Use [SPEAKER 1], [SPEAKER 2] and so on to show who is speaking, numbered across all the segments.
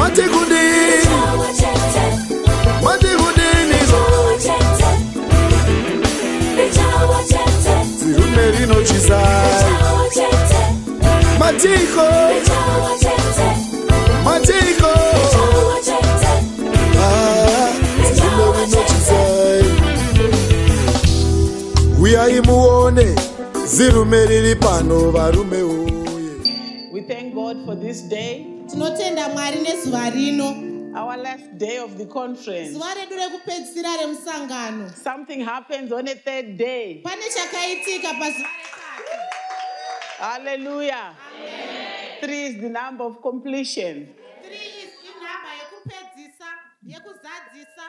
[SPEAKER 1] Matigudini. Matigudini. Zirume rinochisai. Matiko. Matiko. Zirume rinochisai. Uyaimuone. Zirume riri pano varume uye.
[SPEAKER 2] We thank God for this day.
[SPEAKER 3] Tinotenda Mwari nezuva rino.
[SPEAKER 2] Our last day of the conference.
[SPEAKER 3] Zuva redu rekupedzisira remusangano.
[SPEAKER 2] Something happens on a third day.
[SPEAKER 3] Pane chakaitika pazuva retatu.
[SPEAKER 2] Hallelujah.
[SPEAKER 3] Amen.
[SPEAKER 2] 3 is the number of completion.
[SPEAKER 3] 3 is inhamba yekupedzisa, yekuzadzisa.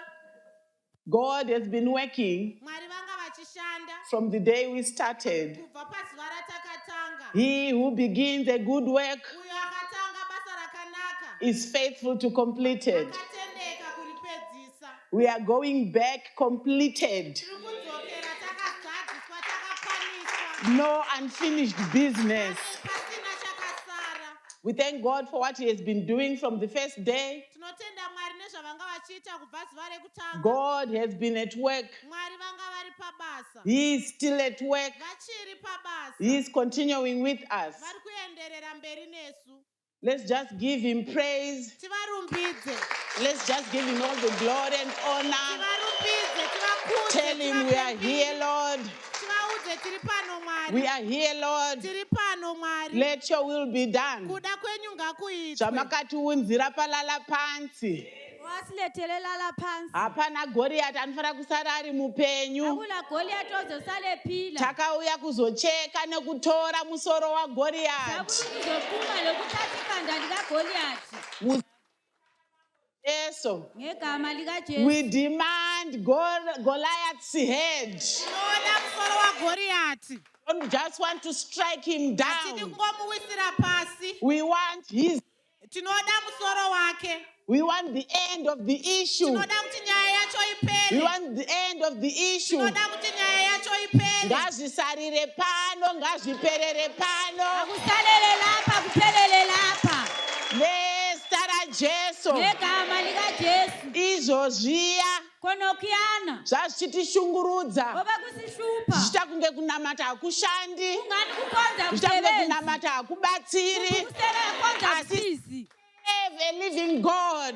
[SPEAKER 2] God has been working
[SPEAKER 3] Mwari vanga vachishanda.
[SPEAKER 2] from the day we started.
[SPEAKER 3] Kubva pazuva ratakatanga.
[SPEAKER 2] He who begins a good work
[SPEAKER 3] Uyo akatanga basa rakanaka.
[SPEAKER 2] is faithful to complete it.
[SPEAKER 3] Akatendeka kuripedzisa.
[SPEAKER 2] We are going back completed.
[SPEAKER 3] Tiri kudzokera takazadziswa, takapaniswa.
[SPEAKER 2] No unfinished business.
[SPEAKER 3] Pasina chakasara.
[SPEAKER 2] We thank God for what He has been doing from the first day.
[SPEAKER 3] Tinotenda Mwari nezvavanga vachiita kubva zuva rekutanga.
[SPEAKER 2] God has been at work.
[SPEAKER 3] Mwari vanga vari pabasa.
[SPEAKER 2] He is still at work.
[SPEAKER 3] Vachiri pabasa.
[SPEAKER 2] He is continuing with us.
[SPEAKER 3] Vari kuenderera mberi nesu.
[SPEAKER 2] Let's just give Him praise.
[SPEAKER 3] Tivarumbidze.
[SPEAKER 2] Let's just give Him all the glory and honor.
[SPEAKER 3] Tivarumbidze, tivakudze.
[SPEAKER 2] Tell Him we are here, Lord.
[SPEAKER 3] Tivaudze tiri pano Mwari.
[SPEAKER 2] We are here, Lord.
[SPEAKER 3] Tiri pano Mwari.
[SPEAKER 2] Let your will be done.
[SPEAKER 3] Kuda kwenyu ngakuitwe.
[SPEAKER 2] Zvamakatiunzira palala pansi.
[SPEAKER 4] wasilethelela phansi
[SPEAKER 2] Hapana Goliath anofanira kusara ari mupenyu.
[SPEAKER 4] akuna Goliath ozosale phila
[SPEAKER 2] Takauya kuzocheka nekutora musoro waGoliath.
[SPEAKER 4] sakuzophuma lokuthatha ikhanda likaGoliath
[SPEAKER 2] Yeso.
[SPEAKER 4] ngegama likaJesu.
[SPEAKER 2] We demand Goliath's head.
[SPEAKER 3] Tinoda musoro waGoriati.
[SPEAKER 2] Don't just want to strike him down.
[SPEAKER 3] Tingomuwisira pasi.
[SPEAKER 2] We want his.
[SPEAKER 3] Tinoda musoro wake.
[SPEAKER 2] We want the end of the issue.
[SPEAKER 3] Tinoda kuti nyaya yacho ipere.
[SPEAKER 2] We want the end of the issue.
[SPEAKER 3] Tinoda kuti nyaya yacho ipere.
[SPEAKER 2] Ngazvisarire pano, ngazviperere pano.
[SPEAKER 4] akusalele lapha kuphelele lapha
[SPEAKER 2] Nezita raJesu.
[SPEAKER 4] ngegama likaJesu.
[SPEAKER 2] Izvozviya
[SPEAKER 4] konokuyana
[SPEAKER 2] zvazvichitishungurudza.
[SPEAKER 4] ngoba kusishupha
[SPEAKER 2] Zvichita kunge kunamata hakushandi.
[SPEAKER 4] ungani kukonza
[SPEAKER 2] Zvichita kunge
[SPEAKER 4] kusebenzi
[SPEAKER 2] kunamata hakubatsiri.
[SPEAKER 4] kusela konza
[SPEAKER 2] Asi-
[SPEAKER 4] kusizi
[SPEAKER 2] Serve a living God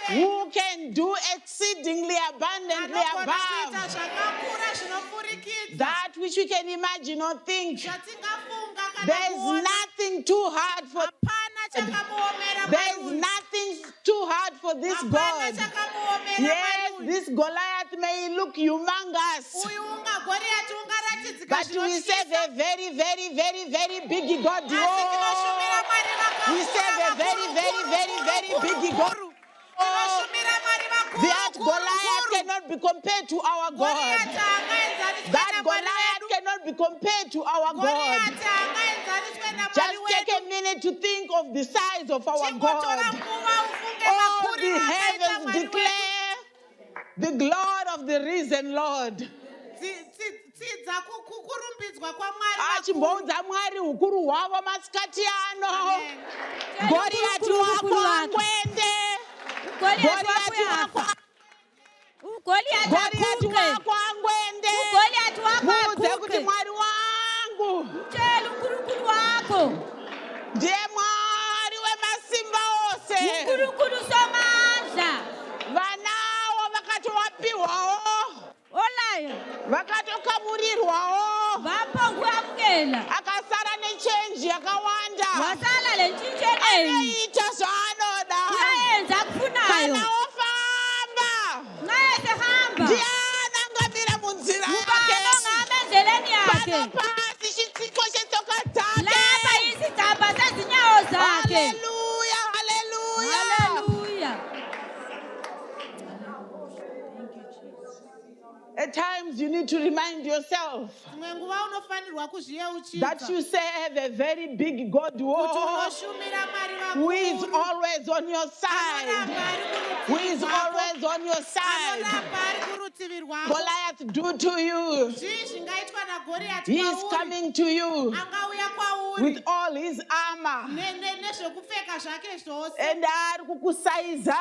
[SPEAKER 2] who can do exceedingly abundantly
[SPEAKER 3] Anogona kuita
[SPEAKER 2] above
[SPEAKER 3] zvakakura zvinopfurikidza.
[SPEAKER 2] that which we can imagine or think.
[SPEAKER 3] Zvatingafunga kana
[SPEAKER 2] There is
[SPEAKER 3] kuona.
[SPEAKER 2] nothing too hard for.
[SPEAKER 3] Hapana chakamuomera
[SPEAKER 2] There is
[SPEAKER 3] Mwari.
[SPEAKER 2] nothing too hard for this
[SPEAKER 3] Hapana
[SPEAKER 2] God.
[SPEAKER 3] chakamuomera
[SPEAKER 2] Yes,
[SPEAKER 3] Mwari.
[SPEAKER 2] this Goliath may look humongous,
[SPEAKER 3] Uyu Goriati ungaratidzika
[SPEAKER 2] but we serve a very, very, very, very big God.
[SPEAKER 3] Asi tinoshumira
[SPEAKER 2] Oh,
[SPEAKER 3] Mwari vakakura,
[SPEAKER 2] we serve a very, very, very, very big God.
[SPEAKER 3] Tinoshumira Mwari vakuru,
[SPEAKER 2] That Goliath cannot be compared to our God.
[SPEAKER 3] Goriati haangaenzaniswe
[SPEAKER 2] That
[SPEAKER 3] naMwari
[SPEAKER 2] Goliath
[SPEAKER 3] wedu.
[SPEAKER 2] cannot be compared to our God.
[SPEAKER 3] Goriati haangaenzaniswe naMwari
[SPEAKER 2] Just take
[SPEAKER 3] wedu.
[SPEAKER 2] a minute to think of the size of our
[SPEAKER 3] Chingotora
[SPEAKER 2] God.
[SPEAKER 3] nguva ufunge
[SPEAKER 2] All
[SPEAKER 3] makuriro
[SPEAKER 2] the
[SPEAKER 3] akaita
[SPEAKER 2] heavens
[SPEAKER 3] Mwari wedu.
[SPEAKER 2] declare the glory of the risen Lord.
[SPEAKER 3] Tidza kurumbidzwa kwaMwari
[SPEAKER 2] Achimboudza Mwari hukuru hwavo masikati ano.
[SPEAKER 3] Amen.
[SPEAKER 2] Goliathi wako angwende.
[SPEAKER 4] Goliath
[SPEAKER 2] Goliathi
[SPEAKER 4] wako
[SPEAKER 2] wako.
[SPEAKER 4] Goliath
[SPEAKER 2] Goliathi
[SPEAKER 4] akuke
[SPEAKER 2] wako angwende.
[SPEAKER 4] Goliath wako
[SPEAKER 2] Muudze kuti
[SPEAKER 4] akuke
[SPEAKER 2] Mwari wangu
[SPEAKER 4] mtshela uNkulunkulu wakho
[SPEAKER 2] ndiye Mwari wemasimba ose.
[SPEAKER 4] uNkulunkulu somandla
[SPEAKER 2] Vanawo vakatowapiwawo.
[SPEAKER 4] olayo
[SPEAKER 2] Vakatokamurirwawo.
[SPEAKER 4] vaphonguamukela
[SPEAKER 2] Akasara nechenji yakawanda.
[SPEAKER 4] wasala le ntshintshi eningi
[SPEAKER 2] Anoita zvaanoda.
[SPEAKER 4] uyayenza akufunayo
[SPEAKER 2] Kana ofamba.
[SPEAKER 4] nxa esehamba
[SPEAKER 2] Ndiani angamira munzira
[SPEAKER 4] ubani
[SPEAKER 2] yake.
[SPEAKER 4] ongahamba endleleni yakhe
[SPEAKER 2] Pano pasi chitsiko chetsoka dzake.
[SPEAKER 4] lapha izigaba zezinyawo zakhe.
[SPEAKER 2] Haleluya, haleluya.
[SPEAKER 4] Haleluya.
[SPEAKER 2] At times you need to remind yourself
[SPEAKER 3] dzimwe nguva unofanirwa kuzviyeuchidza
[SPEAKER 2] that you serve a very big God
[SPEAKER 3] kuti
[SPEAKER 2] who
[SPEAKER 3] unoshumira Mwari
[SPEAKER 2] is
[SPEAKER 3] vakuru
[SPEAKER 2] always on your side.
[SPEAKER 3] anoramba ari
[SPEAKER 2] Who is
[SPEAKER 3] kurutivi rwako
[SPEAKER 2] always on your side.
[SPEAKER 3] anoramba ari kurutivi rwako
[SPEAKER 2] Goliath do to you.
[SPEAKER 3] zvii zvingaitwa naGoriati
[SPEAKER 2] He is
[SPEAKER 3] kwauri
[SPEAKER 2] coming to you
[SPEAKER 3] angauya kwauri
[SPEAKER 2] with all all his armor.
[SPEAKER 3] nezvokupfeka zvake zvose
[SPEAKER 2] And ari kukusaiza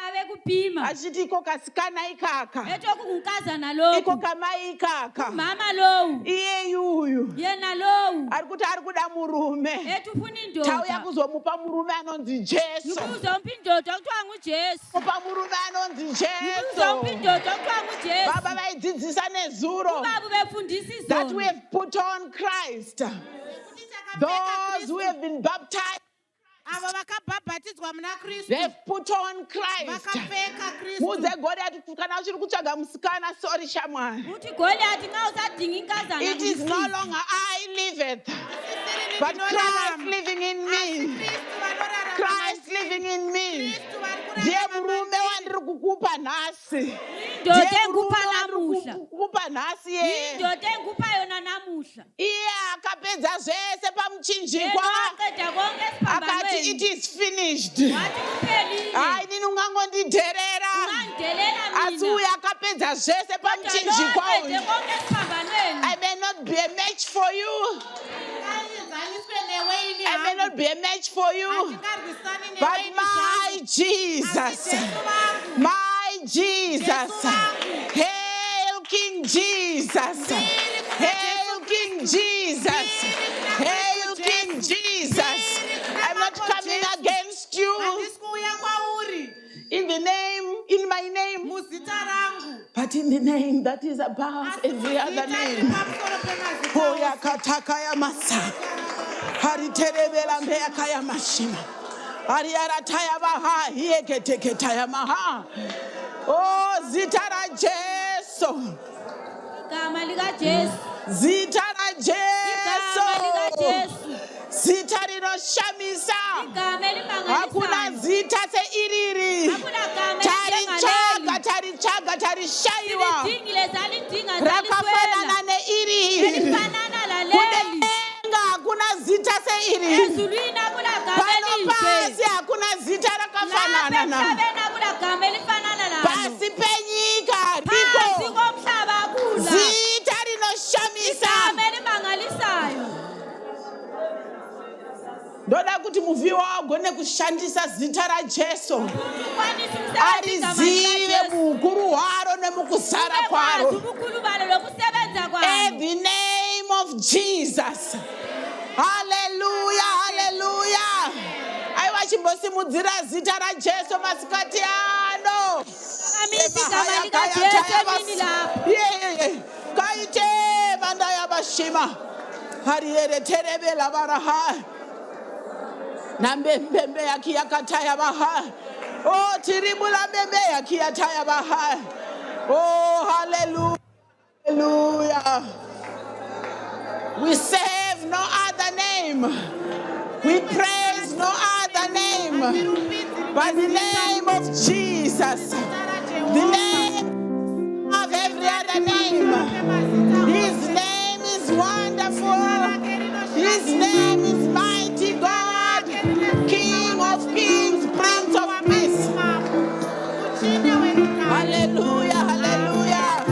[SPEAKER 4] ave kupima
[SPEAKER 2] achiti iko kasikana ikaka,
[SPEAKER 4] etokukazana
[SPEAKER 2] iko
[SPEAKER 4] loku
[SPEAKER 2] kamai ikaka,
[SPEAKER 4] mama lowu
[SPEAKER 2] iye yuyu
[SPEAKER 4] yena lowu
[SPEAKER 2] ari kuti ari kuda murume.
[SPEAKER 4] etufuna
[SPEAKER 2] Tauya
[SPEAKER 4] indoda
[SPEAKER 2] kuzomupa murume anonzi Jesu.
[SPEAKER 4] nikuzompa indoda kuthiwa ngujesu
[SPEAKER 2] Mupa murume anonzi
[SPEAKER 4] nikuzompa
[SPEAKER 2] Jesu.
[SPEAKER 4] indoda kuthiwa ngujesu
[SPEAKER 2] Baba vaidzidzisa nezuro
[SPEAKER 4] ubaba befundisa
[SPEAKER 2] that we
[SPEAKER 4] izona
[SPEAKER 2] have put on Christ.
[SPEAKER 3] kuti takapfeka
[SPEAKER 2] Those who
[SPEAKER 3] kristu
[SPEAKER 2] have been baptized,
[SPEAKER 3] avo vakabhabhatidzwa muna kristu
[SPEAKER 2] they have put on Christ.
[SPEAKER 3] vakapfeka kristu
[SPEAKER 2] Mudze Goliath kana uchiri kutsvaga musikana, sorry shamwari.
[SPEAKER 4] kuti goliati nga usadinga inkazana
[SPEAKER 2] It is no longer I liveth, but Christ living in me. Christ living in me. Ndiye murume wandiri kukupa nhasi.
[SPEAKER 4] indoda
[SPEAKER 2] Ndiye murume
[SPEAKER 4] engupa
[SPEAKER 2] wandiri
[SPEAKER 4] namuhla
[SPEAKER 2] kukupa nhasi yeye.
[SPEAKER 4] indoda engupa yona namuhla
[SPEAKER 2] Iye akapedza zvese
[SPEAKER 4] yena
[SPEAKER 2] pamuchinjikwa
[SPEAKER 4] waqeda konke
[SPEAKER 2] akati it
[SPEAKER 4] esiphambanweni
[SPEAKER 2] is finished.
[SPEAKER 4] wathi kuphelile
[SPEAKER 2] Hayi nini ungangondidherera.
[SPEAKER 4] ungangidelela
[SPEAKER 2] Asi
[SPEAKER 4] mina
[SPEAKER 2] uye akapedza zvese
[SPEAKER 4] kodwa lo
[SPEAKER 2] pamuchinjikwa
[SPEAKER 4] aqede
[SPEAKER 2] uyu.
[SPEAKER 4] konke esiphambanweni
[SPEAKER 2] I may not be a match for you.
[SPEAKER 3] alinzaniswe neweyini
[SPEAKER 2] I may not be a match for you.
[SPEAKER 3] handingarwisani
[SPEAKER 2] But
[SPEAKER 3] neweyini
[SPEAKER 2] my Jesus, my Jesus, hail King Jesus, hail King Jesus, hail King Jesus. I'm not coming against you
[SPEAKER 3] handisi kuuya kwauri
[SPEAKER 2] in the name, in my name,
[SPEAKER 3] muzita rangu
[SPEAKER 2] but in the name that is above
[SPEAKER 3] asi
[SPEAKER 2] every other
[SPEAKER 3] muzita
[SPEAKER 2] name.
[SPEAKER 3] ripamusoro pemazita
[SPEAKER 2] Hoya kataka ya masa, hari terebela mbeyaka ya mashima, hari arataya baha, hiye keteketa ya maha. Oh, zita ra Jesu,
[SPEAKER 4] igama likajesu
[SPEAKER 2] zita ra
[SPEAKER 4] igama
[SPEAKER 2] Jesu,
[SPEAKER 4] likajesu
[SPEAKER 2] zita rinoshamisa.
[SPEAKER 4] igama
[SPEAKER 2] Hakuna
[SPEAKER 4] elimangalisayo
[SPEAKER 2] zita seiriri,
[SPEAKER 4] hakuna gama
[SPEAKER 2] tarichaga,
[SPEAKER 4] elinjengaleli
[SPEAKER 2] tarishaiwa,
[SPEAKER 4] silidingile zalidinga
[SPEAKER 2] rakafanana
[SPEAKER 4] zaliswela
[SPEAKER 2] neiri.
[SPEAKER 4] elifanana laleli
[SPEAKER 2] Kudenga hakuna zita seiri.
[SPEAKER 4] ezulwini akula gama
[SPEAKER 2] Pano pasi
[SPEAKER 4] elihle
[SPEAKER 2] hakuna zita
[SPEAKER 4] lapha
[SPEAKER 2] rakafanana na.
[SPEAKER 4] emhlabeni akula gama elifanana lalo
[SPEAKER 2] Pasi penyika
[SPEAKER 4] phansi
[SPEAKER 2] riko
[SPEAKER 4] komhlaba akula
[SPEAKER 2] zita rinoshamisa.
[SPEAKER 4] igama elimangalisayo
[SPEAKER 2] Ndoda kuti muvhiwa agone kushandisa zita ra Jesu.
[SPEAKER 4] ukwanisa ukusebenzisa igama
[SPEAKER 2] Arizive
[SPEAKER 4] likajesu
[SPEAKER 2] muukuru hwaro nemukuzara
[SPEAKER 4] ubekwazi
[SPEAKER 2] kwaro.
[SPEAKER 4] ubukhulu balo lokusebenza
[SPEAKER 2] In
[SPEAKER 4] kwalo
[SPEAKER 2] the name of Jesus. Hallelujah, hallelujah. Aiwa chimbosimudzira zita ra Jesu masikati ano.
[SPEAKER 4] amisi igama likajesu emini lapho
[SPEAKER 2] Kaite banda ya bashima. Hariere terebela baraha. Nambembembe yakiyakataya baha. Oh, tiribula bembe yakiyataya baha. Oh, hallelujah. Hallelujah. We serve no other name. We praise no other name but the name of Jesus. The name of every other name. His name is wonderful. His name is mighty God, King of kings, Prince of peace. Hallelujah, hallelujah.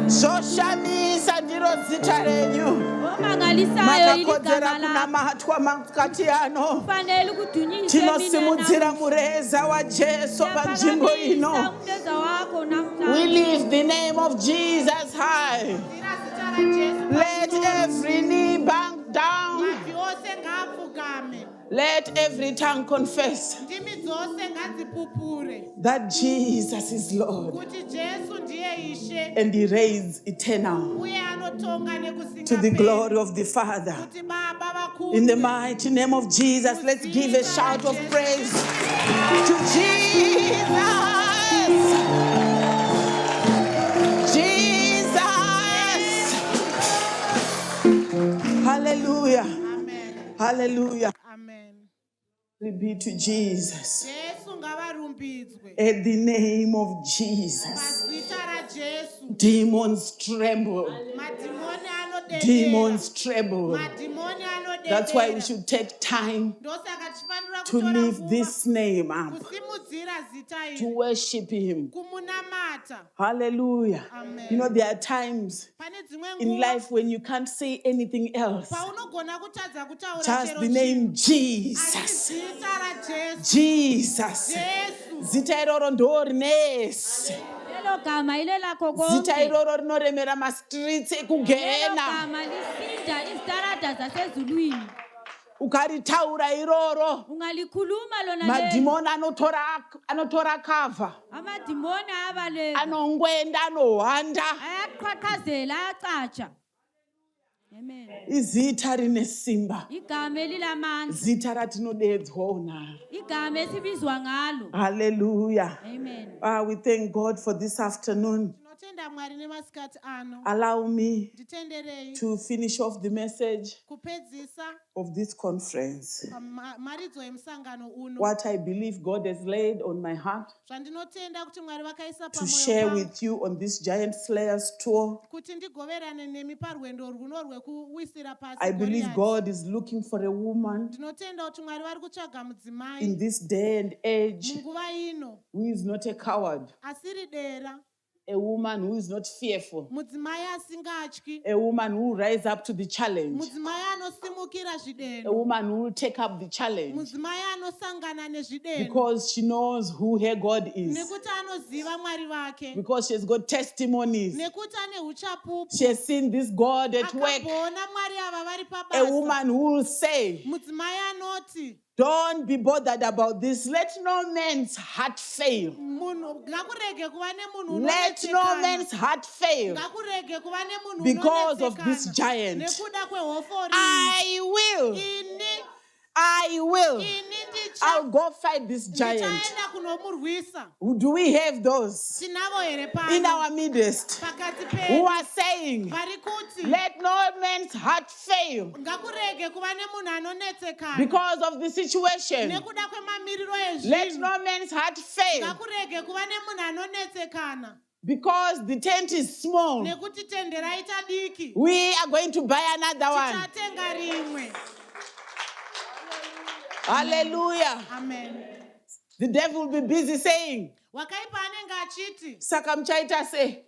[SPEAKER 2] Zoshamisa ndiro zita renyu.
[SPEAKER 4] omangalisayo ili
[SPEAKER 2] Makakodzera
[SPEAKER 4] gama lakho
[SPEAKER 2] kunamatwa makati ano.
[SPEAKER 4] kufanele ukudunyiswe
[SPEAKER 2] Tinosimudzira mureza wa Jesu panzvimbo ino.
[SPEAKER 4] umleza wakho
[SPEAKER 2] We
[SPEAKER 4] namhlanje
[SPEAKER 2] lift the name of Jesus high. Let every knee bow down.
[SPEAKER 3] mabvi ose ngaapfugame
[SPEAKER 2] Let every tongue confess
[SPEAKER 3] ndimi dzose ngadzipupure
[SPEAKER 2] that Jesus is Lord
[SPEAKER 3] kuti jesu ndiye ishe
[SPEAKER 2] and He reigns eternal
[SPEAKER 3] uye anotonga
[SPEAKER 2] to the
[SPEAKER 3] nekusingaperi
[SPEAKER 2] glory of the Father.
[SPEAKER 3] kuti baba
[SPEAKER 2] In the
[SPEAKER 3] vakuru
[SPEAKER 2] mighty name of Jesus, let's give a shout of praise to Jesus. Jesus. Hallelujah.
[SPEAKER 3] amen
[SPEAKER 2] Hallelujah.
[SPEAKER 3] amen
[SPEAKER 2] Glory be to Jesus.
[SPEAKER 3] jesu ngavarumbidzwe
[SPEAKER 2] At the name of Jesus,
[SPEAKER 3] pazita rajesu
[SPEAKER 2] demons tremble.
[SPEAKER 3] madhimoni anodedera
[SPEAKER 2] Demons tremble.
[SPEAKER 3] madhimoni anodedera
[SPEAKER 2] That's why we should take time
[SPEAKER 3] ndosaka tichifanira
[SPEAKER 2] to
[SPEAKER 3] kutora
[SPEAKER 2] lift
[SPEAKER 3] nguva
[SPEAKER 2] this name up,
[SPEAKER 3] kusimudzira zita
[SPEAKER 2] to
[SPEAKER 3] iri
[SPEAKER 2] worship Him.
[SPEAKER 3] kumunamata.
[SPEAKER 2] Hallelujah.
[SPEAKER 3] Amen.
[SPEAKER 2] You know, there are times
[SPEAKER 3] Pane dzimwe
[SPEAKER 2] in
[SPEAKER 3] nguva
[SPEAKER 2] life when you can't say anything else,
[SPEAKER 3] paunogona kutadza kutaura
[SPEAKER 2] just
[SPEAKER 3] chero
[SPEAKER 2] the
[SPEAKER 3] chinhu
[SPEAKER 2] name
[SPEAKER 3] asi
[SPEAKER 2] Jesus.
[SPEAKER 3] zita rajesu
[SPEAKER 2] Jesus.
[SPEAKER 3] jesu
[SPEAKER 2] Zita iroro ndorinesi.
[SPEAKER 4] Lelo gama ile lakho
[SPEAKER 2] Zita
[SPEAKER 4] konke.
[SPEAKER 2] iroro rinoremera ma-streets
[SPEAKER 4] Lelo
[SPEAKER 2] ekugena.
[SPEAKER 4] gama lisinda izitarata zasezulwini.
[SPEAKER 2] Ukaritaura iroro,
[SPEAKER 4] Ungalikhuluma lona lelo.
[SPEAKER 2] madimoni anotora cover,
[SPEAKER 4] Amadimoni ayabaleka.
[SPEAKER 2] anongwenda, anohwanda.
[SPEAKER 4] Ayaqhaqhazela ayacatsha. Amen.
[SPEAKER 2] Izita rine simba,
[SPEAKER 4] Igama elilamandla.
[SPEAKER 2] zita ratinodedzwa unaro.
[SPEAKER 4] Igama esibizwa ngalo.
[SPEAKER 2] Hallelujah.
[SPEAKER 4] Amen.
[SPEAKER 2] We thank God for this afternoon.
[SPEAKER 3] tinotenda mwari nemasikati ano.
[SPEAKER 2] Allow me
[SPEAKER 3] Nditenderei
[SPEAKER 2] to finish off the message
[SPEAKER 3] kupedzisa
[SPEAKER 2] of this conference.
[SPEAKER 3] pamaridzo emusangano uno.
[SPEAKER 2] What I believe God has laid on my heart
[SPEAKER 3] Zvandinotenda kuti mwari vakaisa
[SPEAKER 2] to share
[SPEAKER 3] pamwoyo
[SPEAKER 2] with you on this Giant Slayers tour.
[SPEAKER 3] kuti ndigoverane nemi parwendo runo rwekuwisira pasi
[SPEAKER 2] I believe
[SPEAKER 3] Goliath.
[SPEAKER 2] God is looking for a woman
[SPEAKER 3] Ndinotenda kuti mwari vari kutsvaga
[SPEAKER 2] in
[SPEAKER 3] mudzimai
[SPEAKER 2] this day and age
[SPEAKER 3] munguva ino
[SPEAKER 2] who is not a coward,
[SPEAKER 3] asiri dera,
[SPEAKER 2] a woman who is not fearful,
[SPEAKER 3] mudzimai asingatyi,
[SPEAKER 2] a woman who will rise up to the challenge,
[SPEAKER 3] mudzimai anosimukira
[SPEAKER 2] a
[SPEAKER 3] zvideno,
[SPEAKER 2] woman who will take up the challenge
[SPEAKER 3] mudzimai anosangana nezvideno
[SPEAKER 2] because she knows who her God is,
[SPEAKER 3] nekuti anoziva mwari vake,
[SPEAKER 2] because she has got testimonies.
[SPEAKER 3] nekuti ane uchapupu,
[SPEAKER 2] She has seen this God at work.
[SPEAKER 3] akaona mwari ava vari
[SPEAKER 2] A
[SPEAKER 3] pabasa.
[SPEAKER 2] woman who will say,
[SPEAKER 3] Mudzimai anoti
[SPEAKER 2] don't be bothered about this. Let no man's heart fail.
[SPEAKER 3] munhu ngakurege kuva nemunhu
[SPEAKER 2] Let no
[SPEAKER 3] unonetsekana.
[SPEAKER 2] man's heart fail
[SPEAKER 3] Ngakurege kuva nemunhu
[SPEAKER 2] because of
[SPEAKER 3] unonetsekana.
[SPEAKER 2] this giant.
[SPEAKER 3] Nekuda kwehofori.
[SPEAKER 2] I will. I'll go fight this giant.
[SPEAKER 3] ndichaenda kunomurwisa.
[SPEAKER 2] Do we have those
[SPEAKER 3] Tinavo here
[SPEAKER 2] in
[SPEAKER 3] pano
[SPEAKER 2] our midst
[SPEAKER 3] pakati
[SPEAKER 2] who
[SPEAKER 3] pedu
[SPEAKER 2] are saying,
[SPEAKER 3] vari kuti
[SPEAKER 2] let no man's heart fail
[SPEAKER 3] ngakurege kuva nemunhu anonetsekana
[SPEAKER 2] because of the situation?
[SPEAKER 3] nekuda kwemamiriro
[SPEAKER 2] Let
[SPEAKER 3] ezvinhu.
[SPEAKER 2] no man's heart fail
[SPEAKER 3] Ngakurege kuva nemunhu anonetsekana
[SPEAKER 2] because the tent is small.
[SPEAKER 3] nekuti tende raita diki.
[SPEAKER 2] We are going to buy another one.
[SPEAKER 3] Tichatenga rimwe.
[SPEAKER 2] Hallelujah.
[SPEAKER 3] Amen.
[SPEAKER 2] The devil will be busy saying,
[SPEAKER 3] Wakaipa anenge achiti
[SPEAKER 2] Saka mchaita se.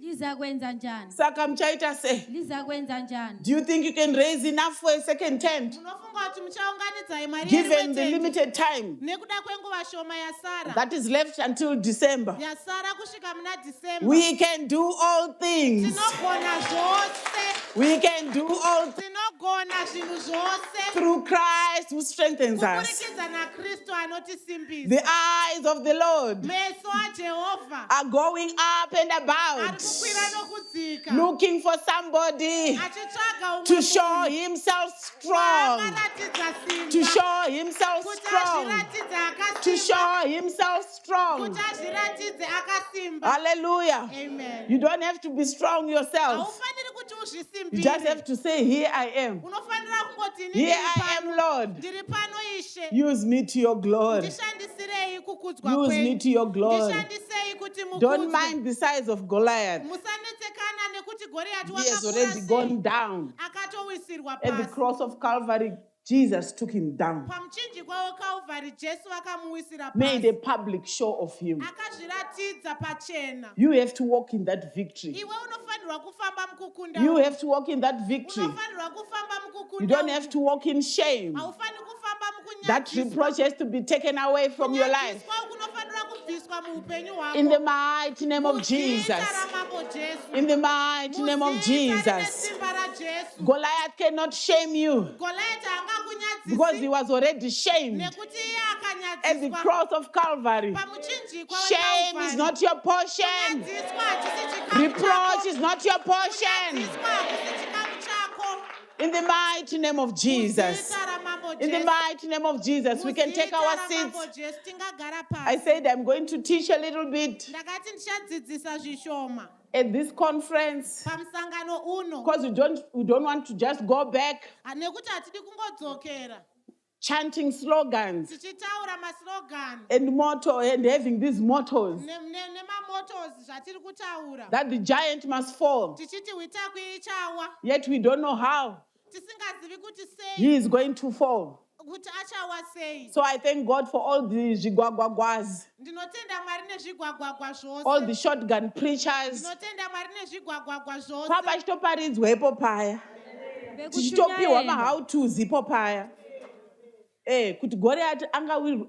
[SPEAKER 4] Liza kwenza njani?
[SPEAKER 2] Saka mchaita se.
[SPEAKER 4] Liza kwenza njani?
[SPEAKER 2] Do you think you can raise enough for a second tent
[SPEAKER 3] munofunga kuti muchaunganidzai mari
[SPEAKER 2] given the
[SPEAKER 3] yerimwe tende
[SPEAKER 2] limited time
[SPEAKER 3] nekuda kwenguva shoma yasara
[SPEAKER 2] that is left until December?
[SPEAKER 3] yasara kusvika muna December.
[SPEAKER 2] We can do all things.
[SPEAKER 3] Tinogona zvose.
[SPEAKER 2] We can do all things
[SPEAKER 3] Tinogona zvinhu zvose
[SPEAKER 2] through Christ who strengthens us.
[SPEAKER 3] kuburikidza naKristu anotisimbisa.
[SPEAKER 2] The eyes of the Lord
[SPEAKER 3] Meso aJehovha
[SPEAKER 2] are going up and
[SPEAKER 3] ari
[SPEAKER 2] about,
[SPEAKER 3] kukwira nokudzika
[SPEAKER 2] looking for somebody
[SPEAKER 3] achitsvaga
[SPEAKER 2] to show himself strong,
[SPEAKER 3] akaratidza
[SPEAKER 2] to
[SPEAKER 3] simba
[SPEAKER 2] show himself
[SPEAKER 3] kuti
[SPEAKER 2] strong,
[SPEAKER 3] azviratidze
[SPEAKER 2] to
[SPEAKER 3] akasimba
[SPEAKER 2] show himself strong.
[SPEAKER 3] kuti azviratidze akasimba.
[SPEAKER 2] Hallelujah.
[SPEAKER 3] Amen.
[SPEAKER 2] You don't have to be strong yourself.
[SPEAKER 3] Haufaniri kuti
[SPEAKER 2] You just have
[SPEAKER 3] uzvisimbire.
[SPEAKER 2] to say, here I am.
[SPEAKER 3] Unofanira kungoti ini
[SPEAKER 2] Here
[SPEAKER 3] ndiri
[SPEAKER 2] I am,
[SPEAKER 3] pano.
[SPEAKER 2] Lord.
[SPEAKER 3] Ndiri pano Ishe.
[SPEAKER 2] Use me to your glory.
[SPEAKER 3] Ndishandisirei kukudzwa
[SPEAKER 2] Use me
[SPEAKER 3] kwenyu.
[SPEAKER 2] to your glory.
[SPEAKER 3] Ndishandisei kuti
[SPEAKER 2] Don't
[SPEAKER 3] mukudzwe.
[SPEAKER 2] mind the size of Goliath.
[SPEAKER 3] Musanetsekana nekuti Goriati
[SPEAKER 2] He has
[SPEAKER 3] wakakura
[SPEAKER 2] already
[SPEAKER 3] sei.
[SPEAKER 2] gone down.
[SPEAKER 3] Akatowisirwa
[SPEAKER 2] At the
[SPEAKER 3] pasi.
[SPEAKER 2] cross of Calvary, Jesus took him down,
[SPEAKER 3] Pamuchinjikwa weKalvari Jesu vakamuwisira
[SPEAKER 2] made a
[SPEAKER 3] pasi.
[SPEAKER 2] public show of him.
[SPEAKER 3] Akazviratidza pachena.
[SPEAKER 2] You have to walk in that victory.
[SPEAKER 3] Iwe unofanirwa kufamba mukukunda.
[SPEAKER 2] You have to walk in that victory.
[SPEAKER 3] Unofanirwa kufamba mukukunda.
[SPEAKER 2] You don't have to walk in shame.
[SPEAKER 3] Haufani kufamba
[SPEAKER 2] That
[SPEAKER 3] mukunyadziswa.
[SPEAKER 2] reproach has to be taken away from your life.
[SPEAKER 3] Kunyadziswa kunofanirwa kubviswa muupenyu hwako.
[SPEAKER 2] In the mighty name of
[SPEAKER 3] Muzita
[SPEAKER 2] Jesus.
[SPEAKER 3] ramambo Jesu.
[SPEAKER 2] In the mighty name of
[SPEAKER 3] Muzita
[SPEAKER 2] Jesus.
[SPEAKER 3] rinesimba raJesu.
[SPEAKER 2] Goliath cannot shame you
[SPEAKER 3] Goliath
[SPEAKER 2] because he
[SPEAKER 3] haangakunyadzisi
[SPEAKER 2] was already shamed
[SPEAKER 3] nekuti iye
[SPEAKER 2] at the
[SPEAKER 3] akanyadziswa
[SPEAKER 2] cross of Calvary.
[SPEAKER 3] pamuchinjikwa
[SPEAKER 2] Shame is not your portion.
[SPEAKER 3] kunyadziswa hachisi chikamu
[SPEAKER 2] Reproach
[SPEAKER 3] chako.
[SPEAKER 2] is not your portion.
[SPEAKER 3] Kunyadziswa hakusi chikamu chako.
[SPEAKER 2] In the mighty name of Jesus.
[SPEAKER 3] Muzita ramambo
[SPEAKER 2] In the
[SPEAKER 3] Jesu.
[SPEAKER 2] mighty name of Jesus, we can take
[SPEAKER 3] Muzita
[SPEAKER 2] our
[SPEAKER 3] ramambo
[SPEAKER 2] seats.
[SPEAKER 3] Jesu. Tingagara
[SPEAKER 2] I
[SPEAKER 3] pasi.
[SPEAKER 2] said I'm going to teach a little bit
[SPEAKER 3] Ndakati ndichadzidzisa zvishoma
[SPEAKER 2] at this conference
[SPEAKER 3] pamusangano uno
[SPEAKER 2] because we don't want to just go back
[SPEAKER 3] nekuti hatidi kungodzokera
[SPEAKER 2] chanting slogans
[SPEAKER 3] tichitaura maslogani
[SPEAKER 2] and motto and having these mottos
[SPEAKER 3] nemamotos zvatiri kutaura
[SPEAKER 2] that the giant must fall.
[SPEAKER 3] tichiti hwitakwi ichawa
[SPEAKER 2] Yet we don't know how.
[SPEAKER 3] tisingazivi kuti sei
[SPEAKER 2] he is going to fall.
[SPEAKER 3] kuti achawa sei.
[SPEAKER 2] So I thank God for all the zvigwagwagwas,
[SPEAKER 3] Ndinotenda Mwari nezvigwagwagwa
[SPEAKER 2] all the
[SPEAKER 3] zvose.
[SPEAKER 2] shotgun preachers.
[SPEAKER 3] Ndinotenda Mwari nezvigwagwagwa zvose.
[SPEAKER 2] Papachitoparidzwepo paya. Tichitopiwa ma-how-tos ipo paya. Kuti Goliath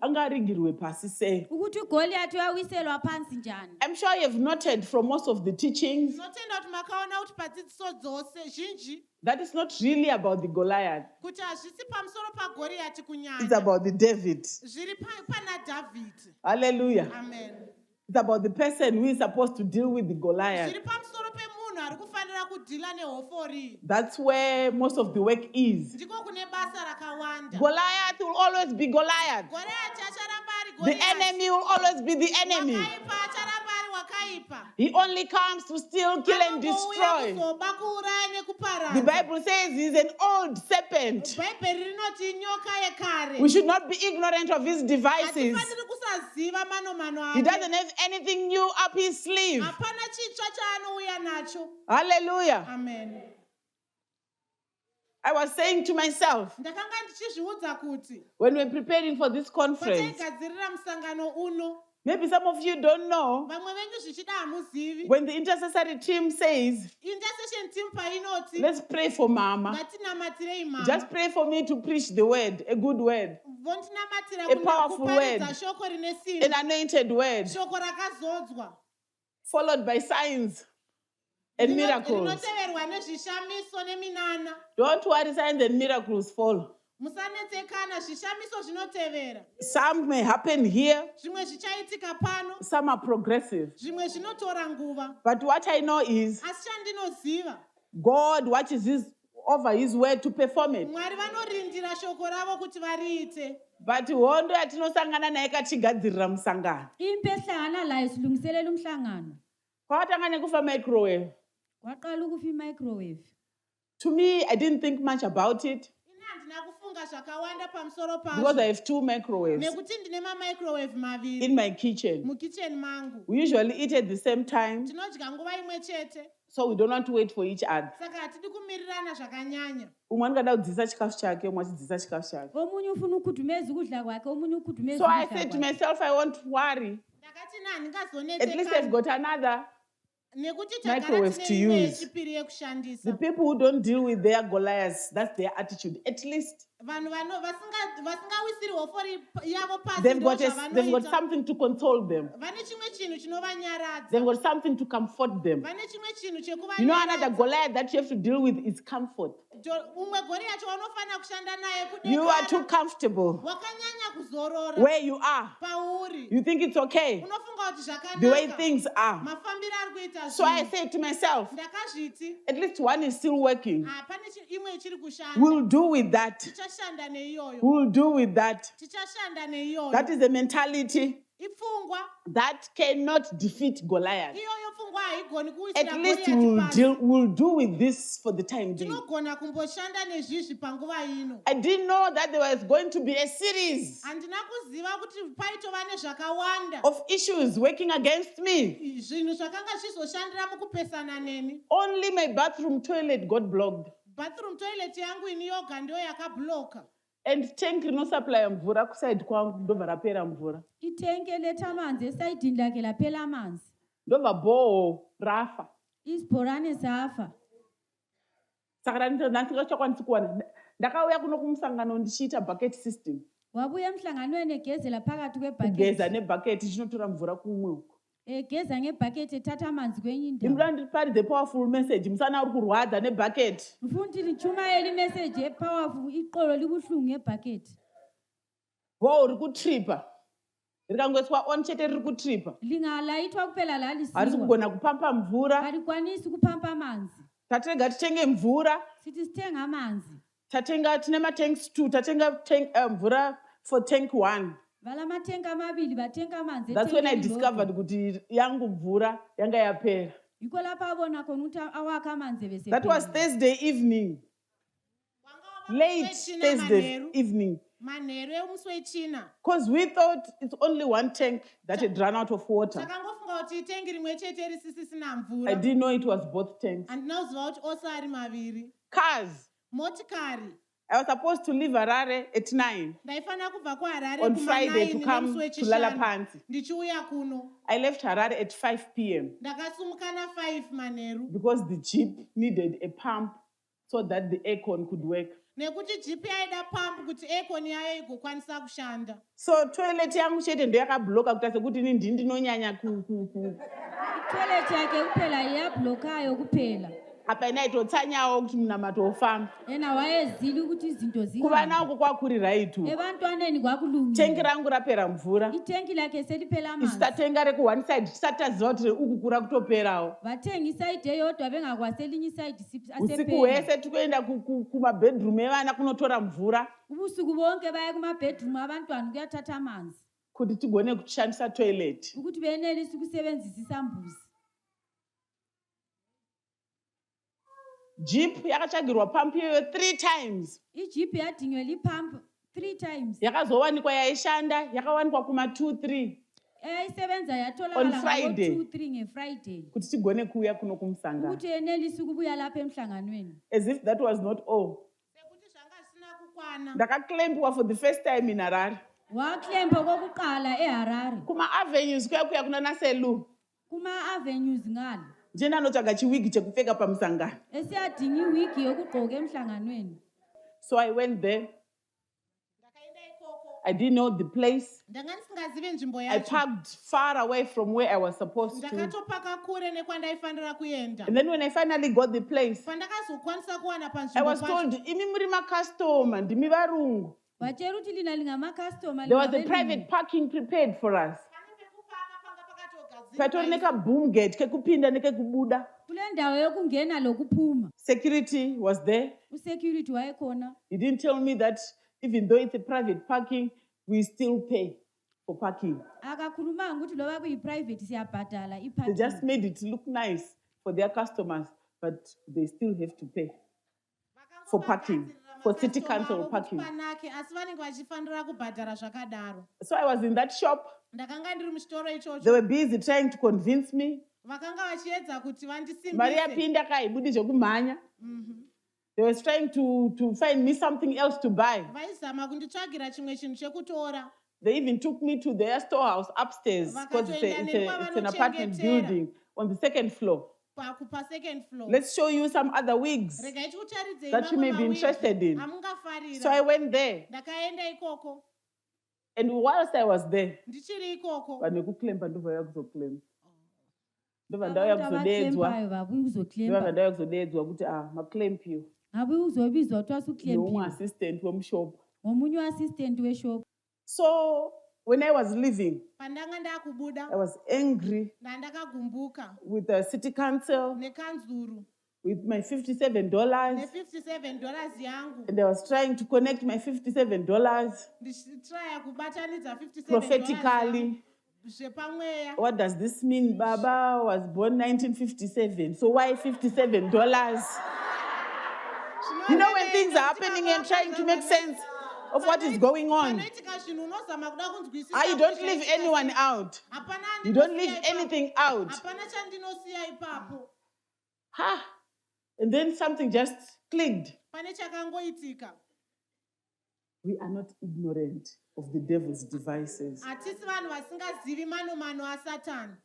[SPEAKER 2] angarigirwe pasi sei.
[SPEAKER 4] ukuthi ugoliathi uyawiselwa phansi njani.
[SPEAKER 2] I'm sure you've noted from most of the teachings
[SPEAKER 3] Ndinotenda kuti makaona kuti padzidziso dzose zhinji
[SPEAKER 2] that it's not really about the Goliath.
[SPEAKER 3] kuti hazvisi pamusoro paGoriati
[SPEAKER 2] It's
[SPEAKER 3] kunyanya.
[SPEAKER 2] about the David.
[SPEAKER 3] Zviri pana Dhavhidhi.
[SPEAKER 2] Hallelujah.
[SPEAKER 3] Amen.
[SPEAKER 2] It's about the person who is supposed to deal with the Goliath.
[SPEAKER 3] Zviri pamusoro pemunhu ari kufanira kudhila nehofori.
[SPEAKER 2] That's where most of the work is.
[SPEAKER 3] Ndiko kune basa rakawanda.
[SPEAKER 2] Goliath will always be Goliath.
[SPEAKER 3] Goriati acharamba ari
[SPEAKER 2] The
[SPEAKER 3] Goriati.
[SPEAKER 2] enemy will always be the enemy.
[SPEAKER 3] Wakaipa acharamba ari wakaipa.
[SPEAKER 2] He only comes to steal, kill, and
[SPEAKER 3] Anongouya
[SPEAKER 2] destroy.
[SPEAKER 3] kuzoba, kuuraya
[SPEAKER 2] The
[SPEAKER 3] nekuparadza.
[SPEAKER 2] Bible says he's an old serpent.
[SPEAKER 3] Bhaibheri rinoti nyoka yekare.
[SPEAKER 2] We should not be ignorant of his devices.
[SPEAKER 3] Hatifaniri kusaziva manomano
[SPEAKER 2] He
[SPEAKER 3] ake.
[SPEAKER 2] doesn't have anything new up his sleeve.
[SPEAKER 3] Hapana chitsva chaanouya nacho.
[SPEAKER 2] Hallelujah.
[SPEAKER 3] Amen.
[SPEAKER 2] I was saying to myself,
[SPEAKER 3] Ndakanga ndichizviudza kuti
[SPEAKER 2] when we're preparing for this conference,
[SPEAKER 3] pataigadzirira musangano uno,
[SPEAKER 2] maybe some of you don't know,
[SPEAKER 3] vamwe venyu zvichida hamuzivi.
[SPEAKER 2] when the intercessory team says,
[SPEAKER 3] Intercession team painoti
[SPEAKER 2] let's pray for Mama,
[SPEAKER 3] ngatinamatire mama.
[SPEAKER 2] just pray for me to preach the word, a good word,
[SPEAKER 3] Vondinamatira
[SPEAKER 2] A powerful
[SPEAKER 3] kuparidza
[SPEAKER 2] word.
[SPEAKER 3] shoko rine
[SPEAKER 2] an
[SPEAKER 3] simba.
[SPEAKER 2] anointed word,
[SPEAKER 3] Shoko rakazodzwa.
[SPEAKER 2] followed by signs and miracles.
[SPEAKER 3] Rinoteverwa nezvishamiso neminana.
[SPEAKER 2] Don't worry, signs and miracles follow.
[SPEAKER 3] Musanetsekana, zvishamiso zvinotevera.
[SPEAKER 2] Some may happen here,
[SPEAKER 3] Zvimwe zvichaitika pano,
[SPEAKER 2] some are progressive.
[SPEAKER 3] zvimwe zvinotora nguva.
[SPEAKER 2] But what I know is
[SPEAKER 3] Asi chandinoziva,
[SPEAKER 2] God watches over his word to perform it.
[SPEAKER 3] Mwari vanorindira shoko ravo kuti variite.
[SPEAKER 2] But hondo yatinosangana naye katigadzirira musangano.
[SPEAKER 4] impi esihlangana layo silungiselela umhlangano
[SPEAKER 2] Kwakatanga nekufa microwave.
[SPEAKER 4] kwaqala ukufa i-microwave.
[SPEAKER 2] To me, I didn't think much about it
[SPEAKER 3] Ini handina kufunga zvakawanda pamusoro
[SPEAKER 2] because I
[SPEAKER 3] pazvo.
[SPEAKER 2] have two microwaves
[SPEAKER 3] Nekuti ndine mamicrowave maviri
[SPEAKER 2] in my kitchen.
[SPEAKER 3] mukicheni mangu.
[SPEAKER 2] We usually eat at the same time,
[SPEAKER 3] Tinodya nguva imwe chete,
[SPEAKER 2] so we don't want to wait for each other.
[SPEAKER 3] saka hatidi kumirirana zvakanyanya.
[SPEAKER 2] Umwe anoda kudzidzisa chikafu chake, umwe achidzidzisa chikafu chake.
[SPEAKER 4] omunye ufuna ukudumeza ukudla kwakhe omunye ukudumeza
[SPEAKER 2] So I
[SPEAKER 4] ukudla
[SPEAKER 2] said to
[SPEAKER 4] kwakhe.
[SPEAKER 2] myself, I won't worry.
[SPEAKER 3] Ndakati
[SPEAKER 2] At least I've
[SPEAKER 3] handingazonetsekana
[SPEAKER 2] got another.
[SPEAKER 3] nekuti
[SPEAKER 2] microwave
[SPEAKER 3] tagara
[SPEAKER 2] to
[SPEAKER 3] tine imwe
[SPEAKER 2] use.
[SPEAKER 3] yechipiri
[SPEAKER 2] The
[SPEAKER 3] yekushandisa.
[SPEAKER 2] people who don't deal with their Goliaths, that's their attitude. At least
[SPEAKER 3] Vanhu vasingawisiri hofori yavo pasi
[SPEAKER 2] they've
[SPEAKER 3] ndo
[SPEAKER 2] got
[SPEAKER 3] zvavanoita.
[SPEAKER 2] something to console them.
[SPEAKER 3] Vane chimwe chinhu chinovanyaradza.
[SPEAKER 2] They've got something to comfort them.
[SPEAKER 3] Vane chimwe chinhu
[SPEAKER 2] You know, another
[SPEAKER 3] chekuvanyaradza.
[SPEAKER 2] Goliath that you have to deal with is comfort.
[SPEAKER 3] Umwe Goriati wanofanira kushanda naye
[SPEAKER 2] You are too
[SPEAKER 3] kudekara.
[SPEAKER 2] comfortable
[SPEAKER 3] Wakanyanya kuzorora
[SPEAKER 2] where you are.
[SPEAKER 3] pauri.
[SPEAKER 2] You think it's okay
[SPEAKER 3] Unofunga kuti
[SPEAKER 2] the way
[SPEAKER 3] zvakanaka.
[SPEAKER 2] things are.
[SPEAKER 3] Mafambiro ari kuita
[SPEAKER 2] So I
[SPEAKER 3] zvinhu.
[SPEAKER 2] said to myself,
[SPEAKER 3] Ndakazviti,
[SPEAKER 2] at least one is still working.
[SPEAKER 3] pane imwe ichiri kushanda.
[SPEAKER 2] We'll do with that.
[SPEAKER 3] Tichashanda neiyoyo.
[SPEAKER 2] We'll do with that.
[SPEAKER 3] Tichashanda neiyoyo.
[SPEAKER 2] That is a mentality
[SPEAKER 3] Ipfungwa.
[SPEAKER 2] that cannot defeat Goliath.
[SPEAKER 3] Iyoyo pfungwa haigoni
[SPEAKER 2] At
[SPEAKER 3] kuwisira
[SPEAKER 2] least
[SPEAKER 3] Goriati pasi.
[SPEAKER 2] we'll do with this for the time being.
[SPEAKER 3] Tinogona kumboshanda nezvizvi panguva ino.
[SPEAKER 2] I didn't know that there was going to be a series
[SPEAKER 3] Handina kuziva kuti paitova nezvakawanda.
[SPEAKER 2] of issues working against me.
[SPEAKER 3] Zvinhu zvakanga zvizoshandira mukupesana neni.
[SPEAKER 2] Only my bathroom toilet got blocked.
[SPEAKER 3] Bathroom toilet yangu ini yoga ndio yakabloka.
[SPEAKER 2] And tank rinosupply mvura kuside kwangu ndobva rapera mvura.
[SPEAKER 4] Itenke letha amanzi esayidini lakhe laphela amanzi.
[SPEAKER 2] Ndobva bhoho rafa.
[SPEAKER 4] Isibhorane safa.
[SPEAKER 2] Saka ndakachakwanisi kuwana. Ndakauya kuno kumusangano ndichiita bucket system.
[SPEAKER 4] Wabuya emhlanganweni egezela phakathi
[SPEAKER 2] Kugeza
[SPEAKER 4] kwebhaketi.
[SPEAKER 2] nebhucket chinotora mvura kumwe uko.
[SPEAKER 4] Egeza ngebhaketi ethatha amanzi kwenye indawo.
[SPEAKER 2] Ndinoda ndiparidze powerful message. Musana uri kurwadza nebhucket.
[SPEAKER 4] Ndifuna ukuthi lichumayele imeseji epowerful iqolo libuhlungu ngebhaketi.
[SPEAKER 2] Bhoho riri kutripa. Rikangoiswa on chete riri kutripa.
[SPEAKER 4] Lingalayithwa kuphela la
[SPEAKER 2] Harisi
[SPEAKER 4] lisiwa.
[SPEAKER 2] kugona kupampa mvura.
[SPEAKER 4] Alikwanisi kupampa amanzi.
[SPEAKER 2] Tatenga titenge mvura.
[SPEAKER 4] Sithi sithenga amanzi.
[SPEAKER 2] Tatenga tine matanks 2. Tatenga mvura for tank 1.
[SPEAKER 4] Vala matenga amabili bathenga amanzi.
[SPEAKER 2] That's when I
[SPEAKER 4] ethenkeni
[SPEAKER 2] discovered
[SPEAKER 4] lodwa.
[SPEAKER 2] kuti yangu mvura yanga yapera.
[SPEAKER 4] Yikho lapha abona khona ukuthi awakhe amanzi bese.
[SPEAKER 2] That was Thursday evening. Late Thursday evening.
[SPEAKER 3] Manheru emusi wechina.
[SPEAKER 2] Because we thought it's only one tank that had run out of water.
[SPEAKER 3] Takangofunga kuti itengi rimwe chete risisina
[SPEAKER 2] I
[SPEAKER 3] mvura.
[SPEAKER 2] didn't know it was both tanks.
[SPEAKER 3] Handina kuziva kuti ose ari maviri.
[SPEAKER 2] Cars
[SPEAKER 3] motikari.
[SPEAKER 2] I was supposed to leave Harare at 9
[SPEAKER 3] Ndaifanira kubva kuHarare
[SPEAKER 2] on
[SPEAKER 3] kuma
[SPEAKER 2] Friday
[SPEAKER 3] 9
[SPEAKER 2] to come
[SPEAKER 3] nemusi
[SPEAKER 2] to Lala
[SPEAKER 3] wechishanu.
[SPEAKER 2] Pansi.
[SPEAKER 3] Ndichiuya kuno.
[SPEAKER 2] I left Harare at 5 p.m.
[SPEAKER 3] Ndakasumuka na5 manheru.
[SPEAKER 2] because the jeep needed a pump so that the aircon could work.
[SPEAKER 3] Nekuti jipi yaida pump kuti aircon yayo igokwanisa kushanda.
[SPEAKER 2] So toilet yangu chete ndo yakabloka kuita sekuti ini ndini ndinonyanya
[SPEAKER 4] Toilet yake kuphela iyabhlokhayo kuphela.
[SPEAKER 2] apa inaitotsanyawo kuti munamato ofamba.
[SPEAKER 4] Yena wayezile ukuthi izinto
[SPEAKER 2] Kuvana uko kwakuri right.
[SPEAKER 4] Ebantwaneni kwakulungile.
[SPEAKER 2] Tengi rangu rapera mvura.
[SPEAKER 4] Itengi lakhe seliphela amanzi.
[SPEAKER 2] Isitatenga reku one side tisataziva kuti uku kura kutoperawo.
[SPEAKER 4] Vathenga iside eyodwa bengakwaselinye iside
[SPEAKER 2] Usiku
[SPEAKER 4] asephela.
[SPEAKER 2] hwese tikuenda kumabedroom evana kunotora mvura
[SPEAKER 4] Ubusuku bonke baye kuma-bedroom abantwana kuyathatha amanzi.
[SPEAKER 2] kuti tigone kushandisa toilet.
[SPEAKER 4] Ukuthi benelise ukusebenzisa isambuzi.
[SPEAKER 2] Jeep yakatsvagirwa pump iyoyo 3 times.
[SPEAKER 4] Ijipi yadingelwa ipump 3 times.
[SPEAKER 2] Yakazowanikwa yaishanda, yakawanikwa kuma 2-3
[SPEAKER 4] Eyayisebenza
[SPEAKER 2] On
[SPEAKER 4] yatholakala
[SPEAKER 2] Friday.
[SPEAKER 4] ngo-2-3 ngeFriday.
[SPEAKER 2] kuti tigone kuuya kuno kumusangano.
[SPEAKER 4] Ukuthi yenelise ukubuya lapha emhlanganweni.
[SPEAKER 2] As if that was not all.
[SPEAKER 3] Sekuti zvanga zvisina kukwana.
[SPEAKER 2] Ndakaclaimwa for the first time in Harare.
[SPEAKER 4] Waklemba kokuqala eHarare.
[SPEAKER 2] Kuma avenues kuya kuna naselu.
[SPEAKER 4] Kuma-avenues ngale.
[SPEAKER 2] Njena anotsvaga chiwigi chekupfeka pamusangano.
[SPEAKER 4] Esiyadinga iwigi yokugqoka emhlanganweni.
[SPEAKER 2] So I went there.
[SPEAKER 3] Ndakaenda ikoko.
[SPEAKER 2] I didn't know the place.
[SPEAKER 3] Ndanga ndisingazivi nzvimbo
[SPEAKER 2] I
[SPEAKER 3] yacho.
[SPEAKER 2] parked far away from where I was supposed to.
[SPEAKER 3] Ndakatopaka kure nekwandaifanira kuenda.
[SPEAKER 2] And then when I finally got the place,
[SPEAKER 3] Pandakazokwanisa kuwana
[SPEAKER 2] I
[SPEAKER 3] panzvimbo
[SPEAKER 2] was told, imi muri makastoma, ndimi varungu.
[SPEAKER 4] Vacheri kuti lina lingamakastoma.
[SPEAKER 2] There was a private parking prepared for us. Patori nekaboom gate kekupinda nekekubuda.
[SPEAKER 4] Kule ndawo yokungena lokuphuma.
[SPEAKER 2] Security was there.
[SPEAKER 4] Usecurity wayekhona.
[SPEAKER 2] He didn't tell me that even though it's a private parking, we still pay for parking.
[SPEAKER 4] Akakhulumanga ukuthi loba kuyi-private siyabhadala
[SPEAKER 2] They
[SPEAKER 4] iparking.
[SPEAKER 2] just made it look nice for their customers, but they still have to pay for parking, for city council parking.
[SPEAKER 3] Asi vanenge vachifanira kubhadhara zvakadaro.
[SPEAKER 2] So I was in that shop.
[SPEAKER 3] Ndakanga ndiri muchitoro
[SPEAKER 2] They
[SPEAKER 3] ichocho.
[SPEAKER 2] were busy trying to convince me.
[SPEAKER 3] Vakanga vachiedza kuti
[SPEAKER 2] Maria
[SPEAKER 3] vandisimbise.
[SPEAKER 2] pinda kaibudi zvekumhanya. They were trying to find me something else to buy.
[SPEAKER 3] Vaizama kunditsvagira chimwe chinhu chekutora.
[SPEAKER 2] They even took me to their storehouse upstairs because it's an apartment building on the second floor.
[SPEAKER 3] Pa2nd floor.
[SPEAKER 2] Let's show you some other wigs
[SPEAKER 3] Regai tikutaridzei
[SPEAKER 2] that you may be interested in.
[SPEAKER 3] Amungafarira.
[SPEAKER 2] So I went there,
[SPEAKER 3] Ndakaenda ikoko.
[SPEAKER 2] and whilst I was there,
[SPEAKER 3] Ndichiri ikoko.
[SPEAKER 2] vanhu vekuklemba ndovauya kuzoklemba. Ndobva ndauya kuzodeedzwa.
[SPEAKER 4] Vabuyi
[SPEAKER 2] Ndobva
[SPEAKER 4] uzoklemba.
[SPEAKER 2] ndauya kuzodeedzwa kuti maclaimpiwo
[SPEAKER 4] Vabuyi uzobizwa kuthiwa
[SPEAKER 2] neumwe
[SPEAKER 4] suklempiwe.
[SPEAKER 2] assistant wemushopu.
[SPEAKER 4] Ngomunye uassistant weshop.
[SPEAKER 2] So when I was leaving,
[SPEAKER 3] Pandanga ndakubuda.
[SPEAKER 2] I was angry
[SPEAKER 3] Ndandakagumbuka.
[SPEAKER 2] with the city council,
[SPEAKER 3] Nekanzuru.
[SPEAKER 2] with my $57,
[SPEAKER 3] $57 yangu.
[SPEAKER 2] and I was trying to connect my $57
[SPEAKER 3] Ndichitraya kubatanidza $57.
[SPEAKER 2] prophetically.
[SPEAKER 3] Zvepamweya.
[SPEAKER 2] What does this mean? Baba was born 1957, so why $57? You know when things are happening and trying to make sense of what is going on.
[SPEAKER 3] Panoitika zvinhu unozama kuda kunzwisisa.
[SPEAKER 2] You don't leave anyone out.
[SPEAKER 3] Hapana
[SPEAKER 2] You don't leave
[SPEAKER 3] andinosiya ipapo.
[SPEAKER 2] anything out.
[SPEAKER 3] Hapana chandinosiya ipapo.
[SPEAKER 2] And then something just clicked.
[SPEAKER 3] Pane chakangoitika.
[SPEAKER 2] We are not ignorant of the devil's devices.
[SPEAKER 3] Hatisi vanhu vasingazivi manomano aSatani.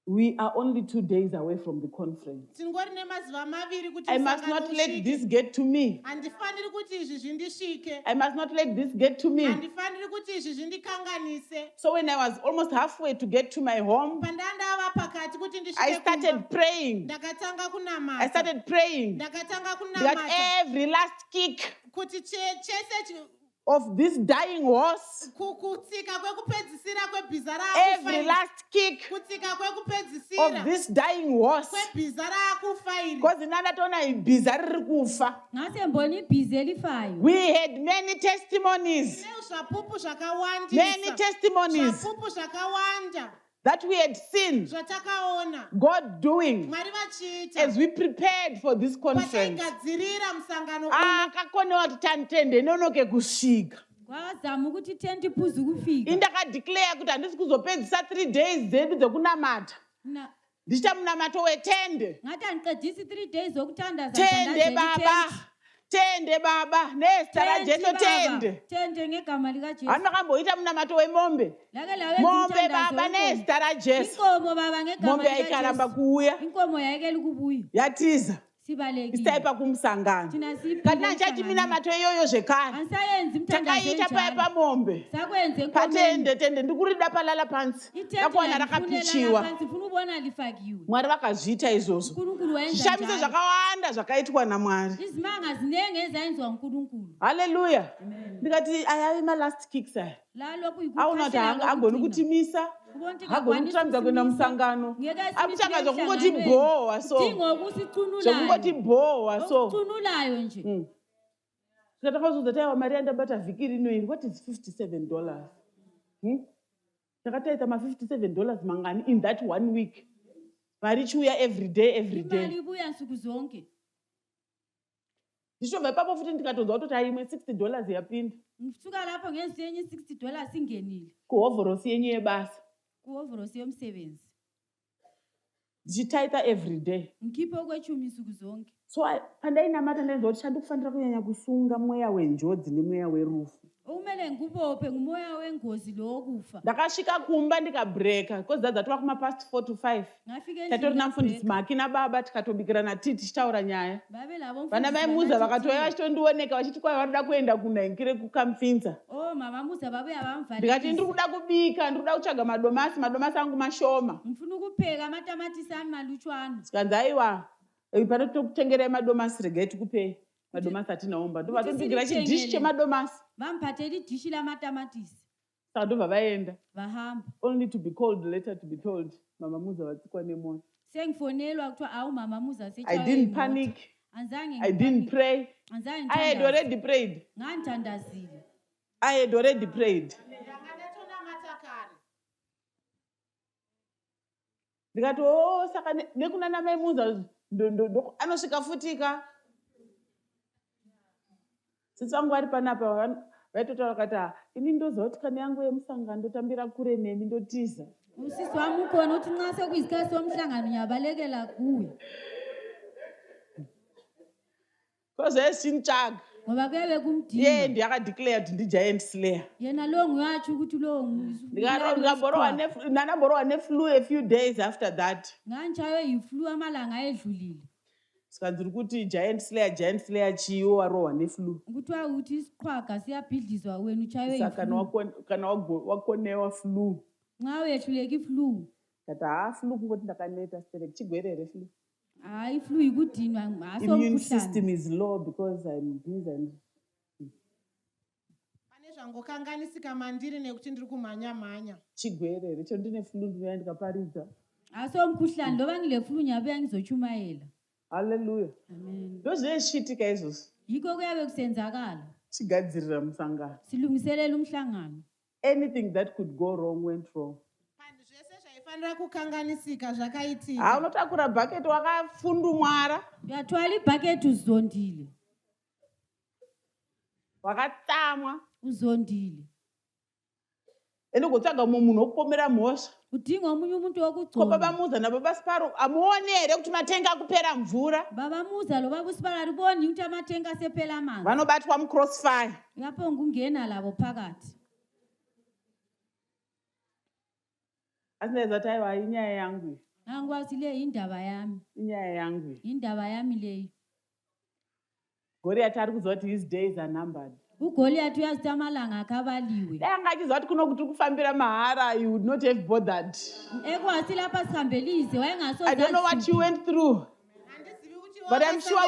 [SPEAKER 2] We are only 2 days away from the conference.
[SPEAKER 3] Tingori nemazuva maviri kuti
[SPEAKER 2] I must
[SPEAKER 3] musangano
[SPEAKER 2] not let
[SPEAKER 3] usvike.
[SPEAKER 2] this get to me.
[SPEAKER 3] Handifaniri kuti izvi zvindisvike.
[SPEAKER 2] I must not let this get to me.
[SPEAKER 3] Handifaniri kuti izvi zvindikanganise.
[SPEAKER 2] So when I was almost halfway to get to my home,
[SPEAKER 3] Pandandava pakati kuti
[SPEAKER 2] I
[SPEAKER 3] ndisvike
[SPEAKER 2] started
[SPEAKER 3] kumba,
[SPEAKER 2] praying.
[SPEAKER 3] ndakatanga kunamata.
[SPEAKER 2] I started praying
[SPEAKER 3] Ndakatanga
[SPEAKER 2] that
[SPEAKER 3] kunamata
[SPEAKER 2] every last kick
[SPEAKER 3] kuti chese
[SPEAKER 2] of this dying horse,
[SPEAKER 3] kutsika kwekupedzisira kwebhiza
[SPEAKER 2] every
[SPEAKER 3] raakufa
[SPEAKER 2] last kick
[SPEAKER 3] kutsika
[SPEAKER 2] of
[SPEAKER 3] kwekupedzisira
[SPEAKER 2] this dying horse,
[SPEAKER 3] kwebhiza raakufa iri.
[SPEAKER 2] because inandatona ibhiza riri kufa.
[SPEAKER 4] Ngase mbona ibhizi elifayo.
[SPEAKER 2] We had many testimonies,
[SPEAKER 3] Ine zvapupu zvakawandisa.
[SPEAKER 2] many testimonies
[SPEAKER 3] Zvapupu zvakawanda
[SPEAKER 2] that we had seen
[SPEAKER 3] zvatakaona
[SPEAKER 2] God doing
[SPEAKER 3] Mwari vachiita
[SPEAKER 2] as we prepared for this conference.
[SPEAKER 3] pataigadzirira musangano uno.
[SPEAKER 2] Akakonewa kuti tanditende nonoke kusvika.
[SPEAKER 4] Kwazama ukuthi tent iphuze ukufika.
[SPEAKER 2] Indakadeclare kuti handisi kuzopedzisa 3 days dzedu dzekunamata.
[SPEAKER 4] Na
[SPEAKER 2] Ndichita munamato wetende.
[SPEAKER 4] ngathi andiqedisi 3 days zokuthandaza
[SPEAKER 2] Tende baba. Tende baba, neStar raJesu tende.
[SPEAKER 4] Tende ngegama likaJesu.
[SPEAKER 2] Anokamboita munamato wemombe.
[SPEAKER 4] Lake lawenza
[SPEAKER 2] Mombe
[SPEAKER 4] umthandazo
[SPEAKER 2] baba
[SPEAKER 4] wenkomo.
[SPEAKER 2] neStar raJesu.
[SPEAKER 4] Inkomo baba ngegama
[SPEAKER 2] Mombe ayikaramba
[SPEAKER 4] likaJesu.
[SPEAKER 2] kuuya.
[SPEAKER 4] Inkomo yayekela ukubuya.
[SPEAKER 2] Yatiza.
[SPEAKER 4] Sibalekile.
[SPEAKER 2] Isaipa kumsangano.
[SPEAKER 4] Thina siphile
[SPEAKER 2] Kanti nantshathi minamato iyoyo zvekare.
[SPEAKER 4] Ansayenza umthandazo
[SPEAKER 2] Takaita paya
[SPEAKER 4] enjalo.
[SPEAKER 2] pamombe.
[SPEAKER 4] Sakwenze enkomeni.
[SPEAKER 2] Patende tende ndikuri dapalala pansi. Yakuwana rakapichiwa.
[SPEAKER 4] Ndifuna ubona lifakiwe.
[SPEAKER 2] Mwari vakazviita izvozvo.
[SPEAKER 4] uNkulunkulu wenza
[SPEAKER 2] Zvishamiso
[SPEAKER 4] njalo.
[SPEAKER 2] zvakawanda zvakaitwa naMwari.
[SPEAKER 4] Izimanga zinenge ezayenziwa uNkulunkulu.
[SPEAKER 2] Haleluya. Ndikati ayavi ma-last kicks aya.
[SPEAKER 4] Lalokhu
[SPEAKER 2] Auna kuti hagoni kutimisa. Hagoni kutambidza kuenda musangano. Akuchanga zvokungoti bhowa so. Zvokungoti bhowa so.
[SPEAKER 4] Okucunulayo nje.
[SPEAKER 2] Tikatakazoudza taiwa mari yandabata vhiki rino iri, what is $57? Takataita ma$57 mangani in that 1 week. Mari chiuya every day.
[SPEAKER 4] Imali ibuya nsuku zonke.
[SPEAKER 2] Ndishobva ipapo futi ndikatonzwa kuti haimwe $60 yapinda.
[SPEAKER 4] Ngisuka lapho ngenzi yenye $60 ingenile.
[SPEAKER 2] Kuhovhorosi yenyu yebasa.
[SPEAKER 4] Kuhovhorosi yomsebenzi.
[SPEAKER 2] Ndichitaita every day.
[SPEAKER 4] Ngikhiphe okwechumi nsuku zonke.
[SPEAKER 2] So pandainamata ndainzwa kuti chandikufanira kunyanya kusunga mweya wenjodzi nemweya werufu.
[SPEAKER 4] Umele ngubophe ngumoya wengozi lokufa.
[SPEAKER 2] Ndakasvika kumba ndikabreaka because dzatwa kuma past 4 to 5. Tatorina mufundisi Maki nababa tikatobikirana tii tichitaura nyaya. Vana vaimuza vakatouya vachitondioneka vachiti kwai varikuda kuenda kunhaingire kukamupfinza.
[SPEAKER 4] Oh mama muza babuya vamuvharira.
[SPEAKER 2] Ndikati ndiri kuda kubika, ndiri kuda kutsvaga madomasi angu mashoma.
[SPEAKER 4] Mfuna kupheka matamatisi ami maluchwana.
[SPEAKER 2] Sikanzi aiwa panotokutengerai madomasi regai tikupei. Madomasi atinaomba. Ndobva chidishi chemadomasi.
[SPEAKER 4] Vamphatheli dishi lamatamatisi.
[SPEAKER 2] Saka ndobva vaenda.
[SPEAKER 4] Vahamba.
[SPEAKER 2] Only to be called later to be told mama muza vatsikwa nemota.
[SPEAKER 4] Sengifonelwa kuthiwa awu mama muza
[SPEAKER 2] I didn't panic. I didn't pray. I had already prayed.
[SPEAKER 4] Nganthandazile.
[SPEAKER 2] I had already prayed. Ndikati saka nekuna namai muza anosvika futika. Sisi vangu vari panapa vaitotaura vakati ini ndoziva kuti kana yangu yemusangano ndotambira kure nemi ndotiza.
[SPEAKER 4] Usisi wami ukhona uthi nxa sekuyisikhathi somhlangano ngiyabalekela kuwe.
[SPEAKER 2] Because esintshaka.
[SPEAKER 4] Ngoba kuyabe kumdinga.
[SPEAKER 2] Ye ndiyakadeclare kuti ndi-giant slayer.
[SPEAKER 4] Yena lo nguyatsho ukuthi lo
[SPEAKER 2] ndanamborowa ne-flu a few days after that.
[SPEAKER 4] Ngantshaywe yi-flu amalanga ayedlulile.
[SPEAKER 2] Sikanziri kuti giant slayer chiyo warohwa neflu.
[SPEAKER 4] Kuthiwa uthi isiqhwaga siyabhidlizwa wena utshaywe
[SPEAKER 2] yi-flu. Kana wakonewa flu.
[SPEAKER 4] Nxa uyehluleka i-flu.
[SPEAKER 2] Kati flu kungoti ndakaneta sterek chigwerere flu.
[SPEAKER 4] Hayi flu ikudinwa
[SPEAKER 2] immune system is low because I'm busy and
[SPEAKER 3] pane zvangokanganisika mandiri nekuti ndiri kumhanya.
[SPEAKER 2] Chigwerere cho ndine flu ndinoya ndikaparidza.
[SPEAKER 4] Asomkhuhlane loba ngile flu nyabuya ngizochumayela.
[SPEAKER 2] Hallelujah.
[SPEAKER 4] Amen.
[SPEAKER 2] Ndozvichitika izvozvo.
[SPEAKER 4] Yiko kuyabe kusenzakala.
[SPEAKER 2] Chigadzirira musangano.
[SPEAKER 4] Silungiselela umhlangano.
[SPEAKER 2] Anything that could go wrong went wrong.
[SPEAKER 3] Fanira kukanganisika zvakaitika.
[SPEAKER 2] Unotakura bucket wakafundumwara.
[SPEAKER 4] Uyatwala ibhakethi uzondile.
[SPEAKER 2] Wakatsamwa.
[SPEAKER 4] Uzondile.
[SPEAKER 2] Enogotsvaga munhu wokupomera mhosva.
[SPEAKER 4] Udinga omunye umuntu wokuchoma.
[SPEAKER 2] Ko baba muza nababa Siparo amuone here kuti matenga akupera mvura.
[SPEAKER 4] Baba muza lo baba Siparo ariboni ukuthi amatenga asepela amanzi.
[SPEAKER 2] Vanobatwa mu-crossfire.
[SPEAKER 4] Lapho ngungena labo phakathi.
[SPEAKER 2] Asineza kuti aiwa inyaya yangu.
[SPEAKER 4] Angikwazi le indaba yami.
[SPEAKER 2] Inyaya yangu.
[SPEAKER 4] Indaba yami leyo.
[SPEAKER 2] Goliath ari kuziva kuti his days are numbered.
[SPEAKER 4] uGoliath uyazi amalanga akabaliwe.
[SPEAKER 2] Angachiziva kuti kunokuti kufambira mahara you would not have bothered.
[SPEAKER 4] Ekwathi lapha sihambelize wayengasoze.
[SPEAKER 2] I don't know what you went through. But I'm sure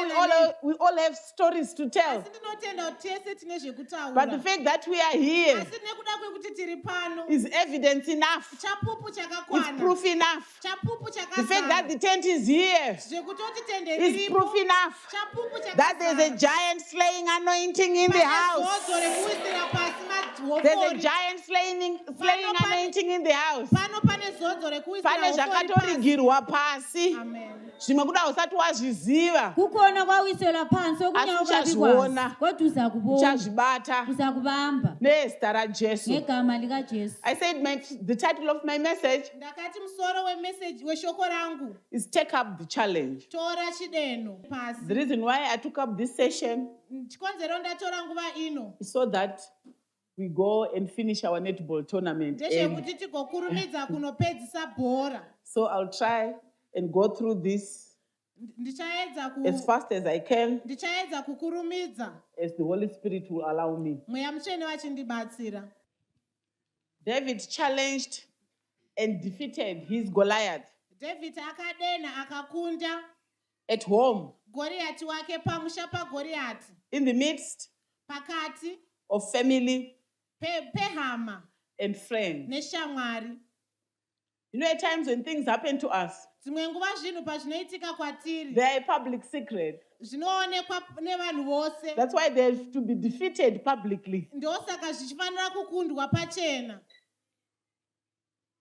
[SPEAKER 2] we all have stories to tell. But the fact that we are here is evidence enough. It's proof enough. The fact that the tent is here is proof enough that there's a giant slaying anointing in the house. There's a giant slaying anointing in the house. Pane zvakatorigirwa pasi. Zvimwe kuda usati wazviziva uchaziziva,
[SPEAKER 4] kukhona kwawiselwa phansi okunye
[SPEAKER 2] Asi
[SPEAKER 4] awukabi
[SPEAKER 2] uchazibona.
[SPEAKER 4] kwazi kodwa uza kubona
[SPEAKER 2] uchazvibata
[SPEAKER 4] uza kubamba
[SPEAKER 2] nezita raJesu.
[SPEAKER 4] ngegama likaJesu.
[SPEAKER 2] I said the title of my message
[SPEAKER 3] ndakati musoro weshoko rangu
[SPEAKER 2] is Take Up the Challenge.
[SPEAKER 3] tora chideno
[SPEAKER 2] The
[SPEAKER 3] pasi.
[SPEAKER 2] reason why I took up this session
[SPEAKER 3] chikonzero ndatora nguva ino
[SPEAKER 2] is so that we go and finish our netball tournament early.
[SPEAKER 3] ndezvekuti tigokurumidza kunopedzisa bhora.
[SPEAKER 2] So I'll try and go through this
[SPEAKER 3] ndichaedza
[SPEAKER 2] as fast as I can,
[SPEAKER 3] ndichaedza kukurumidza
[SPEAKER 2] as the Holy Spirit will allow me.
[SPEAKER 3] mweya mutsvene vachindibatsira.
[SPEAKER 2] David challenged and defeated his Goliath
[SPEAKER 3] David akadena akakunda
[SPEAKER 2] at home
[SPEAKER 3] Goriati wake pamusha paGoriati,
[SPEAKER 2] in the midst
[SPEAKER 3] pakati
[SPEAKER 2] of family
[SPEAKER 3] pehama
[SPEAKER 2] and friends.
[SPEAKER 3] neshamwari.
[SPEAKER 2] You know, at times when things happen to us,
[SPEAKER 3] Dzimwe nguva zvinhu pazvinoitika kwatiri
[SPEAKER 2] they are a public secret.
[SPEAKER 3] zvinoonekwa nevanhu vose,
[SPEAKER 2] That's why they have to be defeated publicly.
[SPEAKER 3] ndosaka zvichifanira kukundwa pachena.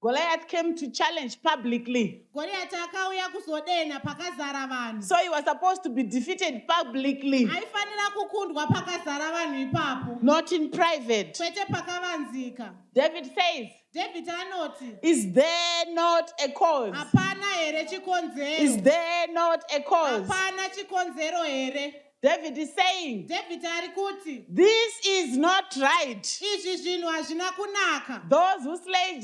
[SPEAKER 2] Goliath came to challenge publicly.
[SPEAKER 3] Goriati akauya kuzodena pakazara vanhu,
[SPEAKER 2] So he was supposed to be defeated publicly,
[SPEAKER 3] aifanira kukundwa pakazara vanhu ipapo,
[SPEAKER 2] not in private.
[SPEAKER 3] kwete pakavanzika.
[SPEAKER 2] David says,
[SPEAKER 3] David anoti
[SPEAKER 2] is there not a cause?
[SPEAKER 3] hapana here
[SPEAKER 2] Is
[SPEAKER 3] chikonzero,
[SPEAKER 2] there not a cause?
[SPEAKER 3] hapana chikonzero here.
[SPEAKER 2] David is saying,
[SPEAKER 3] David ari kuti
[SPEAKER 2] this is not right.
[SPEAKER 3] izvi zvinhu hazvina kunaka.
[SPEAKER 2] Those who slay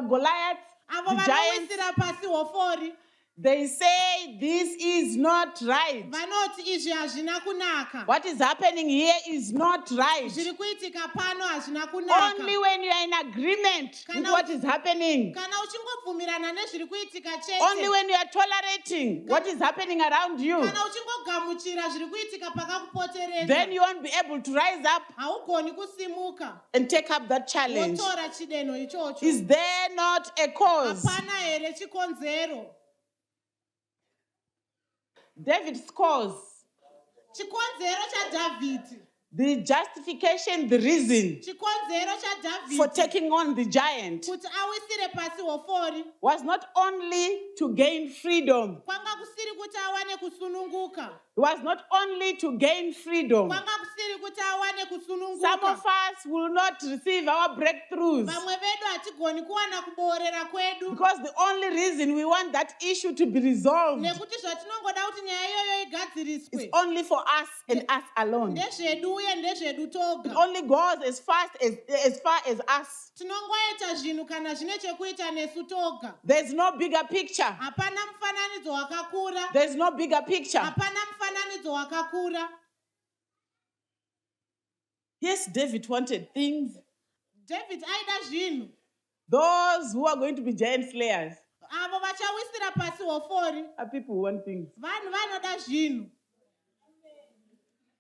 [SPEAKER 2] Goliath,
[SPEAKER 3] Avo
[SPEAKER 2] the giants,
[SPEAKER 3] vanowisira pasi hofori
[SPEAKER 2] they say this is not right.
[SPEAKER 3] vanoti izvi hazvina kunaka.
[SPEAKER 2] What is happening here is not right.
[SPEAKER 3] Zviri kuitika pano hazvina kunaka.
[SPEAKER 2] Only when you are in agreement with what is happening,
[SPEAKER 3] Kana uchingobvumirana nezviri kuitika
[SPEAKER 2] only
[SPEAKER 3] chete,
[SPEAKER 2] when you are tolerating what is happening around you,
[SPEAKER 3] kana uchingogamuchira zviri kuitika pakakupoteredza,
[SPEAKER 2] then you won't be able to rise up
[SPEAKER 3] haugoni kusimuka
[SPEAKER 2] and take up that challenge.
[SPEAKER 3] wotora chideno ichocho.
[SPEAKER 2] Is there not a cause?
[SPEAKER 3] Hapana here chikonzero.
[SPEAKER 2] David scores
[SPEAKER 3] Chikonzero chaDhavhidhi,
[SPEAKER 2] the justification, the reason
[SPEAKER 3] chikonzero
[SPEAKER 2] for
[SPEAKER 3] chaDhavhidhi
[SPEAKER 2] taking on the giant
[SPEAKER 3] kuti awisire pasi hofori
[SPEAKER 2] was not only to gain freedom.
[SPEAKER 3] kwanga kusiri kuti awane kusununguka,
[SPEAKER 2] It was not only to gain freedom.
[SPEAKER 3] kwanga kusiri kuti awane
[SPEAKER 2] Some of
[SPEAKER 3] kusununguka.
[SPEAKER 2] us will not receive our breakthroughs
[SPEAKER 3] Vamwe vedu hatigoni kuwana kuboorera kwedu
[SPEAKER 2] because the only reason we want that issue to be resolved
[SPEAKER 3] nekuti zvatinongoda kuti nyaya iyoyo
[SPEAKER 2] is
[SPEAKER 3] igadziriswe
[SPEAKER 2] only for us and us alone.
[SPEAKER 3] ndezvedu uye ndezvedu
[SPEAKER 2] It
[SPEAKER 3] toga.
[SPEAKER 2] only goes as far as us.
[SPEAKER 3] Tinongoita zvinhu kana zvine chekuita nesu toga.
[SPEAKER 2] There's no bigger picture.
[SPEAKER 3] Hapana mufananidzo wakakura,
[SPEAKER 2] There's no bigger picture.
[SPEAKER 3] hapana mufananidzo wakakura.
[SPEAKER 2] Yes, David wanted things.
[SPEAKER 3] David aida zvinhu,
[SPEAKER 2] Those who are going to be giant slayers
[SPEAKER 3] avo vachawisira pasi hofori,
[SPEAKER 2] are people who want things.
[SPEAKER 3] vanhu vanoda zvinhu.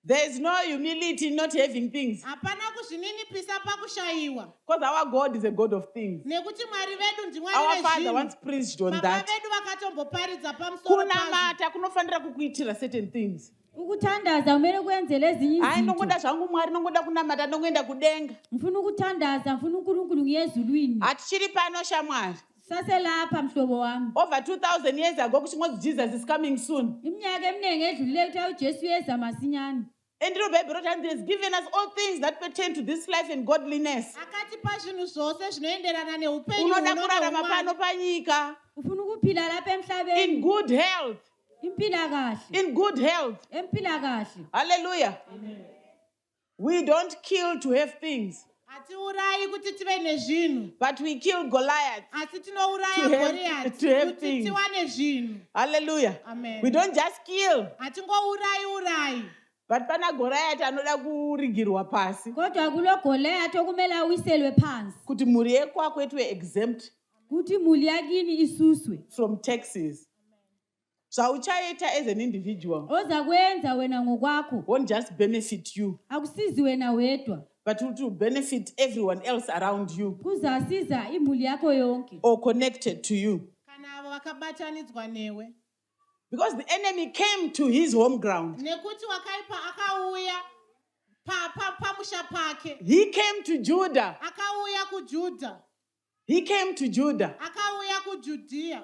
[SPEAKER 2] There is no humility in not having things
[SPEAKER 3] Hapana kuzvininipisa pakushayiwa,
[SPEAKER 2] because our God is a God of things.
[SPEAKER 3] nekuti Mwari vedu ndimwari
[SPEAKER 2] Our Father once
[SPEAKER 3] vezvinhu.
[SPEAKER 2] preached on
[SPEAKER 3] Baba
[SPEAKER 2] that.
[SPEAKER 3] vedu vakatomboparidza pamusoro pazvo.
[SPEAKER 2] Kunamata kunofanira kukuitira certain things.
[SPEAKER 4] Ukuthandaza kumele kwenzele ezinye
[SPEAKER 2] Hayi
[SPEAKER 4] izinto.
[SPEAKER 2] ndongoda zvangu Mwari nongoda kunamata ndongoenda kudenga.
[SPEAKER 4] Ngifuna ukuthandaza, ngifuna uNkulunkulu ngiyezulwini.
[SPEAKER 2] Hatichiri pano shamwari.
[SPEAKER 4] Saselapha mhlobo wami.
[SPEAKER 2] Over 2000 years ago kuchingozi Jesus is coming soon.
[SPEAKER 4] Iminyaka eminingi edlulileyo kuthiwa uJesu uyeza masinyane.
[SPEAKER 2] And the Bible wrote, and he has given us all things that pertain to this life and godliness.
[SPEAKER 3] Akatipa zvinhu zvose zvinoenderana neupenyu
[SPEAKER 2] Unoda
[SPEAKER 3] huno
[SPEAKER 2] kurarama pano
[SPEAKER 3] noumwari.
[SPEAKER 2] panyika
[SPEAKER 4] Ufuna ukuphila lapha
[SPEAKER 2] in
[SPEAKER 4] emhlabeni.
[SPEAKER 2] good health.
[SPEAKER 4] Impila kahle.
[SPEAKER 2] In good health.
[SPEAKER 4] Empila kahle.
[SPEAKER 2] Hallelujah. We don't kill to have things,
[SPEAKER 3] Hatiurayi kuti tive nezvinhu,
[SPEAKER 2] but we kill Goliath.
[SPEAKER 3] asi tinouraya
[SPEAKER 2] To have
[SPEAKER 3] Goriati kuti
[SPEAKER 2] things.
[SPEAKER 3] tiwane zvinhu.
[SPEAKER 2] Hallelujah.
[SPEAKER 3] Amen.
[SPEAKER 2] We don't just kill,
[SPEAKER 3] Hatingourayi.
[SPEAKER 2] but pana Goliath anoda kurigirwa pasi.
[SPEAKER 4] Kodwa kulo Goliath okumele awiselwe phansi.
[SPEAKER 2] Kuti mhuri yekwako itwe exempt
[SPEAKER 4] Kuthi muli yakini isuswe.
[SPEAKER 2] from taxes. Zvauchaita as an individual
[SPEAKER 4] Oza kwenza wena ngokwakho.
[SPEAKER 2] won't just benefit you,
[SPEAKER 4] Akusizi wena wedwa.
[SPEAKER 2] but it will benefit everyone else around you
[SPEAKER 4] Kuzasiza imuli yakho yonke.
[SPEAKER 2] or connected to you.
[SPEAKER 3] Kana avo vakabatanidzwa newe.
[SPEAKER 2] Because the enemy came to his home ground.
[SPEAKER 3] Nekuti wakaipa akauya pamusha pake.
[SPEAKER 2] He came to Judah.
[SPEAKER 3] Akauya kuJudha.
[SPEAKER 2] He came to Judah.
[SPEAKER 3] Akauya kuJudhea.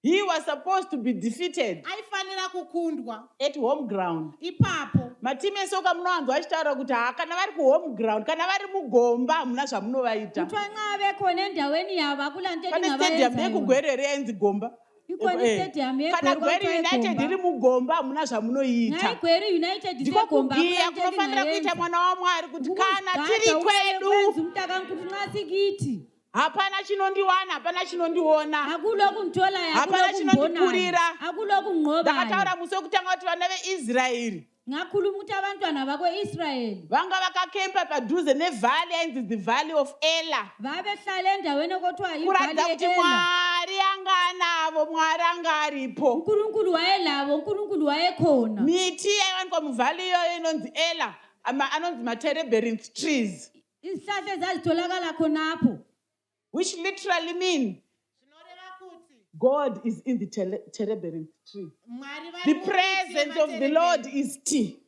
[SPEAKER 2] He was supposed to be defeated
[SPEAKER 3] aifanira kukundwa
[SPEAKER 2] at home ground.
[SPEAKER 3] ipapo.
[SPEAKER 2] Matimu esoka munowanzwa achitaura kuti kana vari kuhome ground, kana vari mugomba hamuna zvamunovaita.
[SPEAKER 4] kuthiwa nxa bekhona endaweni yabo akula nto
[SPEAKER 2] Pane stadium yekugwerere yenzi Gomba.
[SPEAKER 4] ikhona istadium
[SPEAKER 2] Kana Gweri United iri mugomba hamuna zvamunoita.
[SPEAKER 4] nxa igweri united
[SPEAKER 2] Ndiko
[SPEAKER 4] isegomba
[SPEAKER 2] kugiya kunofanira kuita mwana waMwari kuti kana tiri kwedu
[SPEAKER 4] umtakankuti nxa sikithi
[SPEAKER 2] hapana chinondiwana, hapana chinondiona,
[SPEAKER 4] akulokumtholayo
[SPEAKER 2] hapana chinondipurira.
[SPEAKER 4] akulokunqobayo.
[SPEAKER 2] Ndakataura musi wekutanga kuti vana veIsraeri
[SPEAKER 4] ngakhuluma ukuthi abantwana bakwe-israyeli
[SPEAKER 2] vanga vakakempa padhuze nevhali yainzi the valley of Ela,
[SPEAKER 4] babehlala endaweni okuthiwa
[SPEAKER 2] kuratidza
[SPEAKER 4] ivhali
[SPEAKER 2] kuti
[SPEAKER 4] ye-ela.
[SPEAKER 2] Mwari anga anavo, Mwari anga aripo.
[SPEAKER 4] unkulunkulu wayelabo, unkulunkulu wayekhona.
[SPEAKER 2] Miti yaiwanikwa muvhali iyoyo inonzi Ela anonzi matereberinth trees,
[SPEAKER 4] izihlahla ezazitholakala khonapho,
[SPEAKER 2] which literally mean
[SPEAKER 3] Zvinoreva kuti
[SPEAKER 2] God is in the tereberinth tree.
[SPEAKER 3] Mwari vari
[SPEAKER 2] The
[SPEAKER 3] mumuti
[SPEAKER 2] presence of the
[SPEAKER 3] wematerebere.
[SPEAKER 2] Lord is tea.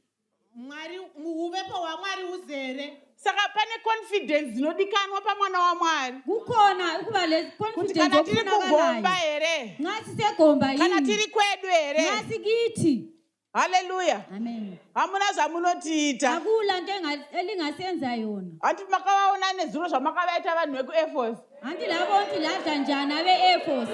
[SPEAKER 3] Mwari uvepo hwaMwari huzere.
[SPEAKER 2] Saka pane confidence dzinodikanwa pamwana waMwari
[SPEAKER 4] kukhona ukuba le
[SPEAKER 2] kuti
[SPEAKER 4] confidence
[SPEAKER 2] kana tiri kugomba
[SPEAKER 4] okufunakalayo.
[SPEAKER 2] here,
[SPEAKER 4] Nxa sisegomba
[SPEAKER 2] kana
[SPEAKER 4] yini,
[SPEAKER 2] tiri kwedu
[SPEAKER 4] nxa
[SPEAKER 2] here.
[SPEAKER 4] sikithi.
[SPEAKER 2] Haleluya.
[SPEAKER 4] Amen.
[SPEAKER 2] Hamuna zvamunotiita.
[SPEAKER 4] akula nto elingasenza yona.
[SPEAKER 2] Hanti makavaona nezuro zvamakavaita vanhu veku-Air Force.
[SPEAKER 4] anti labo nti ladla njani abe-air force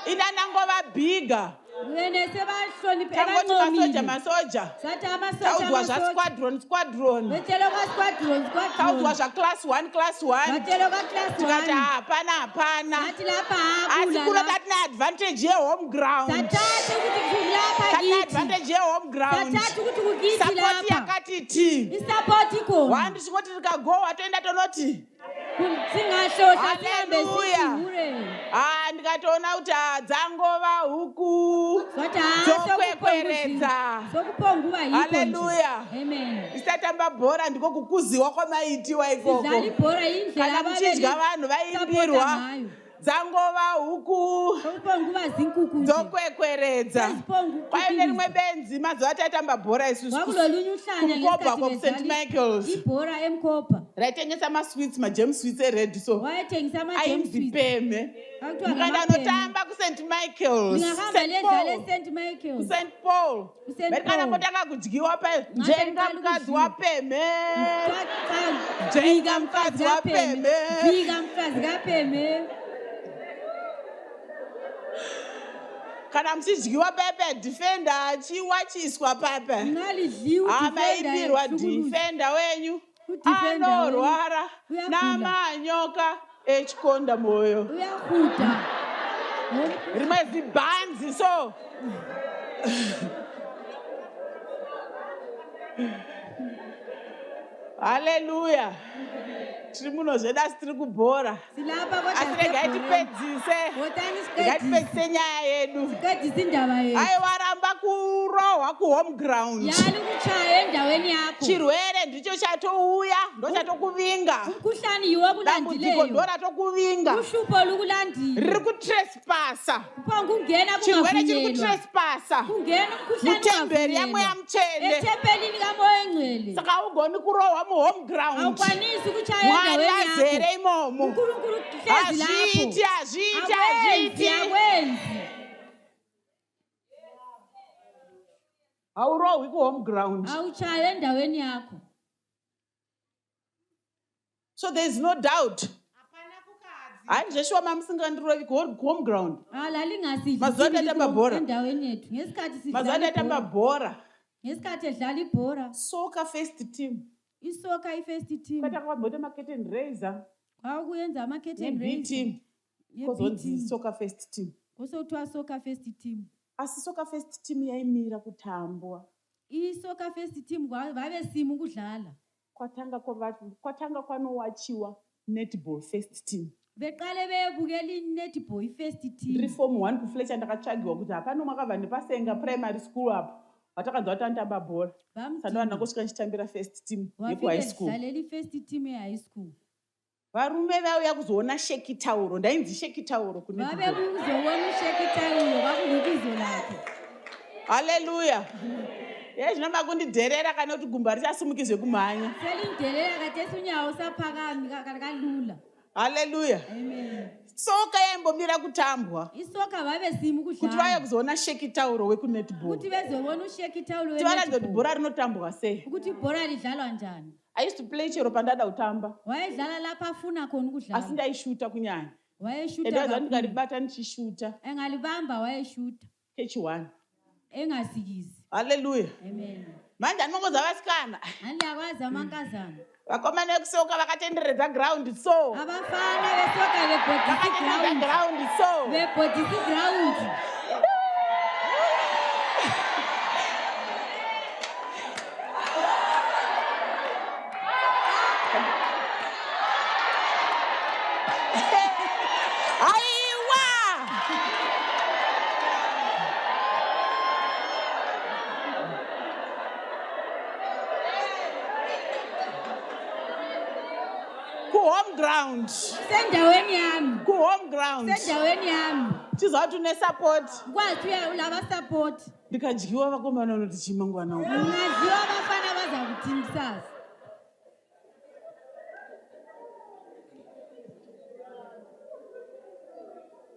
[SPEAKER 2] Inanangova bhiga.
[SPEAKER 4] wene sebahloniphe
[SPEAKER 2] Tangoti masoja.
[SPEAKER 4] sathi
[SPEAKER 2] Taudzwa
[SPEAKER 4] amasoja
[SPEAKER 2] squadron.
[SPEAKER 4] betshelo ka-squadron
[SPEAKER 2] Taudzwa class 1.
[SPEAKER 4] batshelo ka-class
[SPEAKER 2] Tikati
[SPEAKER 4] 1
[SPEAKER 2] hapana.
[SPEAKER 4] sathi lapha
[SPEAKER 2] Asi kulo
[SPEAKER 4] hakula
[SPEAKER 2] tatina advantage ye-home ground.
[SPEAKER 4] sathatha ukuthi kulapha
[SPEAKER 2] Tatina
[SPEAKER 4] kithi
[SPEAKER 2] advantage ye-home ground.
[SPEAKER 4] sathatha ukuthi kukithi
[SPEAKER 2] Support
[SPEAKER 4] lapha
[SPEAKER 2] yakati tea.
[SPEAKER 4] isapoti khona
[SPEAKER 2] Wandi singoti tikagowa toenda tonoti.
[SPEAKER 4] singahlohla sihambe
[SPEAKER 2] Hallelujah.
[SPEAKER 4] sihure
[SPEAKER 2] Ndikatoona kuti dzangova huku
[SPEAKER 4] sathi
[SPEAKER 2] dzokwekweredza.
[SPEAKER 4] sokuphonguba yikho
[SPEAKER 2] Hallelujah.
[SPEAKER 4] amen.
[SPEAKER 2] Tisatamba bhora ndiko kukuziwa kwamaitiwa ikoko.
[SPEAKER 4] sidlala ibhora indlela
[SPEAKER 2] Kana muchidya vanhu vaimbirwa
[SPEAKER 4] ngayo
[SPEAKER 2] dzangova huku
[SPEAKER 4] sokuphonguba zinkukhu nje.
[SPEAKER 2] dzokwekweredza. Kwaine rimwe benzi mazuva taitamba bhora isusu
[SPEAKER 4] kwakulolunye uhlanya
[SPEAKER 2] kumkoba kwaku
[SPEAKER 4] ngesikhathi
[SPEAKER 2] St.
[SPEAKER 4] bedlala
[SPEAKER 2] Michael's.
[SPEAKER 4] ibhora emkopa
[SPEAKER 2] Raitengesa masweets, majam sweets ered, so
[SPEAKER 4] wayethengisa ama-gems
[SPEAKER 2] ainzipeme.
[SPEAKER 4] Akuthiwa
[SPEAKER 2] Mukandanotamba ku-St. Michael's,
[SPEAKER 4] ningahamba
[SPEAKER 2] St.
[SPEAKER 4] ledlala
[SPEAKER 2] Paul,
[SPEAKER 4] e-St. Michael
[SPEAKER 2] St. Paul.
[SPEAKER 4] Ku-St.
[SPEAKER 2] Kana
[SPEAKER 4] Paul.
[SPEAKER 2] kotanga kudyiwa pa
[SPEAKER 4] Ngathi
[SPEAKER 2] jenga
[SPEAKER 4] aqala
[SPEAKER 2] mukadzi
[SPEAKER 4] ukudliwa.
[SPEAKER 2] wapeme.
[SPEAKER 4] vika mfazi kapeme vika mfazi kapeme
[SPEAKER 2] Kana muchidyiwa pepe defender achiwachiswa pepe.
[SPEAKER 4] ngalidliwa
[SPEAKER 2] Amaimbirwa defender wenyu
[SPEAKER 4] Udefender
[SPEAKER 2] anorwara
[SPEAKER 4] wenyu.
[SPEAKER 2] namanyoka echikonda moyo.
[SPEAKER 4] uyahuda
[SPEAKER 2] Rimwe zibhanzi so. Hallelujah. Tiri muno zvedu asi tiri kubhora.
[SPEAKER 4] silapha
[SPEAKER 2] Asi regai tipedzise. Regai tipedzise nyaya yedu.
[SPEAKER 4] sikedzisa indaba yethu
[SPEAKER 2] Aiwaramba kurohwa kuhome ground.
[SPEAKER 4] yali ukuchaya endaweni yakho
[SPEAKER 2] Chirwere ndicho chatouya, ndochatokuvinga.
[SPEAKER 4] umkhuhlane yiwo
[SPEAKER 2] Dambudziko
[SPEAKER 4] kulandileyo
[SPEAKER 2] ndoratokuvinga.
[SPEAKER 4] uhlupho lukulandile
[SPEAKER 2] Riri kutresipasa.
[SPEAKER 4] kuphonga ungena
[SPEAKER 2] Chirwere chiri
[SPEAKER 4] kungavunyelwa
[SPEAKER 2] kutresipasa.
[SPEAKER 4] kungena umkhuhlane
[SPEAKER 2] Mutemberi yaMweya Mutsvene.
[SPEAKER 4] ethempelini kamoya engcwele
[SPEAKER 2] Saka haugoni kurohwa muhome ground.
[SPEAKER 4] awukwanisi ukuchaya
[SPEAKER 2] Mwari
[SPEAKER 4] endaweni yakho
[SPEAKER 2] azere imomo.
[SPEAKER 4] unkulunkulu hlezi
[SPEAKER 2] Hazviti,
[SPEAKER 4] lapho
[SPEAKER 2] hazviti,
[SPEAKER 4] akwenzi
[SPEAKER 2] hazviti.
[SPEAKER 4] akwenzi
[SPEAKER 2] Haurohwi kuhome ground.
[SPEAKER 4] awuchaya endaweni yakho
[SPEAKER 2] So there is no doubt.
[SPEAKER 3] Hapana kukadzi.
[SPEAKER 2] Handizveshuwa mamusingandirovi kuhome ground. Mazuva tatamba bhora.
[SPEAKER 4] endaweni yethu ngesikhathi
[SPEAKER 2] Mazuva
[SPEAKER 4] sidlala
[SPEAKER 2] tatamba
[SPEAKER 4] ibhora.
[SPEAKER 2] bhora.
[SPEAKER 4] ngesikhathi edlala ibhora
[SPEAKER 2] Soccer first team.
[SPEAKER 4] isoka i-first team
[SPEAKER 2] Kwatakwabhote maketen raiser.
[SPEAKER 4] kwakuyenza ama-curtain
[SPEAKER 2] Ne-B
[SPEAKER 4] raise
[SPEAKER 2] team. Kozonzi soccer first team.
[SPEAKER 4] kwosokuthiwa soka first team
[SPEAKER 2] Asi soccer first team yaimira kutambwa.
[SPEAKER 4] isoka first team vavesima ukudlala
[SPEAKER 2] Kwatanga kwanowachiwa netball first team.
[SPEAKER 4] beqale bebukela i-netball i-first team
[SPEAKER 2] Reform 1 kufletcher ndakatsvagiwa kuti hapano makabva nepasenga primary school apo. Vatakadza vatandamba bhora. Sandowana kusvika ndichitambira first team yekuhigh school.
[SPEAKER 4] wafike i-first team ye-high school
[SPEAKER 2] Varume vauya kuzoona shekitauro. Ndainzi shekitauro kune
[SPEAKER 4] vabe kuzoona ushekitauro kwakulibizo lakhe
[SPEAKER 2] Hallelujah. Zvinamba kundidherera kana kuti gumba richasumukizve kumhanya.
[SPEAKER 4] selindelela katesi unyawo usaphakami kalula
[SPEAKER 2] Hallelujah.
[SPEAKER 4] amen
[SPEAKER 2] Tsoka yaimbomira kutambwa
[SPEAKER 4] isoka vavesimu
[SPEAKER 2] kuti vaya
[SPEAKER 4] kudlala
[SPEAKER 2] kuzoona shekitauro wekunetball.
[SPEAKER 4] kuti vezovona ushekitauro
[SPEAKER 2] Kuti varadzwa kuti
[SPEAKER 4] wenetball
[SPEAKER 2] bhora rinotambwa sei.
[SPEAKER 4] kuti bhora ridlalwa njani.
[SPEAKER 2] I used to play chero pandada kutamba.
[SPEAKER 4] Waidlala lapha afuna khona
[SPEAKER 2] Asi
[SPEAKER 4] ukudlala.
[SPEAKER 2] ndaishuta kunyanya.
[SPEAKER 4] Wayeshuta
[SPEAKER 2] Endaza
[SPEAKER 4] kakhulu.
[SPEAKER 2] ndikaribata ndichishuta.
[SPEAKER 4] Engalibamba wayeshuta.
[SPEAKER 2] Kechi-1.
[SPEAKER 4] Engasikizi.
[SPEAKER 2] Hallelujah.
[SPEAKER 4] Amen.
[SPEAKER 2] Manje anongoza vasikana.
[SPEAKER 4] Andiyakwazi amankazana.
[SPEAKER 2] Vakomana vekusoka vakatenderedza ground so.
[SPEAKER 4] Abafana besoka bebhodisa
[SPEAKER 2] Vakatenderedza
[SPEAKER 4] ground.
[SPEAKER 2] ground so.
[SPEAKER 4] Bebhodisa ground.
[SPEAKER 2] Aiwa! Ku-home ground.
[SPEAKER 4] Sendaweni yami.
[SPEAKER 2] Ku-home ground.
[SPEAKER 4] Sendaweni yami.
[SPEAKER 2] Tizawuthi une-support.
[SPEAKER 4] Kwathi ulava support.
[SPEAKER 2] Ndikadyiwa vakomana unoti chimangwana uku.
[SPEAKER 4] Ungadliwa abafana baza kuthini kusasa.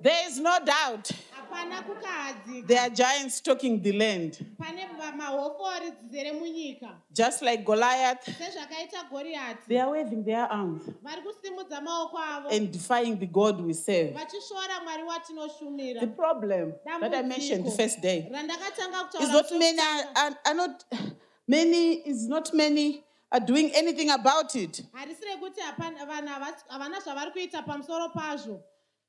[SPEAKER 2] There is no doubt
[SPEAKER 3] hapana kukahadzika.
[SPEAKER 2] there are giants stalking the land.
[SPEAKER 3] Pane mahofori dzizere munyika.
[SPEAKER 2] Just like Goliath,
[SPEAKER 3] Sezvakaita Goriati.
[SPEAKER 2] they are waving their arms
[SPEAKER 3] Vari kusimudza maoko avo.
[SPEAKER 2] and defying the God we serve.
[SPEAKER 3] Vachishora Mwari watinoshumira.
[SPEAKER 2] The problem that I mentioned the first day
[SPEAKER 3] Randakatanga kutaura
[SPEAKER 2] is not
[SPEAKER 3] musoro
[SPEAKER 2] many
[SPEAKER 3] kutanga.
[SPEAKER 2] is not many are doing anything about it.
[SPEAKER 3] Harisi rekuti havana zvavari kuita pamusoro pazvo.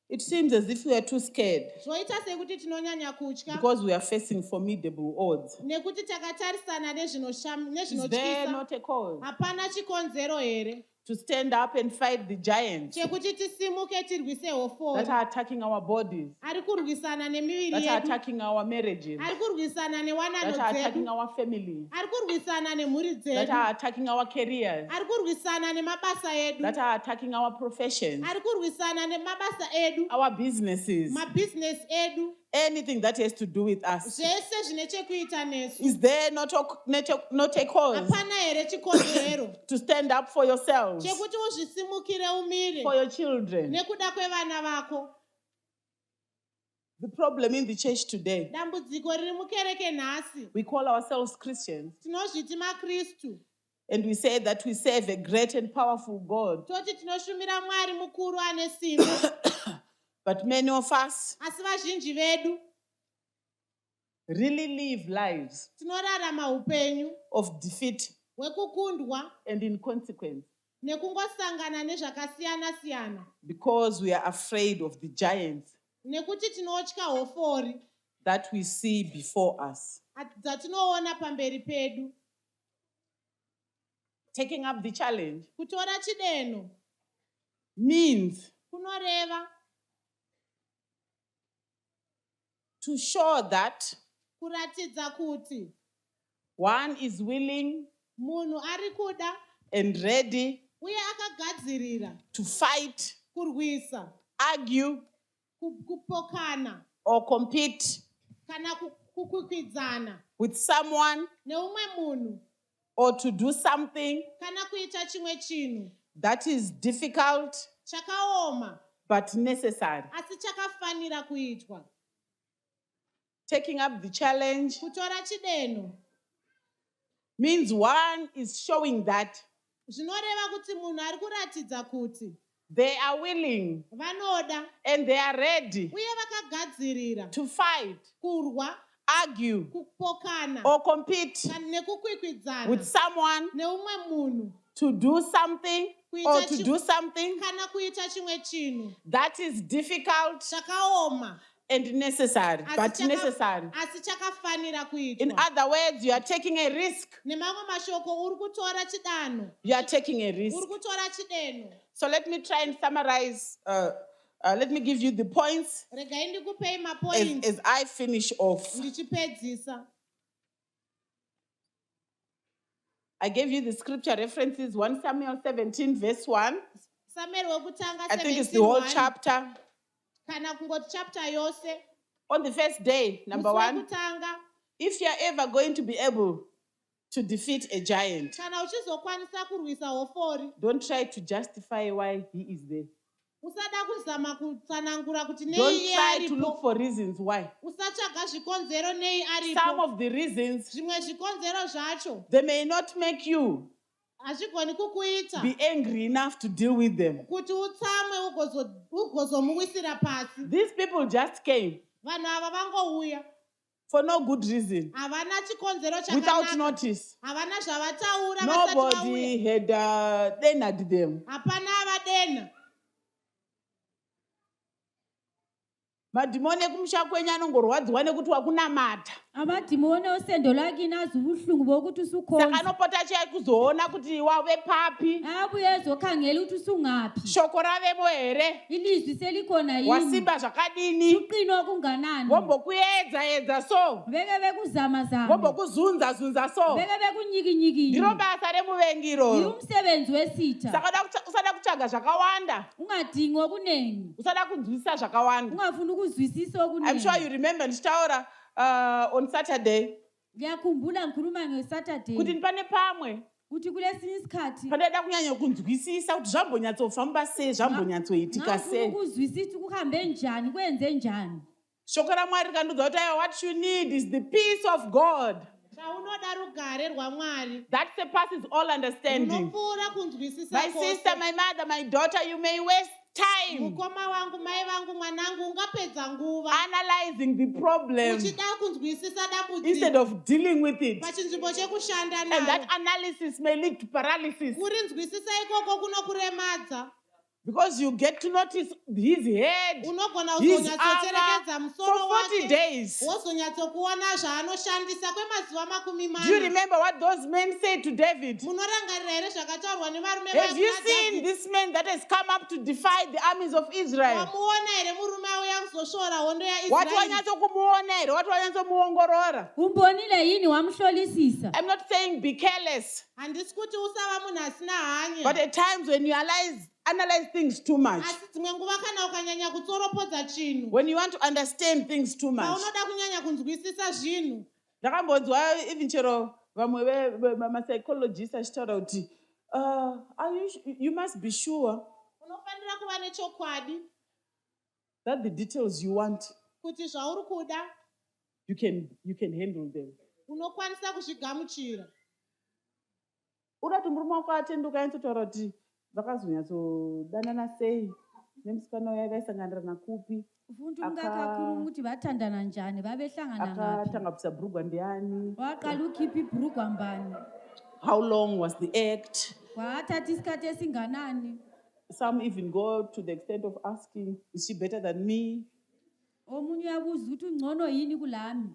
[SPEAKER 2] It seems as if we are too scared
[SPEAKER 3] Zvoita sekuti tinonyanya kutya.
[SPEAKER 2] because we are facing formidable odds.
[SPEAKER 3] Nekuti takatarisana
[SPEAKER 2] Is there
[SPEAKER 3] nezvinotyisa.
[SPEAKER 2] not a cause
[SPEAKER 3] Hapana chikonzero here.
[SPEAKER 2] to stand up and fight the giants
[SPEAKER 3] Chekuti tisimuke tirwise
[SPEAKER 2] that
[SPEAKER 3] hofori.
[SPEAKER 2] are attacking our bodies,
[SPEAKER 3] Ari kurwisana nemiviri
[SPEAKER 2] that are
[SPEAKER 3] yedu.
[SPEAKER 2] attacking our marriages,
[SPEAKER 3] Ari kurwisana newanano
[SPEAKER 2] that are attacking
[SPEAKER 3] dzedu.
[SPEAKER 2] our family,
[SPEAKER 3] Ari kurwisana nemhuri
[SPEAKER 2] that
[SPEAKER 3] dzedu.
[SPEAKER 2] are attacking our careers,
[SPEAKER 3] Ari kurwisana nemabasa edu.
[SPEAKER 2] that are attacking our professions,
[SPEAKER 3] Ari kurwisana nemabasa edu.
[SPEAKER 2] our businesses,
[SPEAKER 3] Mabhizinesi edu.
[SPEAKER 2] anything that has to do with us.
[SPEAKER 3] Zvese zvine chekuita nesu.
[SPEAKER 2] Is there not a cause
[SPEAKER 3] Hapana here chikonzero.
[SPEAKER 2] to stand up for yourselves,
[SPEAKER 3] Chekuti uzvisimukire umire.
[SPEAKER 2] for your children?
[SPEAKER 3] Nekuda kwevana vako.
[SPEAKER 2] The problem in the church today,
[SPEAKER 3] Dambudziko riri mukereke nhasi.
[SPEAKER 2] we call ourselves Christians
[SPEAKER 3] Tinozviti maKristu.
[SPEAKER 2] and we say that we serve a great and powerful God.
[SPEAKER 3] Toti tinoshumira Mwari mukuru ane simba.
[SPEAKER 2] But many of us
[SPEAKER 3] Asi vazhinji vedu
[SPEAKER 2] really live lives
[SPEAKER 3] tinorarama upenyu
[SPEAKER 2] of defeat
[SPEAKER 3] hwekukundwa
[SPEAKER 2] and inconsequence
[SPEAKER 3] nekungosangana nezvakasiyana-siyana.
[SPEAKER 2] because we are afraid of the giants
[SPEAKER 3] Nekuti tinotya hofori
[SPEAKER 2] that we see before us.
[SPEAKER 3] dzatinoona pamberi pedu.
[SPEAKER 2] Taking up the challenge
[SPEAKER 3] Kutora chideno
[SPEAKER 2] means
[SPEAKER 3] kunoreva
[SPEAKER 2] to show that
[SPEAKER 3] kuratidza kuti
[SPEAKER 2] one is willing
[SPEAKER 3] munhu ari kuda
[SPEAKER 2] and ready
[SPEAKER 3] uye akagadzirira
[SPEAKER 2] to fight,
[SPEAKER 3] kurwisa,
[SPEAKER 2] argue,
[SPEAKER 3] kupokana
[SPEAKER 2] or compete
[SPEAKER 3] kana kukwikwidzana
[SPEAKER 2] with someone
[SPEAKER 3] neumwe munhu
[SPEAKER 2] or to do something
[SPEAKER 3] kana kuita chimwe chinhu
[SPEAKER 2] that is difficult
[SPEAKER 3] chakaoma
[SPEAKER 2] but necessary.
[SPEAKER 3] asi chakafanira kuitwa.
[SPEAKER 2] Taking up the challenge
[SPEAKER 3] Kutora chideno
[SPEAKER 2] means one is showing that
[SPEAKER 3] zvinoreva kuti munhu ari kuratidza kuti
[SPEAKER 2] they are willing
[SPEAKER 3] vanoda
[SPEAKER 2] and they are ready
[SPEAKER 3] uye vakagadzirira
[SPEAKER 2] to fight,
[SPEAKER 3] kurwa,
[SPEAKER 2] argue,
[SPEAKER 3] kupokana
[SPEAKER 2] or compete
[SPEAKER 3] nekukwikwidzana
[SPEAKER 2] with someone
[SPEAKER 3] neumwe munhu
[SPEAKER 2] to do something or to do something
[SPEAKER 3] kana kuita chimwe chinhu
[SPEAKER 2] that is difficult
[SPEAKER 3] chakaoma
[SPEAKER 2] and necessary, but necessary.
[SPEAKER 3] asi chakafanira
[SPEAKER 2] In
[SPEAKER 3] kuitwa.
[SPEAKER 2] other words, you are taking a risk.
[SPEAKER 3] Nemamwe mashoko uri kutora chidanho,
[SPEAKER 2] You are taking a risk.
[SPEAKER 3] uri kutora chideno.
[SPEAKER 2] So let me try and summarize. Let me give you the points
[SPEAKER 3] Regai ndikupei mapoints
[SPEAKER 2] as I finish off.
[SPEAKER 3] ndichipedzisa.
[SPEAKER 2] I gave you the scripture references, 1 Samuel 17, verse 1.
[SPEAKER 3] Samuel wekutanga
[SPEAKER 2] I think it's the whole
[SPEAKER 3] 17:1,
[SPEAKER 2] chapter.
[SPEAKER 3] kana kungoti chapter yose.
[SPEAKER 2] On the first day, number
[SPEAKER 3] Musi
[SPEAKER 2] 1,
[SPEAKER 3] wekutanga,
[SPEAKER 2] if you are ever going to be able to defeat a giant,
[SPEAKER 3] kana uchizokwanisa kurwisa hofori,
[SPEAKER 2] don't try to justify why he is there.
[SPEAKER 3] usada kuzama kutsanangura kuti nei
[SPEAKER 2] Don't
[SPEAKER 3] iye
[SPEAKER 2] try to look
[SPEAKER 3] aripo.
[SPEAKER 2] for reasons why.
[SPEAKER 3] Usatsvaga zvikonzero nei
[SPEAKER 2] Some
[SPEAKER 3] aripo.
[SPEAKER 2] of the reasons,
[SPEAKER 3] Zvimwe zvikonzero zvacho
[SPEAKER 2] they may not make you
[SPEAKER 3] hazvigoni kukuita
[SPEAKER 2] be angry enough to deal with them.
[SPEAKER 3] kuti utsamwe ugozomuwisira pasi.
[SPEAKER 2] These people just came
[SPEAKER 3] Vanhu ava vangouya
[SPEAKER 2] for no good reason,
[SPEAKER 3] havana chikonzero
[SPEAKER 2] without
[SPEAKER 3] chakanaka,
[SPEAKER 2] notice.
[SPEAKER 3] havana zvavataura vasati vauya.
[SPEAKER 2] Nobody had dened them.
[SPEAKER 3] Hapana avadenha.
[SPEAKER 2] Madhimoni ekumusha kwenyu anongorwadziwa nekuti wakunamata.
[SPEAKER 4] amadhimoni osendo lwakini azwa ubuhlungu bokuthi
[SPEAKER 2] Saka
[SPEAKER 4] usukhona
[SPEAKER 2] anopota achida kuzoona kuti wave papi,
[SPEAKER 4] abuye ezokhangela ukuthi usungaphi
[SPEAKER 2] shoko ravemo here,
[SPEAKER 4] ilizwi selikhona yini
[SPEAKER 2] wasimba zvakadini,
[SPEAKER 4] uqino okunganani
[SPEAKER 2] vombokuedza so,
[SPEAKER 4] veke bekuzamazama
[SPEAKER 2] vombokuzunza so.
[SPEAKER 4] veke bekunyikinyikile
[SPEAKER 2] Ndiro basa remuvengi iroro.
[SPEAKER 4] yiumsebenzi wesitha
[SPEAKER 2] Saka usada kutsvaga zvakawanda,
[SPEAKER 4] ungadingi okunengi
[SPEAKER 2] usada kunzwisisa zvakawanda.
[SPEAKER 4] ungafuni ukuzwisisa
[SPEAKER 2] I'm sure you
[SPEAKER 4] okunengi
[SPEAKER 2] remember ndichitaura on Saturday
[SPEAKER 4] ngiyakhumbula ngikhuluma
[SPEAKER 2] kuti
[SPEAKER 4] ngesaturday
[SPEAKER 2] pane pamwe
[SPEAKER 4] kuti kulesinye isikhathi
[SPEAKER 2] pandada kunyanya kunzwisisa kuti zvambonyatsofamba sei, zvambonyatsoitika
[SPEAKER 4] ngafuna
[SPEAKER 2] sei.
[SPEAKER 4] ukuzwisisa kuhambe njani kwenze njani
[SPEAKER 2] Shoko raMwari rikandiudza kuti aiwa, what you need is the peace of God
[SPEAKER 3] Chaunoda rugare rwaMwari
[SPEAKER 2] that surpasses all understanding.
[SPEAKER 3] runopfuura kunzwisisa
[SPEAKER 2] My sister,
[SPEAKER 3] kwose.
[SPEAKER 2] my mother, my daughter, you may waste time
[SPEAKER 3] Mukoma wangu, mai vangu, mwanangu, ungapedza nguva
[SPEAKER 2] analyzing the problem
[SPEAKER 3] uchida kunzwisisa
[SPEAKER 2] instead
[SPEAKER 3] dambudziko
[SPEAKER 2] of dealing with it.
[SPEAKER 3] pachinzvimbo chekushanda
[SPEAKER 2] And
[SPEAKER 3] naro.
[SPEAKER 2] that analysis may lead to paralysis
[SPEAKER 3] Kurinzwisisa ikoko kunokuremadza.
[SPEAKER 2] because you get to notice his head,
[SPEAKER 3] Unogona
[SPEAKER 2] his
[SPEAKER 3] kuzonyatsoterekedza
[SPEAKER 2] armor
[SPEAKER 3] musoro
[SPEAKER 2] for 40
[SPEAKER 3] wake
[SPEAKER 2] days.
[SPEAKER 3] wozonyatsokuona zvaanoshandisa kwemazuva makumi
[SPEAKER 2] Do you
[SPEAKER 3] mana.
[SPEAKER 2] remember what those men said to David?
[SPEAKER 3] Munorangarira here zvakataurwa nevarume
[SPEAKER 2] Have you
[SPEAKER 3] vakuna
[SPEAKER 2] seen
[SPEAKER 3] David?
[SPEAKER 2] this man that has come up to defy the armies of Israel?
[SPEAKER 3] Wamuona here murume auya kuzoshora hondo
[SPEAKER 2] Wati
[SPEAKER 3] yaIsraeri?
[SPEAKER 2] wanyatsokumuona here, wati wanyatsomuongorora.
[SPEAKER 4] umbonile yini wamhlolisisa
[SPEAKER 2] I'm not saying be careless,
[SPEAKER 3] Handisi kuti usava munhu asina
[SPEAKER 2] but
[SPEAKER 3] hanya.
[SPEAKER 2] at times when you analyze things too much,
[SPEAKER 3] Asi dzimwe nguva kana ukanyanya kutsoropodza chinhu,
[SPEAKER 2] when you want to understand things too much.
[SPEAKER 3] paunoda kunyanya kunzwisisa zvinhu.
[SPEAKER 2] Ndakambonzwa even chero vamwe vamapsychologists achitaura kuti you must be sure
[SPEAKER 3] Unofanira kuva nechokwadi
[SPEAKER 2] that the details you want,
[SPEAKER 3] kuti zvauri kuda
[SPEAKER 2] you can handle them.
[SPEAKER 3] unokwanisa kuzvigamuchira.
[SPEAKER 2] Urati murume wako atenduka ainzotaura kuti vakazonyatsodanana sei nemusikana uya vaisanganira nakupi,
[SPEAKER 4] ufundi ungakakhuluma ukuthi vathandana njani babehlangana ngaphi
[SPEAKER 2] akatanga kubvisa bhurugwa ndiani,
[SPEAKER 4] waqala ukhipha ibhurugwa mbani
[SPEAKER 2] how long was the act.
[SPEAKER 4] kwathatha isikhathi esinganani
[SPEAKER 2] Some even go to the extent of asking, is she better than me?
[SPEAKER 4] omunye uyabuza ukuthi ungcono yini kulami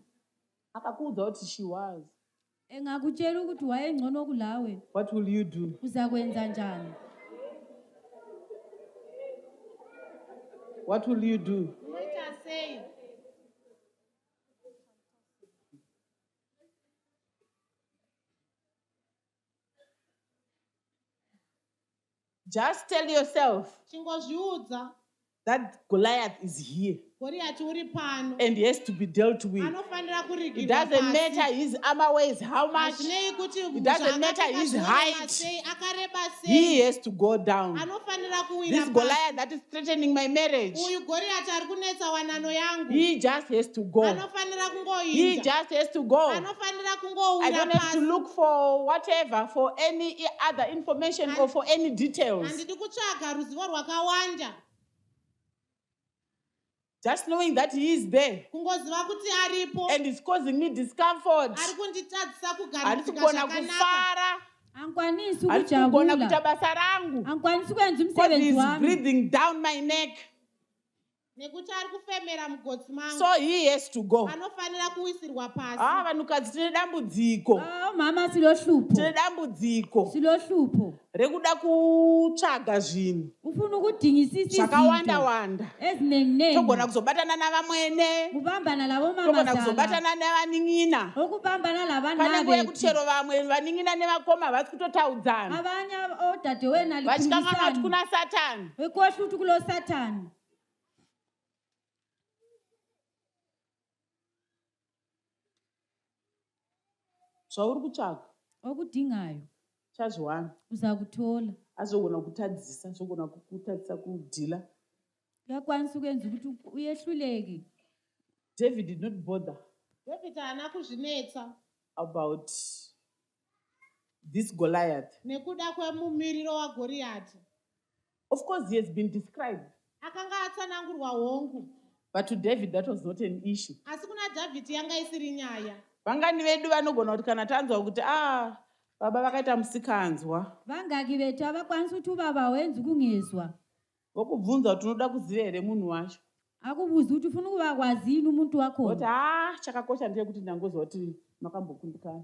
[SPEAKER 2] Akakuudza kuti she was.
[SPEAKER 4] engakutshela ukuthi wayengcono kulawe
[SPEAKER 2] What will you do?
[SPEAKER 4] uzakwenza njani
[SPEAKER 2] What will you do?
[SPEAKER 3] Unoita sei?
[SPEAKER 2] Just tell yourself
[SPEAKER 3] Chingozviudza
[SPEAKER 2] that Goliath is here
[SPEAKER 3] Goriati uri pano.
[SPEAKER 2] and he has to be dealt with.
[SPEAKER 3] Anofanira
[SPEAKER 2] It
[SPEAKER 3] kurigirwa
[SPEAKER 2] doesn't matter
[SPEAKER 3] pasi.
[SPEAKER 2] his armor weighs how much.
[SPEAKER 3] Hazvinei kuti
[SPEAKER 2] It doesn't matter
[SPEAKER 3] zvaakapfeka
[SPEAKER 2] his
[SPEAKER 3] zvinorema
[SPEAKER 2] height.
[SPEAKER 3] sei, akareba
[SPEAKER 2] He
[SPEAKER 3] sei.
[SPEAKER 2] has to go down.
[SPEAKER 3] Anofanira kuwira
[SPEAKER 2] This
[SPEAKER 3] pasi.
[SPEAKER 2] Goliath that is threatening my marriage,
[SPEAKER 3] Uyu Goriati ari kunetsa wanano yangu.
[SPEAKER 2] he just has to go.
[SPEAKER 3] Anofanira
[SPEAKER 2] He
[SPEAKER 3] kungoinda.
[SPEAKER 2] just has to go.
[SPEAKER 3] Anofanira
[SPEAKER 2] I
[SPEAKER 3] kungowira
[SPEAKER 2] don't have to
[SPEAKER 3] pasi.
[SPEAKER 2] look for whatever, for any other information or for any details.
[SPEAKER 3] Handidi kutsvaga ruzivo rwakawanda.
[SPEAKER 2] Just knowing that he is there
[SPEAKER 3] Kungoziva kuti aripo.
[SPEAKER 2] and it's causing me discomfort.
[SPEAKER 3] Ari kunditadzisa
[SPEAKER 2] Handisi
[SPEAKER 3] kugamuchika
[SPEAKER 2] kugona
[SPEAKER 3] zvakanaka.
[SPEAKER 2] kufara,
[SPEAKER 4] angikwanisi
[SPEAKER 2] handisi kugona kuita
[SPEAKER 4] ukujabula
[SPEAKER 2] basa rangu
[SPEAKER 4] angikwanisi kwenza
[SPEAKER 2] because
[SPEAKER 4] umsebenzi
[SPEAKER 2] he's
[SPEAKER 4] wami
[SPEAKER 2] breathing down my neck.
[SPEAKER 3] Nekuti ari kufemera mugotsi mangu.
[SPEAKER 2] So he has to go.
[SPEAKER 3] Anofanira kuwisirwa pasi.
[SPEAKER 2] Vanhukadzi tine dambudziko.
[SPEAKER 4] mama silohlupho
[SPEAKER 2] Tine dambudziko
[SPEAKER 4] silohlupho
[SPEAKER 2] rekuda kutsvaga zvinhu
[SPEAKER 4] ufuna ukudingisisa
[SPEAKER 2] zvakawanda
[SPEAKER 4] izinto
[SPEAKER 2] wanda.
[SPEAKER 4] ezinenginengi
[SPEAKER 2] Togona kuzobatana navamwene,
[SPEAKER 4] kubambana labo
[SPEAKER 2] togona
[SPEAKER 4] mama zala
[SPEAKER 2] kuzobatana nevanin'ina.
[SPEAKER 4] okubambana
[SPEAKER 2] Pane
[SPEAKER 4] labana
[SPEAKER 2] nguva yekuti chero vamwe vanin'ina nevakoma havasi kutotaudzana,
[SPEAKER 4] abanye odadewenu
[SPEAKER 2] vachikanganwa kuti
[SPEAKER 4] alikhulumisani
[SPEAKER 2] kuna Satani.
[SPEAKER 4] ekosha ukuthi kulo sathane
[SPEAKER 2] Zvauri kutsvaga
[SPEAKER 4] okudingayo
[SPEAKER 2] chazviwana,
[SPEAKER 4] uzakuthola
[SPEAKER 2] azogona kutadzisa, azogona kutadzisa kudhila
[SPEAKER 4] Uyakwanisa ukwenza ukuthi uyehluleke.
[SPEAKER 2] David did not bother
[SPEAKER 3] David haana kuzvinetsa
[SPEAKER 2] about this Goliath.
[SPEAKER 3] nekuda kwemumiriro waGoriati.
[SPEAKER 2] Of course, he has been described,
[SPEAKER 3] Akanga atsanangurwa hongu,
[SPEAKER 2] but to David, that was not an issue.
[SPEAKER 3] asi kuna Dhavhidhi yanga isiri nyaya.
[SPEAKER 2] Vangani vedu vanogona kuti kana tanzwa kuti baba vakaita musikanzwa,
[SPEAKER 4] Vangaki vetu avakwanisi kuti ubaba wenzi kungezwa.
[SPEAKER 2] vokubvunza kuti unoda kuziva here munhu wacho.
[SPEAKER 4] Akubuza kuti ufuna ukuba kwazini umuntu
[SPEAKER 2] Kuti
[SPEAKER 4] wakhona.
[SPEAKER 2] chakakosha ndechekuti ndangozwa kuti makambokundikana.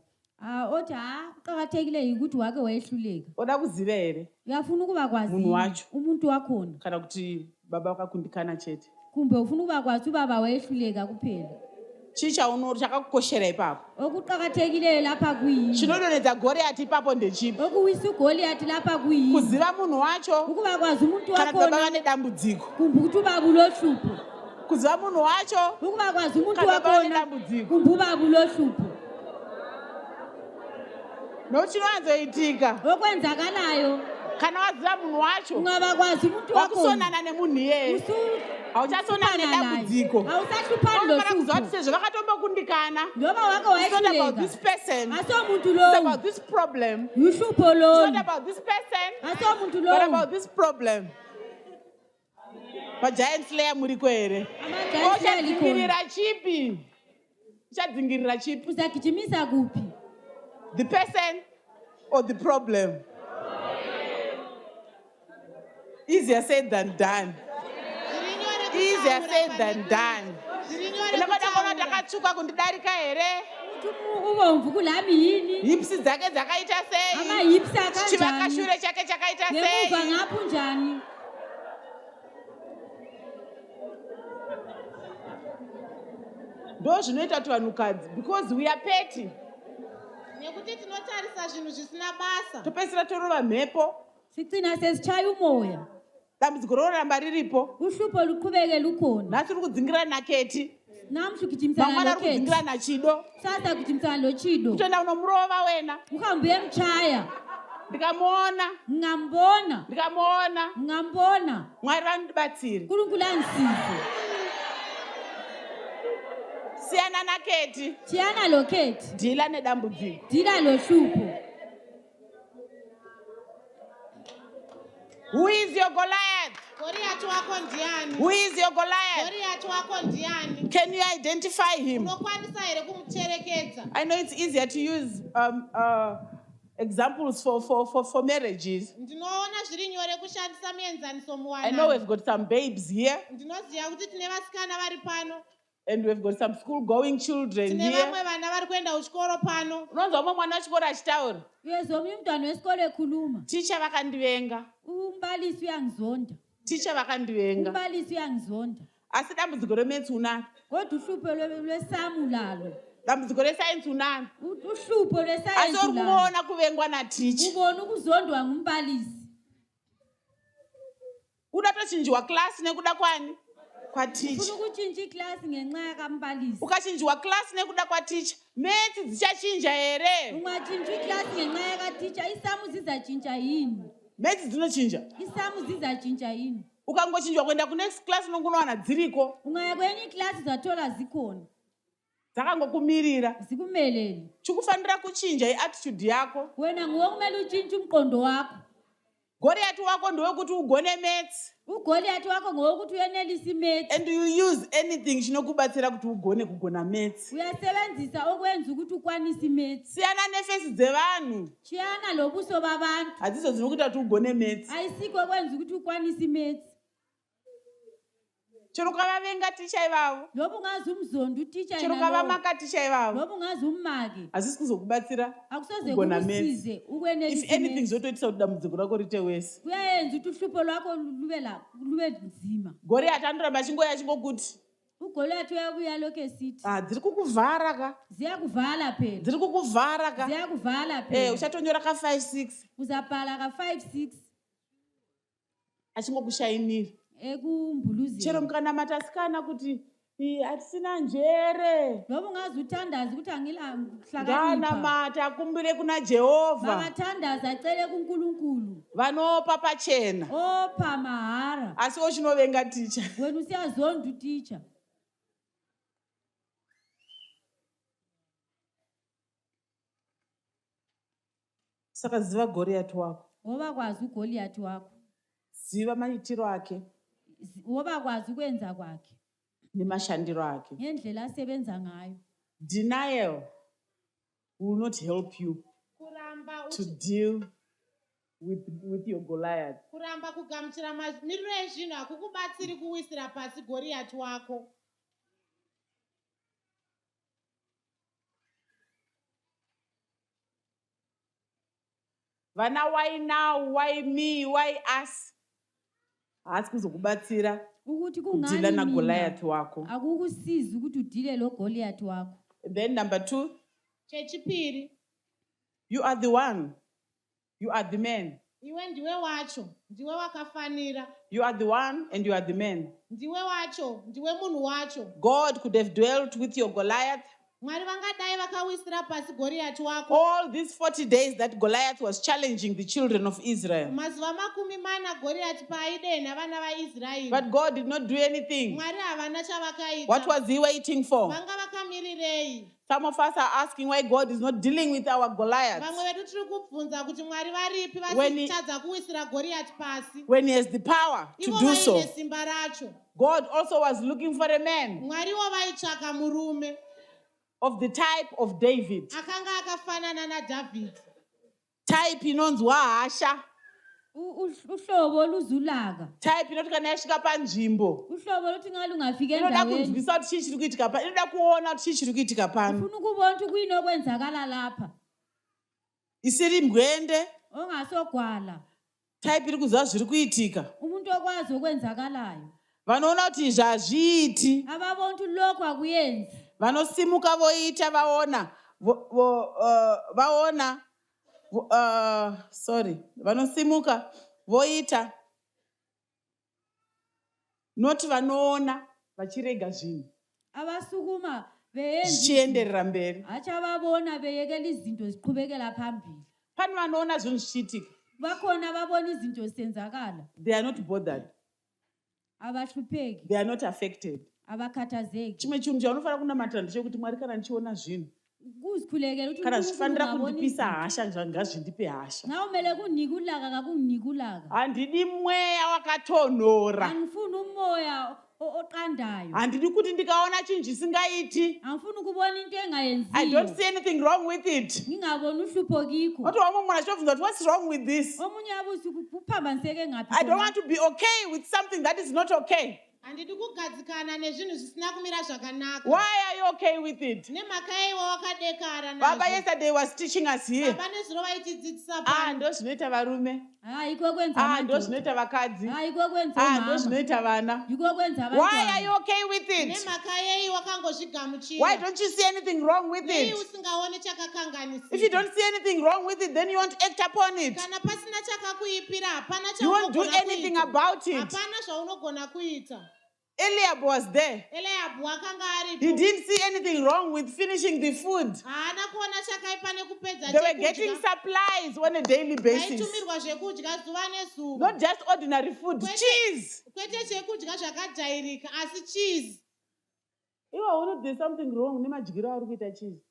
[SPEAKER 4] Othi kuqakathekile ukuthi wake wayehluleka.
[SPEAKER 2] Oda kuziva here
[SPEAKER 4] Uyafuna ukuba kwazini
[SPEAKER 2] munhu wacho
[SPEAKER 4] umuntu wakhona.
[SPEAKER 2] kana kuti baba vakakundikana chete.
[SPEAKER 4] Kumbe ufuna ukuba kwazi ubaba wayehluleka kuphela.
[SPEAKER 2] Chii chakakukoshera ipapo?
[SPEAKER 4] Okuqakathekileyo lapha kuyini.
[SPEAKER 2] Chinodonedza Goriati ipapo ndechipi?
[SPEAKER 4] Okuwisa uGoliath lapha kuyini.
[SPEAKER 2] Kuziva munhu wacho
[SPEAKER 4] Ukuba kwazi umuntu
[SPEAKER 2] kana kuti baba
[SPEAKER 4] wakhona.
[SPEAKER 2] vane dambudziko.
[SPEAKER 4] Kumbe ukuthi ubaba ulohlupho.
[SPEAKER 2] Kuziva munhu wacho
[SPEAKER 4] Ukuba kwazi umuntu
[SPEAKER 2] kana baba vane
[SPEAKER 4] wakhona.
[SPEAKER 2] dambudziko.
[SPEAKER 4] Kumbe ubaba ulohlupho.
[SPEAKER 2] Nochinowanzoitika
[SPEAKER 4] Okwenzakalayo
[SPEAKER 2] kana waziva munhu wacho
[SPEAKER 4] ungaba kwazi umuntu wakhona.
[SPEAKER 2] wakusonana nemunhu iyeye hauchasonani nedambudziko.
[SPEAKER 4] Awusahluphani
[SPEAKER 2] Unofana kuziva kuti
[SPEAKER 4] lohlupho.
[SPEAKER 2] sezvo vakatombokundikana,
[SPEAKER 4] Njoba wake
[SPEAKER 2] it's not about this
[SPEAKER 4] wayehluleka.
[SPEAKER 2] person,
[SPEAKER 4] Aso muntu
[SPEAKER 2] it's
[SPEAKER 4] lowo.
[SPEAKER 2] about this problem.
[SPEAKER 4] Uhlupho
[SPEAKER 2] It's not
[SPEAKER 4] lolu.
[SPEAKER 2] about this person,
[SPEAKER 4] Aso muntu
[SPEAKER 2] but
[SPEAKER 4] lowo.
[SPEAKER 2] about this problem. Giant slayer muriko here?
[SPEAKER 4] Amagiant
[SPEAKER 2] Uchadzingirira chipi? Uchadzingirira chipi?
[SPEAKER 4] uzagijimisa kuphi?
[SPEAKER 2] The person or the problem? Easier said than done. Easier said than done. Unokwenda kuona takatsvuka kundidarika here?
[SPEAKER 4] Ubomvu kulami yini?
[SPEAKER 2] Hipsi dzake dzakaita sei?
[SPEAKER 4] Amahips
[SPEAKER 2] Chivaka
[SPEAKER 4] akanjani?
[SPEAKER 2] shure chake chakaita
[SPEAKER 4] Ngemuva
[SPEAKER 2] sei?
[SPEAKER 4] ngapho njani?
[SPEAKER 2] Ndo zvinoita kuti vanhukadzi, because we are petty,
[SPEAKER 3] Nekuti tinotarisa zvinhu zvisina basa.
[SPEAKER 2] topedzisira torova mhepo,
[SPEAKER 4] Sigcina sesichaya umoya.
[SPEAKER 2] dambudziko roramba riripo.
[SPEAKER 4] Uhlupho luqhubeke lukhona.
[SPEAKER 2] Nhasi uri kudzingirira naketi,
[SPEAKER 4] Namuhla ugijimisana
[SPEAKER 2] vamwana uri
[SPEAKER 4] lokhethi.
[SPEAKER 2] kudzingira nachido,
[SPEAKER 4] Sasa ugijimisana lochido.
[SPEAKER 2] kutoenda unomurova wena.
[SPEAKER 4] Uhambe uyemchaya.
[SPEAKER 2] Ndikamuona,
[SPEAKER 4] Ngambona.
[SPEAKER 2] Mwari vandibatsire.
[SPEAKER 4] Nkulunkulu angisize.
[SPEAKER 2] Siyana naketi,
[SPEAKER 4] Chiyana lokhethi.
[SPEAKER 2] dhila nedambudziko.
[SPEAKER 4] Dila lohlupho.
[SPEAKER 2] Who is your Goliath?
[SPEAKER 3] Goriati wako ndiani?
[SPEAKER 2] Who is your Goliath?
[SPEAKER 3] Goriati wako ndiani?
[SPEAKER 2] Can you identify him?
[SPEAKER 3] Unokwanisa here kumucherekedza?
[SPEAKER 2] I know it's easier to use examples for marriages.
[SPEAKER 3] Ndinoona zviri nyore kushandisa muenzaniso
[SPEAKER 2] I know
[SPEAKER 3] muwanano.
[SPEAKER 2] we've got some babes here,
[SPEAKER 3] Ndinoziva kuti tine vasikana vari pano.
[SPEAKER 2] and we've got some school-going children
[SPEAKER 3] Tine
[SPEAKER 2] here.
[SPEAKER 3] vamwe vana vari kuenda kuchikoro pano.
[SPEAKER 2] Unonzwa umwe mwana wechikoro achitaura,
[SPEAKER 4] Uyezomnye umntwana wesikole ekhuluma.
[SPEAKER 2] ticha vakandivenga,
[SPEAKER 4] Umbalisi uyangizonda.
[SPEAKER 2] ticha vakandivenga.
[SPEAKER 4] Umbalisi uyangizonda.
[SPEAKER 2] Asi dambudziko reMaths unalo,
[SPEAKER 4] Kodwa uhlupho lwesamu lalo.
[SPEAKER 2] dambudziko reScience unalo.
[SPEAKER 4] Uhlupho
[SPEAKER 2] Asi
[SPEAKER 4] lwesayensi
[SPEAKER 2] uri
[SPEAKER 4] lalo.
[SPEAKER 2] kuona kuvengwa naticha.
[SPEAKER 4] Ubona ukuzondwa ngumbalisi.
[SPEAKER 2] Uda tochinjwa class nekuda kwani? Kwaticha.
[SPEAKER 4] Ufuna ukutshintsha iklasi ngenxa yakambalisi.
[SPEAKER 2] Ukachinjwa class nekuda kwaticha, Maths dzichachinja here?
[SPEAKER 4] Ungatshintsha iklasi ngenxa yakaticha, isamu zizatshintsha yini?
[SPEAKER 2] Maths dzinochinja.
[SPEAKER 4] Isamu zizatshintsha yini?
[SPEAKER 2] Ukangochinjwa kuenda kunext class unongowana dziriko,
[SPEAKER 4] Ungaya kwenye iklasi zathola zikhona.
[SPEAKER 2] dzakangokumirira.
[SPEAKER 4] Zikumelele.
[SPEAKER 2] Chikufanira kuchinja iattitude yako.
[SPEAKER 4] Wena nguwe kumele utshintshe umqondo wakho.
[SPEAKER 2] Goriati wako ndowekuti ugone Maths,
[SPEAKER 4] uGoliathi wakho ngowokuthi uyenelisa imaths.
[SPEAKER 2] and you use anything chinokubatsira kuti ugone kugona Maths.
[SPEAKER 4] Uyasebenzisa okwenza ukuthi ukwanise imaths.
[SPEAKER 2] Siyana nefesi dzevanhu,
[SPEAKER 4] Chiyana lobuso babantu.
[SPEAKER 2] hadzizo dzinokuita kuti ugone Maths.
[SPEAKER 4] Ayisikho okwenza ukuthi ukwanise imaths.
[SPEAKER 2] Chero ukavavenga ticha ivavo,
[SPEAKER 4] Lobu ngazi umzondo uticha
[SPEAKER 2] chero
[SPEAKER 4] inalo.
[SPEAKER 2] ukavamaka ticha ivavo,
[SPEAKER 4] Lobu ngazi ummake.
[SPEAKER 2] hazisi kuzokubatsira
[SPEAKER 4] Akusoze
[SPEAKER 2] kugona Maths.
[SPEAKER 4] kukusize
[SPEAKER 2] If
[SPEAKER 4] ukwenelisa
[SPEAKER 2] anything
[SPEAKER 4] imaths.
[SPEAKER 2] zvotoitisa kuti dambudziko rako rite wese.
[SPEAKER 4] Kuyayenza ukuthi uhlupho lwakho lube nzima.
[SPEAKER 2] Goriati andoramba achingoya achingokuti,
[SPEAKER 4] uGoliathi uyabuya lokho esithi
[SPEAKER 2] dziri kukuvhara ka,
[SPEAKER 4] ziyakuvala phela.
[SPEAKER 2] dziri kukuvhara ka.
[SPEAKER 4] Ziyakuvala phela.
[SPEAKER 2] Uchatonyora ka 5-6
[SPEAKER 4] Uzabhala ka 5-6
[SPEAKER 2] achingokushayinira. Chero
[SPEAKER 4] ekumbuluzeni.
[SPEAKER 2] mukanamata sikana kuti Hatisina njere.
[SPEAKER 4] Ngoba ungaze uthandaze ukuthi angihlakanipha.
[SPEAKER 2] Nganamata akumbire kuna Jehovha.
[SPEAKER 4] Makathandaza acele kuNkulunkulu.
[SPEAKER 2] Vanopa pachena.
[SPEAKER 4] Opha mahara.
[SPEAKER 2] Asi ochinovenga ticha.
[SPEAKER 4] Wena usiyazonda utitsha.
[SPEAKER 2] Saka ziva Goliath wako.
[SPEAKER 4] Ngoba kwazi uGoliath wakho.
[SPEAKER 2] Ziva maitiro ake.
[SPEAKER 4] Ngoba kwazi ukwenza kwakhe.
[SPEAKER 2] Nemashandiro ake.
[SPEAKER 4] Ngendlela asebenza ngayo.
[SPEAKER 2] Denial will not help you to deal with your Goliath.
[SPEAKER 3] Kuramba kugamuchira miriro yezvinhu hakukubatsiri kuwisira pasi Goriath wako.
[SPEAKER 2] Vana, why now? Why me? Why us? Hasi kuzokubatsira
[SPEAKER 4] ukuthi
[SPEAKER 2] kudila na
[SPEAKER 4] kungani
[SPEAKER 2] Goliath wako.
[SPEAKER 4] akukusiza ukuthi udile lo Goliath wakho.
[SPEAKER 2] Then number 2,
[SPEAKER 3] Chechipiri,
[SPEAKER 2] you are the one. You are the man.
[SPEAKER 3] iwe ndiwe wacho, ndiwe wakafanira.
[SPEAKER 2] You are the one and you are the man.
[SPEAKER 3] Ndiwe wacho, ndiwe munhu wacho.
[SPEAKER 2] God could have dwelt with your Goliath.
[SPEAKER 3] Mwari vangadai vakawisira pasi Goriath wako.
[SPEAKER 2] All these 40 days that Goliath was challenging the children of Israel.
[SPEAKER 3] Mazuva 40 Goriath paaide navana vaIsraeri.
[SPEAKER 2] But God did not do anything.
[SPEAKER 3] Mwari havana chavakaita.
[SPEAKER 2] What was he waiting for?
[SPEAKER 3] Vanga vakamirirei.
[SPEAKER 2] Some of us are asking why God is not dealing with our Goliaths.
[SPEAKER 3] Vamwe vedu tiri kubvunza kuti Mwari varipi
[SPEAKER 2] When
[SPEAKER 3] vachitadza kuwisira Goriath pasi.
[SPEAKER 2] he has the power to
[SPEAKER 3] Ivo
[SPEAKER 2] do so.
[SPEAKER 3] vaine simba racho.
[SPEAKER 2] God also was looking for a man
[SPEAKER 3] Mwariwo vaitsvaka murume
[SPEAKER 2] of the type of David.
[SPEAKER 3] akanga akafanana naDhavhidhi.
[SPEAKER 2] Type inonzwa hasha.
[SPEAKER 4] Uhlobo oluzulaka.
[SPEAKER 2] Type inoti kana yasvika panzvimbo.
[SPEAKER 4] Uhlobo oluthi ngalo ungafika
[SPEAKER 2] Inoda
[SPEAKER 4] endaweni.
[SPEAKER 2] kunzwisa kuti chii chiri kuitika pano. Inoda kuona kuti chii chiri kuitika pano.
[SPEAKER 4] Ufuna ukubona ukuthi kuyini okwenzakala lapha.
[SPEAKER 2] Isiri mgwende.
[SPEAKER 4] Ongasogwala.
[SPEAKER 2] Type iri kuziva zviri kuitika.
[SPEAKER 4] Umuntu okwazi okwenzakalayo.
[SPEAKER 2] Vanoona kuti izvi hazviiti.
[SPEAKER 4] Ababona ukuthi lokho akuyenzi.
[SPEAKER 2] Vanosimuka voita vaona. Vaona. Vanosimuka voita. Noti vanoona vachirega zvinhu.
[SPEAKER 4] Abasukuma beyenza.
[SPEAKER 2] Zvichienderera mberi.
[SPEAKER 4] Achababona beyekela izinto ziqhubekela phambili.
[SPEAKER 2] Pane vanoona zvinhu zvichiitika.
[SPEAKER 4] Bakhona babona izinto zisenzakala.
[SPEAKER 2] They are not bothered.
[SPEAKER 4] Abahlupheki.
[SPEAKER 2] They are not affected.
[SPEAKER 4] Abakhathazeki.
[SPEAKER 2] Chimwe chinhu chaunofanira kunamatira ndechekuti Mwari kana ndichiona zvinhu.
[SPEAKER 4] Kuzikhulekela ukuthi
[SPEAKER 2] Kana zvifanira kundipisa hasha ngazvindipe hasha.
[SPEAKER 4] Na umele kunike ulaka kakunike ulaka.
[SPEAKER 2] Handidi mweya wakatonhora.
[SPEAKER 4] Angifuni umoya oqandayo.
[SPEAKER 2] Handidi kuti ndikaona chinhu chisingaiti.
[SPEAKER 4] Angifuni ukubona into engayenziyo.
[SPEAKER 2] I don't see anything wrong with it.
[SPEAKER 4] Ngingaboni uhlupho kikho.
[SPEAKER 2] What wrong with that? What's wrong with this?
[SPEAKER 4] Omunye abusi kuphambaniseke ngaphi.
[SPEAKER 2] I don't want to be okay with something that is not okay.
[SPEAKER 3] Handidi kugadzikana nezvinhu zvisina kumira zvakanaka.
[SPEAKER 2] Why are you okay with it?
[SPEAKER 3] Nemhaka yeiwo wakadekara nazvo.
[SPEAKER 2] Baba yesterday was teaching us here.
[SPEAKER 3] Baba nezuro vaitidzidzisa pano.
[SPEAKER 2] Ndo zvinoita varume.
[SPEAKER 4] Iko kwenza
[SPEAKER 2] Ndo zvinoita vakadzi.
[SPEAKER 4] Iko kwenza mama.
[SPEAKER 2] Ndo zvinoita vana.
[SPEAKER 4] Iko kwenza abantwana.
[SPEAKER 2] Why are you okay with it?
[SPEAKER 3] Nemhaka yei wakangozvigamuchira.
[SPEAKER 2] Why don't you see anything wrong with
[SPEAKER 3] Nei
[SPEAKER 2] it?
[SPEAKER 3] usingaoni chakakanganisika.
[SPEAKER 2] If you don't see anything wrong with it, then you won't act upon it.
[SPEAKER 3] Kana pasina chakakuipira hapana
[SPEAKER 2] You won't do
[SPEAKER 3] chaunogona
[SPEAKER 2] anything
[SPEAKER 3] kuita.
[SPEAKER 2] about it.
[SPEAKER 3] Hapana zvaunogona kuita.
[SPEAKER 2] Eliab was there.
[SPEAKER 3] Eliabu akanga aripo.
[SPEAKER 2] He didn't see anything wrong with finishing the food.
[SPEAKER 3] Haana kuona chakaipa nekupedza
[SPEAKER 2] They were getting supplies on a daily basis.
[SPEAKER 3] vaitumirwa zvekudya zuva nezuva.
[SPEAKER 2] Not just ordinary food, cheese.
[SPEAKER 3] Kwete chekudya zvakajairika asi cheese.
[SPEAKER 2] Iwo there's something wrong nemadyiro ari kuita cheese.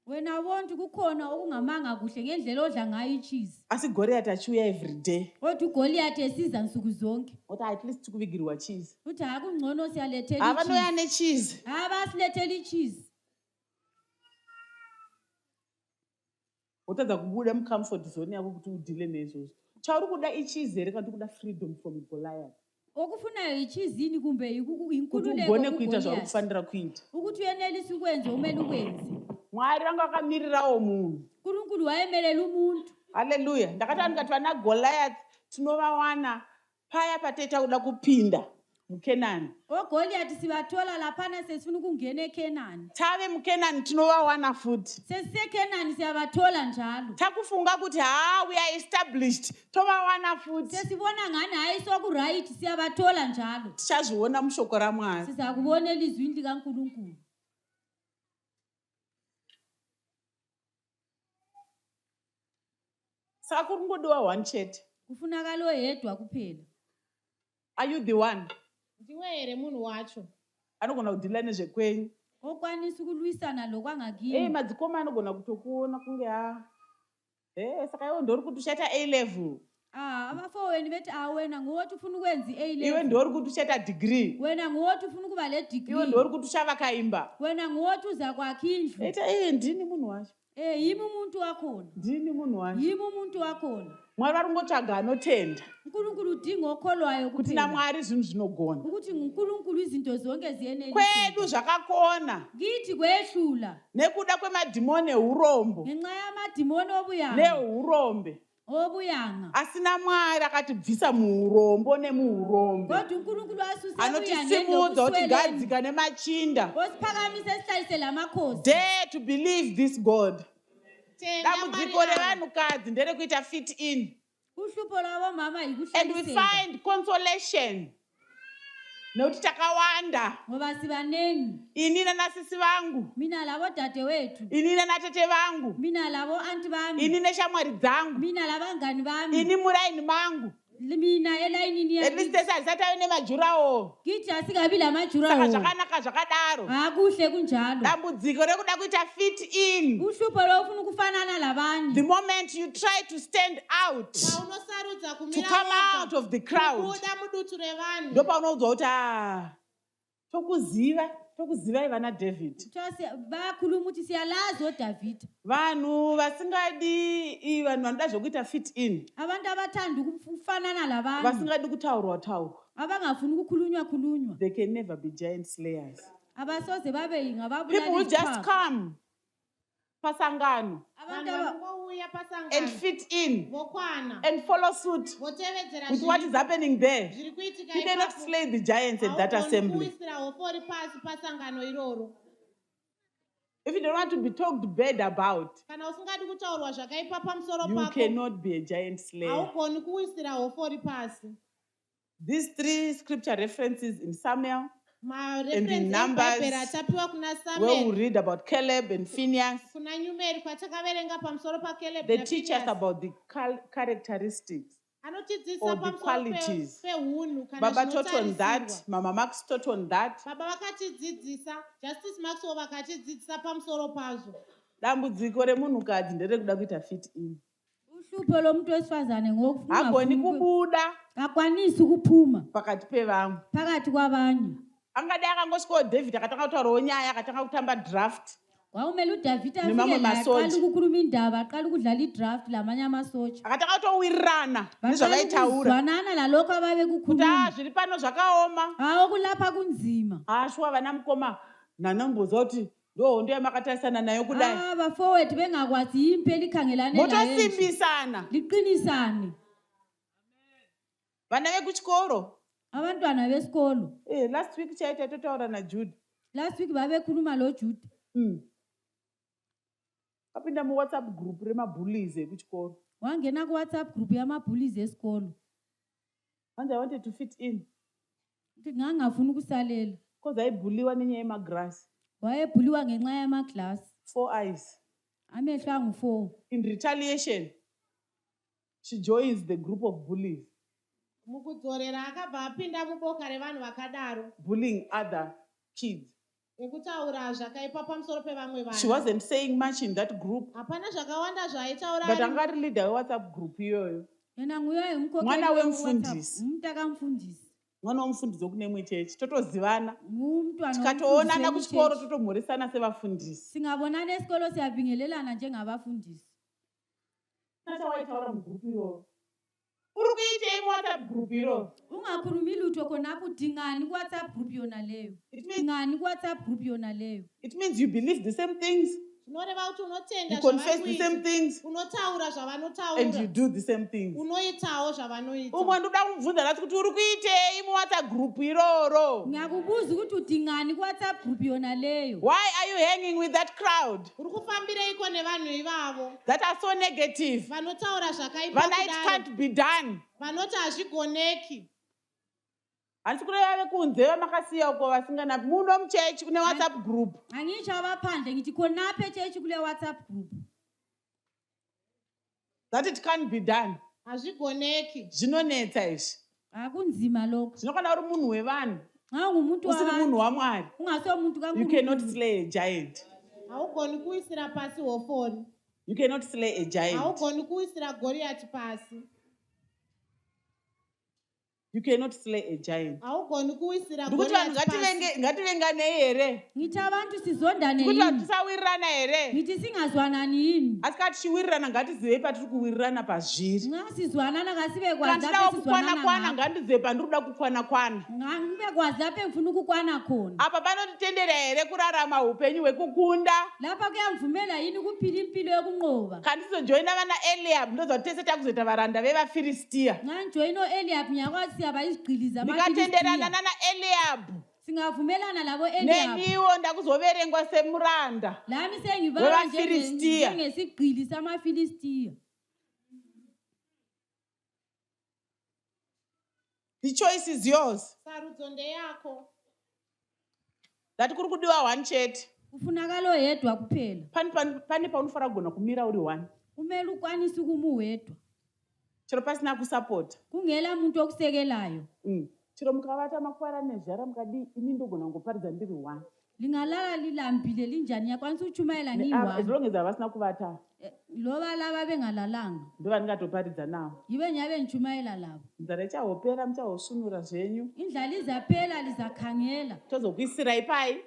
[SPEAKER 4] Wena wonke kukhona okungamanga kuhle ngendlela odla ngayo icheese.
[SPEAKER 2] Asi Goliath achiuya every day.
[SPEAKER 4] Kodwa uGoliath esiza nsuku zonke.
[SPEAKER 2] What at least tikuvigirwa cheese.
[SPEAKER 4] Uthi akungcono siyalethela
[SPEAKER 2] Ava
[SPEAKER 4] icheese.
[SPEAKER 2] noya necheese.
[SPEAKER 4] Abasilethela icheese.
[SPEAKER 2] Utadza kubuda mucomfort zone yako kuti udile nezvozvo. Chauri kuda icheese here kana kuda freedom from Goliath.
[SPEAKER 4] Okufunayo icheese ini kumbe
[SPEAKER 2] Kuti
[SPEAKER 4] inkululeko
[SPEAKER 2] ugone kuita
[SPEAKER 4] kuGoliath.
[SPEAKER 2] zvauri kufanira kuita.
[SPEAKER 4] Ukuthi uyenelise ukwenza umele ukwenze.
[SPEAKER 2] Mwari vanga vakamirirawo munhu.
[SPEAKER 4] uNkulunkulu wayemelela umuntu.
[SPEAKER 2] Hallelujah. Ndakati vana Goliath tinovawana paya pateta kuda kupinda. muKenani.
[SPEAKER 4] ogoliathi sibathola laphana sesifuna ukungena eKenani.
[SPEAKER 2] Tave muKenani tinovawana futi.
[SPEAKER 4] SesiseKenani siyabathola njalo.
[SPEAKER 2] Takufunga kuti we are established. Tovawana futi.
[SPEAKER 4] Sesibona ngani hayi sokuright siyabathola njalo.
[SPEAKER 2] Tichazviona mushoko raMwari.
[SPEAKER 4] Siza kubonela izwi likaNkulunkulu.
[SPEAKER 2] Saka kuri ngodiwa one chete.
[SPEAKER 4] Kufunakala oyedwa kuphela.
[SPEAKER 2] Are you the one?
[SPEAKER 3] Ndiwe here munhu wacho.
[SPEAKER 2] Anogona kudhila nezvekwenyu.
[SPEAKER 4] Okwanisa ukulwisana lokwangakini.
[SPEAKER 2] Madzikoma anogona kutokuona kunge saka iwe ndori kuti uchaita A level.
[SPEAKER 4] Abafowenu bethi wena nguwothi ufuna ukwenza i-A level.
[SPEAKER 2] Iwe ndori kuti uchaita degree.
[SPEAKER 4] Wena nguwothi ufuna ukuba le degree.
[SPEAKER 2] Iwe ndori kuti uchavaka imba.
[SPEAKER 4] Wena nguwothi uza kwakha indlu.
[SPEAKER 2] Eta ndini munhu wacho.
[SPEAKER 4] Yimi umuntu wakhona.
[SPEAKER 2] Ndini munhu wacho.
[SPEAKER 4] Yimi umuntu wakhona.
[SPEAKER 2] Mwari vari kungotsvaga anotenda.
[SPEAKER 4] uNkulunkulu udinga okholwayo
[SPEAKER 2] kuti naMwari zvinhu zvinogona.
[SPEAKER 4] ukuthi uNkulunkulu izinto zonke ziyenelisa.
[SPEAKER 2] Kwedu zvakakona.
[SPEAKER 4] Kithi kwehlula.
[SPEAKER 2] Nekuda kwemadhimoni ehurombo.
[SPEAKER 4] Ngenxa yamadhimoni obuyanga.
[SPEAKER 2] Nehurombe.
[SPEAKER 4] Obuyanga.
[SPEAKER 2] Asina Mwari akatibvisa muhurombo nemuhurombe.
[SPEAKER 4] Kodwa uNkulunkulu asuse
[SPEAKER 2] Anotisimudza kuti gadzika nemachinda.
[SPEAKER 4] Osiphakamisa esihlalise lamakhosi.
[SPEAKER 2] Dare to believe this God. Dambudziko revanhukadzi nderekuita fit in.
[SPEAKER 4] Uhlupho lwabomama yikuhlaliseka.
[SPEAKER 2] And we find consolation. Nekuti takawanda.
[SPEAKER 4] Ngoba sibanengi.
[SPEAKER 2] Ini nanasisi vangu.
[SPEAKER 4] Mina labo dadewethu.
[SPEAKER 2] Ini nanatete vangu.
[SPEAKER 4] Mina labo anti bami.
[SPEAKER 2] Ini neshamwari dzangu.
[SPEAKER 4] Mina labangani bami.
[SPEAKER 2] Ini muraini mangu.
[SPEAKER 4] Mina elayinini yami.
[SPEAKER 2] At least esazatave nemajurawo.
[SPEAKER 4] Kithi asikabi lamajurawo.
[SPEAKER 2] Saka zvakanaka zvakadaro.
[SPEAKER 4] Kuhle kunjalo.
[SPEAKER 2] Dambudziko rekuda kuita fit in.
[SPEAKER 4] Uhlupho lofuna ukufanana labanye.
[SPEAKER 2] The moment you try to stand out, to come out of the crowd, ndopaunoudza kuti tokuziva ivana David.
[SPEAKER 4] Bakhuluma ukuthi siyalazi oDavid.
[SPEAKER 2] Vanhu vasingadi vanhu vanoda zvokuita fit in.
[SPEAKER 4] Abantu abathanda ukufanana labanye.
[SPEAKER 2] Vasingadi kutaurwa.
[SPEAKER 4] Abangafuni ukukhulunywa.
[SPEAKER 2] They can never be giant slayers.
[SPEAKER 4] Abasoze babe ngababulali.
[SPEAKER 2] People will just come pasangano and fit in and follow suit with what is happening there. You cannot slay the giants at that assembly. If you don't want to be talked bad about, you cannot be a giant slayer. These three scripture references in Samuel and in Numbers, where we read about Caleb and Phineas, they teach us about the characteristics or the qualities. Baba taught on that, Mama Max taught on that. Dambudziko remunhukadzi nderekuda kuita fit in.
[SPEAKER 4] Uhlupho lomuntu wesifazane ngokufuna.
[SPEAKER 2] Hagoni kubuda.
[SPEAKER 4] Akwanisi ukuphuma.
[SPEAKER 2] Pakati pevamwe.
[SPEAKER 4] Phakathi kwabanye.
[SPEAKER 2] Angade akangosvika David akatanga kutaurawo nyaya akatanga kutamba draft.
[SPEAKER 4] Kwaumele uDavid afike aqala ukukhuluma indaba aqala ukudlala idraft lamanye amasotsha.
[SPEAKER 2] Akatanga kutowirirana nezvavaitaura.
[SPEAKER 4] Vanana lalokho ababe kukhuluma.
[SPEAKER 2] Kuti zviri pano zvakaoma.
[SPEAKER 4] Okulapha kunzima.
[SPEAKER 2] Shuwa vana mukoma nanomboza kuti ndohondo yamakatarisana nayo kudai.
[SPEAKER 4] Bafowethu bengakwazi impela ikhangelane nayo.
[SPEAKER 2] Motosimbisana.
[SPEAKER 4] Liqinisane.
[SPEAKER 2] Vana vekuchikoro.
[SPEAKER 4] Abantwana besikolo.
[SPEAKER 2] Last week chaita totaura naJude.
[SPEAKER 4] Last week babekhuluma lo Jude.
[SPEAKER 2] Apinda muWhatsApp group remabullies ekuchikoro.
[SPEAKER 4] Wangena kuWhatsApp group yamabullies esikolo.
[SPEAKER 2] And I wanted to fit in.
[SPEAKER 4] Ngangafuna ukusalela.
[SPEAKER 2] Because ayibhuliwa nenyaya yemagrasi.
[SPEAKER 4] Wayebhuliwa ngenxa yamaglasi.
[SPEAKER 2] 4 eyes.
[SPEAKER 4] Amehlo angu4.
[SPEAKER 2] In retaliation, she joins the group of bullies.
[SPEAKER 3] Mukudzorera akabva apinda muboka revanhu vakadaro.
[SPEAKER 2] Bullying other kids.
[SPEAKER 3] Ekutaura zvakaipa pamusoro pevamwe vana.
[SPEAKER 2] She wasn't saying much in that group.
[SPEAKER 3] Hapana zvakawanda zvaaitaura.
[SPEAKER 2] But angari leader WhatsApp group iyoyo.
[SPEAKER 4] Yena nguye umkhokheli.
[SPEAKER 2] Mwana wemfundisi.
[SPEAKER 4] Umntakamfundisi.
[SPEAKER 2] Mwana womfundisi wokunemwe chechi. Totozivana.
[SPEAKER 4] Umntwana.
[SPEAKER 2] Tikatoonana kuchikoro totomhoresana sevafundisi.
[SPEAKER 4] Singabonana esikolo siyabingelelana njengabafundisi.
[SPEAKER 2] Nacha waitaura mugroup iyoyo. Urikuitei WhatsApp group iro.
[SPEAKER 4] Ungakhulumi lutho khonapho udingani kuWhatsApp group yona leyo. Udingani kuWhatsApp group yona leyo.
[SPEAKER 2] It means you believe the same things.
[SPEAKER 3] zvinoreva kuti unotenda
[SPEAKER 2] You confess the same
[SPEAKER 3] zvavanoita,
[SPEAKER 2] things
[SPEAKER 3] unotaura
[SPEAKER 2] and you
[SPEAKER 3] zvavanotaura,
[SPEAKER 2] do the same things.
[SPEAKER 3] unoitawo zvavanoita.
[SPEAKER 2] Umwe ndoda kumubvunza nhasi kuti uri kuitei muwhatsapp group iroro?
[SPEAKER 4] Ngiyakubuza ukuthi udingani kuWhatsApp group yona leyo.
[SPEAKER 2] Why are you hanging with that crowd
[SPEAKER 3] Uri kufambireiko nevanhu ivavo
[SPEAKER 2] that are so negative?
[SPEAKER 3] vanotaura zvakaipa
[SPEAKER 2] Vana it
[SPEAKER 3] kudaro,
[SPEAKER 2] can't be done.
[SPEAKER 3] vanoti hazvigoneki.
[SPEAKER 2] Handisi kureva vekunze vamakasiya uko vasingana muno muchechi une WhatsApp group.
[SPEAKER 4] Angisho abaphandle ngithi khonapha echechi kule WhatsApp group.
[SPEAKER 2] That it can't be done.
[SPEAKER 3] Hazvigoneki.
[SPEAKER 2] Zvinonetsa izvi.
[SPEAKER 4] Akunzima lokho.
[SPEAKER 2] Zvinokwana uri munhu wevanhu.
[SPEAKER 4] Nga ungumuntu
[SPEAKER 2] Usiri munhu waMwari.
[SPEAKER 4] ungaso umuntu
[SPEAKER 2] You
[SPEAKER 4] kaNkulunkulu.
[SPEAKER 2] cannot slay a giant.
[SPEAKER 3] Haugoni kuisira pasi hofori.
[SPEAKER 2] You cannot slay a giant.
[SPEAKER 3] Haugoni kuisira Goriati pasi.
[SPEAKER 2] You cannot slay a giant.
[SPEAKER 3] Haugoni kuisira
[SPEAKER 2] Ndikuti vanhu
[SPEAKER 3] Goriati pasi.
[SPEAKER 2] ngativenganei here?
[SPEAKER 4] Ngithi abantu sizondane
[SPEAKER 2] Ndikuti vanhu
[SPEAKER 4] yini?
[SPEAKER 2] tisawirirana here?
[SPEAKER 4] Ngithi singazwanani yini?
[SPEAKER 2] Asi kati tichiwirirana ngatizivei patiri kuwirirana pazviri.
[SPEAKER 4] Nga sizwanana ngasibe
[SPEAKER 2] Kana
[SPEAKER 4] kwazi
[SPEAKER 2] tidawo
[SPEAKER 4] lapho
[SPEAKER 2] kukwana
[SPEAKER 4] sizwanana.
[SPEAKER 2] ngandizive pandiri kuda kukwana.
[SPEAKER 4] Ngibe kwazi lapho engifuna ukukwana khona.
[SPEAKER 2] Apa panotitendera here kurarama upenyu hwekukunda?
[SPEAKER 4] Lapha kuyamvumela yini ukuphila impilo yokunqoba?
[SPEAKER 2] Kana tizojoina vana Eliab ndoza tese takuzoita varanda vevaFilistia.
[SPEAKER 4] Nganjoyino Eliab nyakwazi siyaba izigqiliza
[SPEAKER 2] Ndikatenderana
[SPEAKER 4] amaFilistiya.
[SPEAKER 2] nana Eliab.
[SPEAKER 4] Singavumelana labo Eliab.
[SPEAKER 2] Neniwo ndakuzoverengwa semuranda.
[SPEAKER 4] Lami sengibala
[SPEAKER 2] WebaFilistia.
[SPEAKER 4] njengesigqili samaFilistiya.
[SPEAKER 2] The choice is yours.
[SPEAKER 3] Sarudzo ndeyako.
[SPEAKER 2] That kuri kudiwa one chete.
[SPEAKER 4] Kufunakala oyedwa kuphela.
[SPEAKER 2] Pane paunofanira kugona kumira uri one.
[SPEAKER 4] Kumele ukwanise ukumuwedwa.
[SPEAKER 2] Chero pasina kusapota.
[SPEAKER 4] Kungela umuntu okusekelayo.
[SPEAKER 2] Chero mukavata makwara nezhara mukadi ini ndogona kungoparidza ndiri one.
[SPEAKER 4] Lingalala lilambile linjani yakwanisa uchumayela
[SPEAKER 2] As
[SPEAKER 4] ngiyi-1.
[SPEAKER 2] long as havasina kuvata.
[SPEAKER 4] Loba laba bengalalanga.
[SPEAKER 2] Ndova ndingatoparidza nawo.
[SPEAKER 4] Yibe nyabe ngichumayela labo.
[SPEAKER 2] Nzara ichahopera muchahosunura zvenyu.
[SPEAKER 4] Indlala izaphela lizakhangela.
[SPEAKER 2] Tozokuisirai pai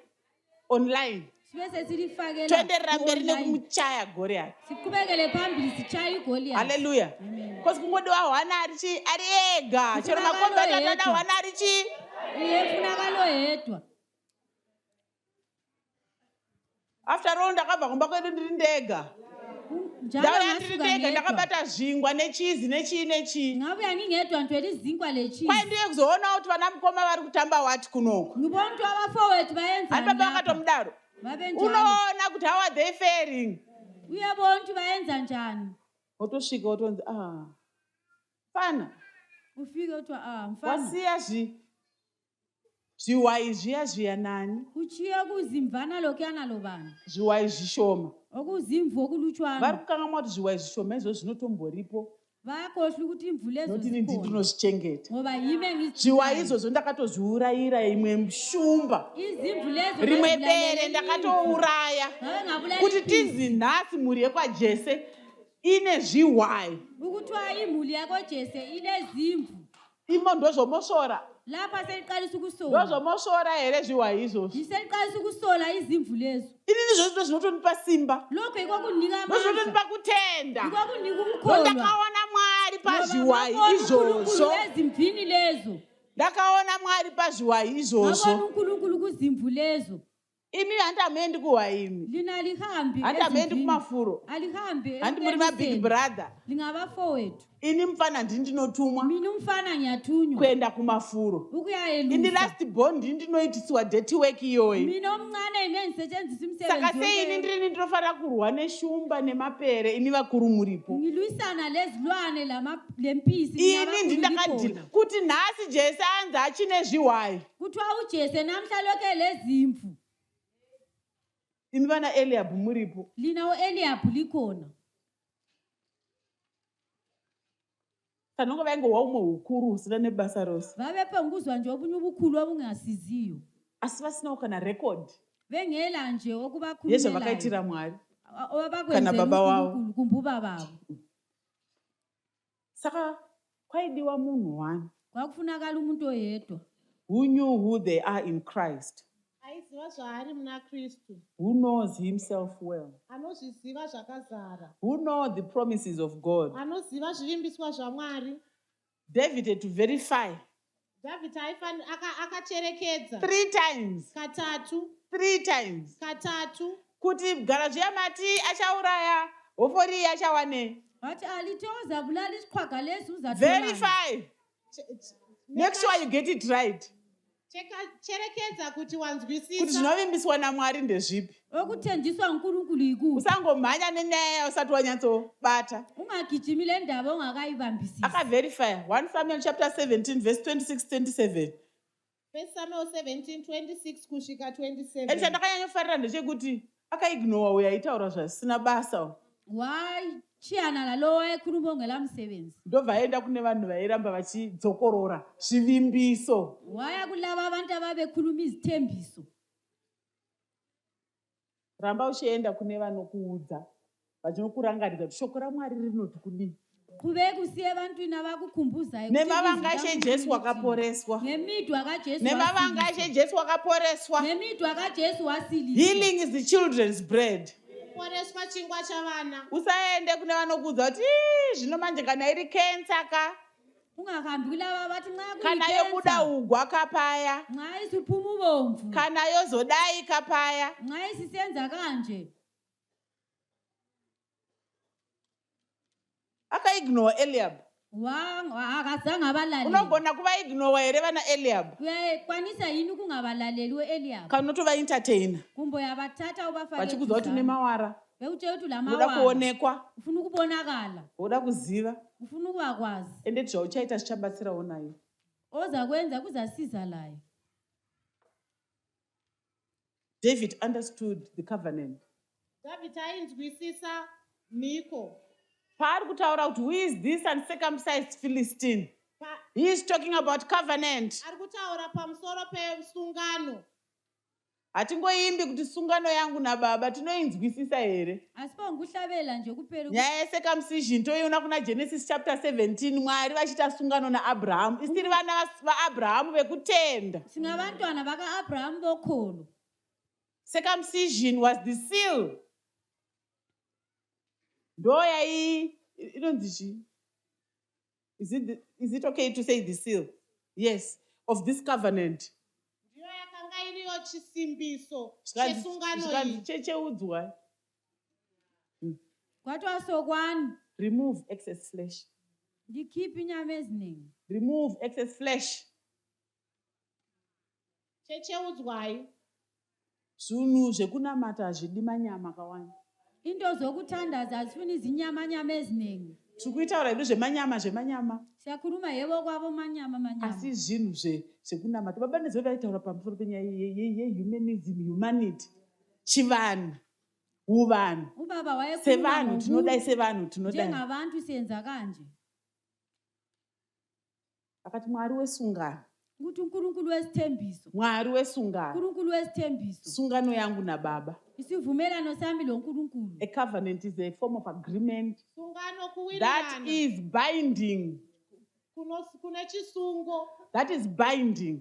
[SPEAKER 2] online.
[SPEAKER 4] Sibe sesilifakela.
[SPEAKER 2] Toenderera mberi
[SPEAKER 4] online.
[SPEAKER 2] nekumuchaya Goriati.
[SPEAKER 4] Siqhubekele phambili sichaya igoliathi.
[SPEAKER 2] Hallelujah. Because kungodiwa one ari ega. Chero makombeta dada one arichi.
[SPEAKER 4] Uyefunakala oyedwa.
[SPEAKER 2] After all ndakabva kumba kwedu ndiri ndega.
[SPEAKER 4] Njalo
[SPEAKER 2] Ndauya ndiri
[SPEAKER 4] ngasuka
[SPEAKER 2] ndega
[SPEAKER 4] ngedwa.
[SPEAKER 2] ndakabata zvingwa nechizi nechii.
[SPEAKER 4] Ngabuya ngingedwa ntwela izinkwa lechizi.
[SPEAKER 2] Kwai ndiye kuzoona kuti vana mukoma vari kutamba wati kunoko.
[SPEAKER 4] Ngibona ukuthi abafowethu bayenza
[SPEAKER 2] Hani baba vakatomudaro.
[SPEAKER 4] babenjalo.
[SPEAKER 2] Unoona kuti how are they faring?
[SPEAKER 4] Uyabona ukuthi bayenza njani.
[SPEAKER 2] Wotosvika wotonzi fana
[SPEAKER 4] Ufike uthi mfana.
[SPEAKER 2] wasiya zviwayi zviya nani.
[SPEAKER 4] Kuchiya kuzimvana lokuyana lobani.
[SPEAKER 2] Zviwayi zvishoma.
[SPEAKER 4] Okuzimvu okulutshwana.
[SPEAKER 2] Vari kukanganwa kuti zviwayi zvishoma izvo zvinotomboripo.
[SPEAKER 4] Bayakhohlwa ukuthi imvula ezo
[SPEAKER 2] Nokuti ini ndini
[SPEAKER 4] zikhona.
[SPEAKER 2] ndinozvichengeta.
[SPEAKER 4] Ngoba yime
[SPEAKER 2] Zviwayi izvozvo ndakatozviurayira imwe shumba.
[SPEAKER 4] izimvu lezo
[SPEAKER 2] Rimwe
[SPEAKER 4] bezibulalela
[SPEAKER 2] bere
[SPEAKER 4] imvu.
[SPEAKER 2] ndakatouraya.
[SPEAKER 4] Ngabe ngabulala
[SPEAKER 2] Kuti
[SPEAKER 4] impisi.
[SPEAKER 2] tizi nhasi mhuri yekwajese ine zviwayi.
[SPEAKER 4] Ukuthiwa imuli yakoJese inezimvu.
[SPEAKER 2] Imo ndozvomosora.
[SPEAKER 4] Lapha seliqalisa ukusola.
[SPEAKER 2] Ndozvomosora here zviwayi izvozvo.
[SPEAKER 4] Yiseliqalisa ukusola izimvu lezo.
[SPEAKER 2] Inini izvozvo zvinotonipa simba.
[SPEAKER 4] Lokho ikokunika
[SPEAKER 2] Ndozvinotipa
[SPEAKER 4] amandla.
[SPEAKER 2] kutenda.
[SPEAKER 4] Ikokunika ukukholwa.
[SPEAKER 2] Ndakaona Mwari pazviwayi
[SPEAKER 4] Ngabona
[SPEAKER 2] izvozvo.
[SPEAKER 4] uNkulunkulu ezimvini lezo.
[SPEAKER 2] Ndakaona Mwari pazviwayi
[SPEAKER 4] Ngabona
[SPEAKER 2] izvozvo.
[SPEAKER 4] uNkulunkulu kuzimvu lezo.
[SPEAKER 2] Imi handamendi kuwaimi.
[SPEAKER 4] Lina lihambi
[SPEAKER 2] Handamendi kumafuro.
[SPEAKER 4] alihambi
[SPEAKER 2] Handi muri mabig brother.
[SPEAKER 4] lingabafowethu.
[SPEAKER 2] Ini mfana ndini ndinotumwa
[SPEAKER 4] Mina umfana ngiyathunywa
[SPEAKER 2] kuenda kumafuro.
[SPEAKER 4] ukuya
[SPEAKER 2] Ini
[SPEAKER 4] elusa.
[SPEAKER 2] last born ndini ndinoitiswa dirty work iyoyi.
[SPEAKER 4] Mina omncane yime ngisetshenziswa
[SPEAKER 2] Saka
[SPEAKER 4] umsebenzi
[SPEAKER 2] sei ini
[SPEAKER 4] wonke.
[SPEAKER 2] ndini ndinofanira kurwa neshumba nemapere ini vakuru muripo.
[SPEAKER 4] Ngilwisana lezilwane lempisi
[SPEAKER 2] Ini ndindakadhila kuti nhasi Jesu anzi achine zviwayi.
[SPEAKER 4] kuthiwa uJese namhla lokhe lezimvu.
[SPEAKER 2] Imi vana Eliab muripo.
[SPEAKER 4] Lina uEliyabu likhona.
[SPEAKER 2] Kanonge vaingowa umwe hukuru husina nebasa rose.
[SPEAKER 4] Babephe ngikuzwa nje obunye ubukhulu obungasiziyo.
[SPEAKER 2] Asi vasinawo kana record
[SPEAKER 4] Bengela nje okubakhulumela.
[SPEAKER 2] yezvavakaitira Mwari. Kana baba
[SPEAKER 4] Obakwenzela
[SPEAKER 2] wavo.
[SPEAKER 4] uNkulunkulu kumbuba babo.
[SPEAKER 2] Saka kwaidiwa munhu one
[SPEAKER 4] Kwakufunakala umuntu oyedwa.
[SPEAKER 2] who knew who they are in Christ,
[SPEAKER 3] Aiziva zvaari muna Kristu.
[SPEAKER 2] who knows himself well,
[SPEAKER 3] Anozviziva zvakazara.
[SPEAKER 2] who knows the promises of God.
[SPEAKER 3] Anoziva zvivimbiswa zvaMwari.
[SPEAKER 2] David had to verify
[SPEAKER 3] Dhavhidhi akacherekedza
[SPEAKER 2] 3 times.
[SPEAKER 3] katatu.
[SPEAKER 2] 3 times.
[SPEAKER 3] Katatu.
[SPEAKER 2] kuti garaji yamati achauraya hofori achawane.
[SPEAKER 4] Wathi alitoza bulala isiqhwaga lesi uzathola.
[SPEAKER 2] Verify. Make sure you get it right.
[SPEAKER 3] Cherekedza kuti
[SPEAKER 2] Kuti
[SPEAKER 3] wanzwisisa.
[SPEAKER 2] zvinovimbiswa naMwari ndezvipi?
[SPEAKER 4] Okuthenjiswa uNkulunkulu ikuphi?
[SPEAKER 2] Usangomhanya nenyaya usati wanyatsobata.
[SPEAKER 4] Ungagijimile ndaba ongakayibambisisi.
[SPEAKER 2] Akaverify 1 Samuel chapter 17 verse 26-27.
[SPEAKER 3] 1 Samuel 17:26 kusvika 27.
[SPEAKER 2] Chandakanyanya ndechekuti akaignore uyo aitaura zvisina basa.
[SPEAKER 4] Wachiyana nalo wayekhuluma ongelamsebenzi.
[SPEAKER 2] Ndobva aenda kune vanhu vairamba vachidzokorora zvivimbiso.
[SPEAKER 4] Waya kulaba abantu ababekhuluma izithembiso.
[SPEAKER 2] Ramba uchienda kune vanokuudza vachinokurangaridza kuti shoko raMwari rinoti kudii.
[SPEAKER 4] Qhubeka usiye ebantwini abakukhumbuzayo.
[SPEAKER 2] Nemavanga ashe Jesu wakaporeswa.
[SPEAKER 4] Ngemidwa kaJesu.
[SPEAKER 2] Nemavanga ashe Jesu wakaporeswa.
[SPEAKER 4] Ngemidwa kaJesu wasiliswa.
[SPEAKER 2] Healing is the children's bread.
[SPEAKER 3] Poreswa chingwa chavana.
[SPEAKER 2] Usaende kune vanokuudza kuti zvino manje kana iri cancer ka.
[SPEAKER 4] Ungahambi kulaba bathi nxa
[SPEAKER 2] Kana yobuda ugwa kapaya.
[SPEAKER 4] Nxa isiphuma ubomvu.
[SPEAKER 2] Kana yozodai kapaya.
[SPEAKER 4] Nxa isisenza kanje.
[SPEAKER 2] Akaignore Eliab.
[SPEAKER 4] Akazange abalaleli.
[SPEAKER 2] Unogona kuva ignore here vana Eliab.
[SPEAKER 4] Uyakwanisa yini ukungabalaleli we-Eliab?
[SPEAKER 2] Kana unotova entertainer.
[SPEAKER 4] Kumbe uyabathatha ubafake.
[SPEAKER 2] Vachikuudza kuti une mawara.
[SPEAKER 4] Bewutshela ukuthi la
[SPEAKER 2] Unoda
[SPEAKER 4] mawara.
[SPEAKER 2] kuonekwa.
[SPEAKER 4] Ufuna ukubonakala.
[SPEAKER 2] Unoda kuziva.
[SPEAKER 4] Ufuna ukubakwazi.
[SPEAKER 2] Ende zvauchaita zvichabatsirawo naye.
[SPEAKER 4] Oza kwenza kuzasiza laye.
[SPEAKER 2] David understood the covenant.
[SPEAKER 3] David ainzwisisa mhiko.
[SPEAKER 2] Paari kutaura kuti who is this uncircumcised Philistine? He is talking about covenant.
[SPEAKER 3] Ari kutaura pamusoro pesungano.
[SPEAKER 2] Hatingoimbi kuti sungano yangu naBaba tinoinzwisisa here.
[SPEAKER 4] Asi panguhlabela nje kuphela.
[SPEAKER 2] Nyaya yecircumcision toiona kuna Genesis chapter 17 Mwari vachiita sungano naAbraham. Isiri vana vaAbraham vekutenda.
[SPEAKER 4] Singabantwana bakaAbraham bokholo.
[SPEAKER 2] Circumcision was the seal. Is it okay to say the seal? Yes, of this covenant.
[SPEAKER 3] Ndiyo yakanga iriyo chisimbiso chesungano iyi.
[SPEAKER 2] Checheudzwa.
[SPEAKER 4] Kwathiwa
[SPEAKER 2] Remove excess flesh.
[SPEAKER 4] ndikhiphe inyama eziningi.
[SPEAKER 2] Remove excess flesh.
[SPEAKER 3] Checheudzwayo.
[SPEAKER 2] Zvinhu zvekunamata hazvidi manyama akawanda.
[SPEAKER 4] Into zokuthandaza azifuni izinyama eziningi.
[SPEAKER 2] Tikutaura hedu zvemanyama.
[SPEAKER 4] Siyakhuluma yebo kwabo manyama.
[SPEAKER 2] Asi zvinhu zvekunamata. Baba nezvaitaura pamusoro penyaya yehumanism, humanity. Chivanhu, uvanhu.
[SPEAKER 4] Ubaba wayekhuluma
[SPEAKER 2] sevanhu tinodai sevanhu tinodai.
[SPEAKER 4] Njengabantu siyenza kanje.
[SPEAKER 2] Akati Mwari wesungano.
[SPEAKER 4] Ukuthi uNkulunkulu wesithembiso.
[SPEAKER 2] Mwari wesungano.
[SPEAKER 4] uNkulunkulu wesithembiso.
[SPEAKER 2] Sungano yangu naBaba.
[SPEAKER 4] Isivumelano sami loNkulunkulu.
[SPEAKER 2] A covenant is a form of agreement
[SPEAKER 3] Sungano kuwirirana.
[SPEAKER 2] that is binding.
[SPEAKER 3] Kune chisungo.
[SPEAKER 2] That is binding.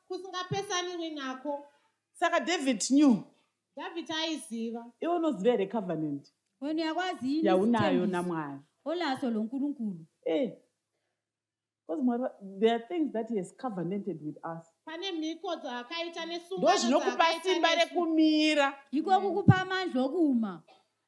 [SPEAKER 3] Kusingapesaniwi nako.
[SPEAKER 2] Saka David knew.
[SPEAKER 3] David aiziva.
[SPEAKER 2] Iwe unoziva here covenant.
[SPEAKER 4] Wena uyakwazi yini
[SPEAKER 2] Yaunayo naMwari.
[SPEAKER 4] olaso loNkulunkulu.
[SPEAKER 2] Because there are things that he has covenanted with us.
[SPEAKER 3] Pane mhiko dzakaita nesungano.
[SPEAKER 2] Ndozvinokupa simba rekumira.
[SPEAKER 4] Yiko kukupa amandla okuma.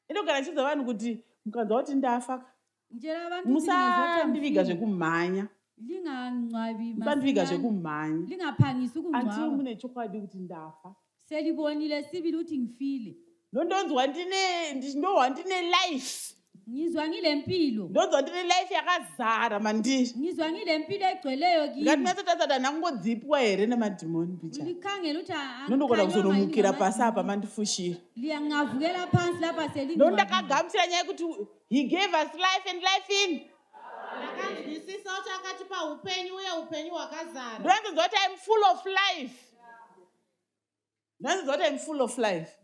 [SPEAKER 2] Inogara chiza vanhu kuti mukanzwa kuti ndafa.
[SPEAKER 4] Njera abantu
[SPEAKER 2] Musandiviga zvekumhanya.
[SPEAKER 4] Lingangcwabi
[SPEAKER 2] Musandiviga zvekumhanya.
[SPEAKER 4] Lingaphangisa ukungcwaba.
[SPEAKER 2] Until mune chokwadi kuti ndafa.
[SPEAKER 4] Selibonile sibili ukuthi ngifile.
[SPEAKER 2] Ndonzwa ndine life.
[SPEAKER 4] Ngizwa ngilempilo.
[SPEAKER 2] Ndonzwa ndine life yakazara mandiri.
[SPEAKER 4] Ngizwa ngilempilo egcweleyo kimi.
[SPEAKER 2] Ngati matsatsatsa nangodzipwa here nemadhimoni bicha.
[SPEAKER 4] Likhangela ukuthi
[SPEAKER 2] Nondokona kuzondomukira pasi apa mandifushira.
[SPEAKER 4] Liyangavukela phansi lapha selingcwabi.
[SPEAKER 2] Ndondakagamuchira nyaya kuti he gave us life and life in.
[SPEAKER 3] Ndakanzwisisa kuti akatipa upenyu uye upenyu hwakazara.
[SPEAKER 2] Ndonzwa kuti I'm full of life. Ndonzwa kuti I'm full of life.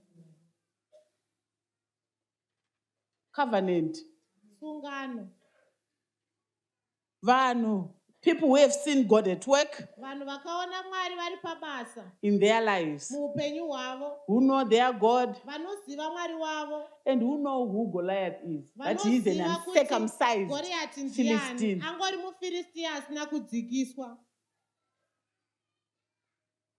[SPEAKER 2] Covenant.
[SPEAKER 3] Sungano.
[SPEAKER 2] Vanhu. People who have seen God at work
[SPEAKER 3] Vanhu vakaona Mwari vari pabasa.
[SPEAKER 2] in their lives.
[SPEAKER 3] Muupenyu hwavo.
[SPEAKER 2] Who know their God
[SPEAKER 3] Vanoziva Mwari wavo.
[SPEAKER 2] and who know who Goliath is. That he is an
[SPEAKER 3] Vanoziva kuti
[SPEAKER 2] uncircumcised
[SPEAKER 3] Goriati ndiani.
[SPEAKER 2] Philistine.
[SPEAKER 3] Angori muFilistia asina kudzikiswa.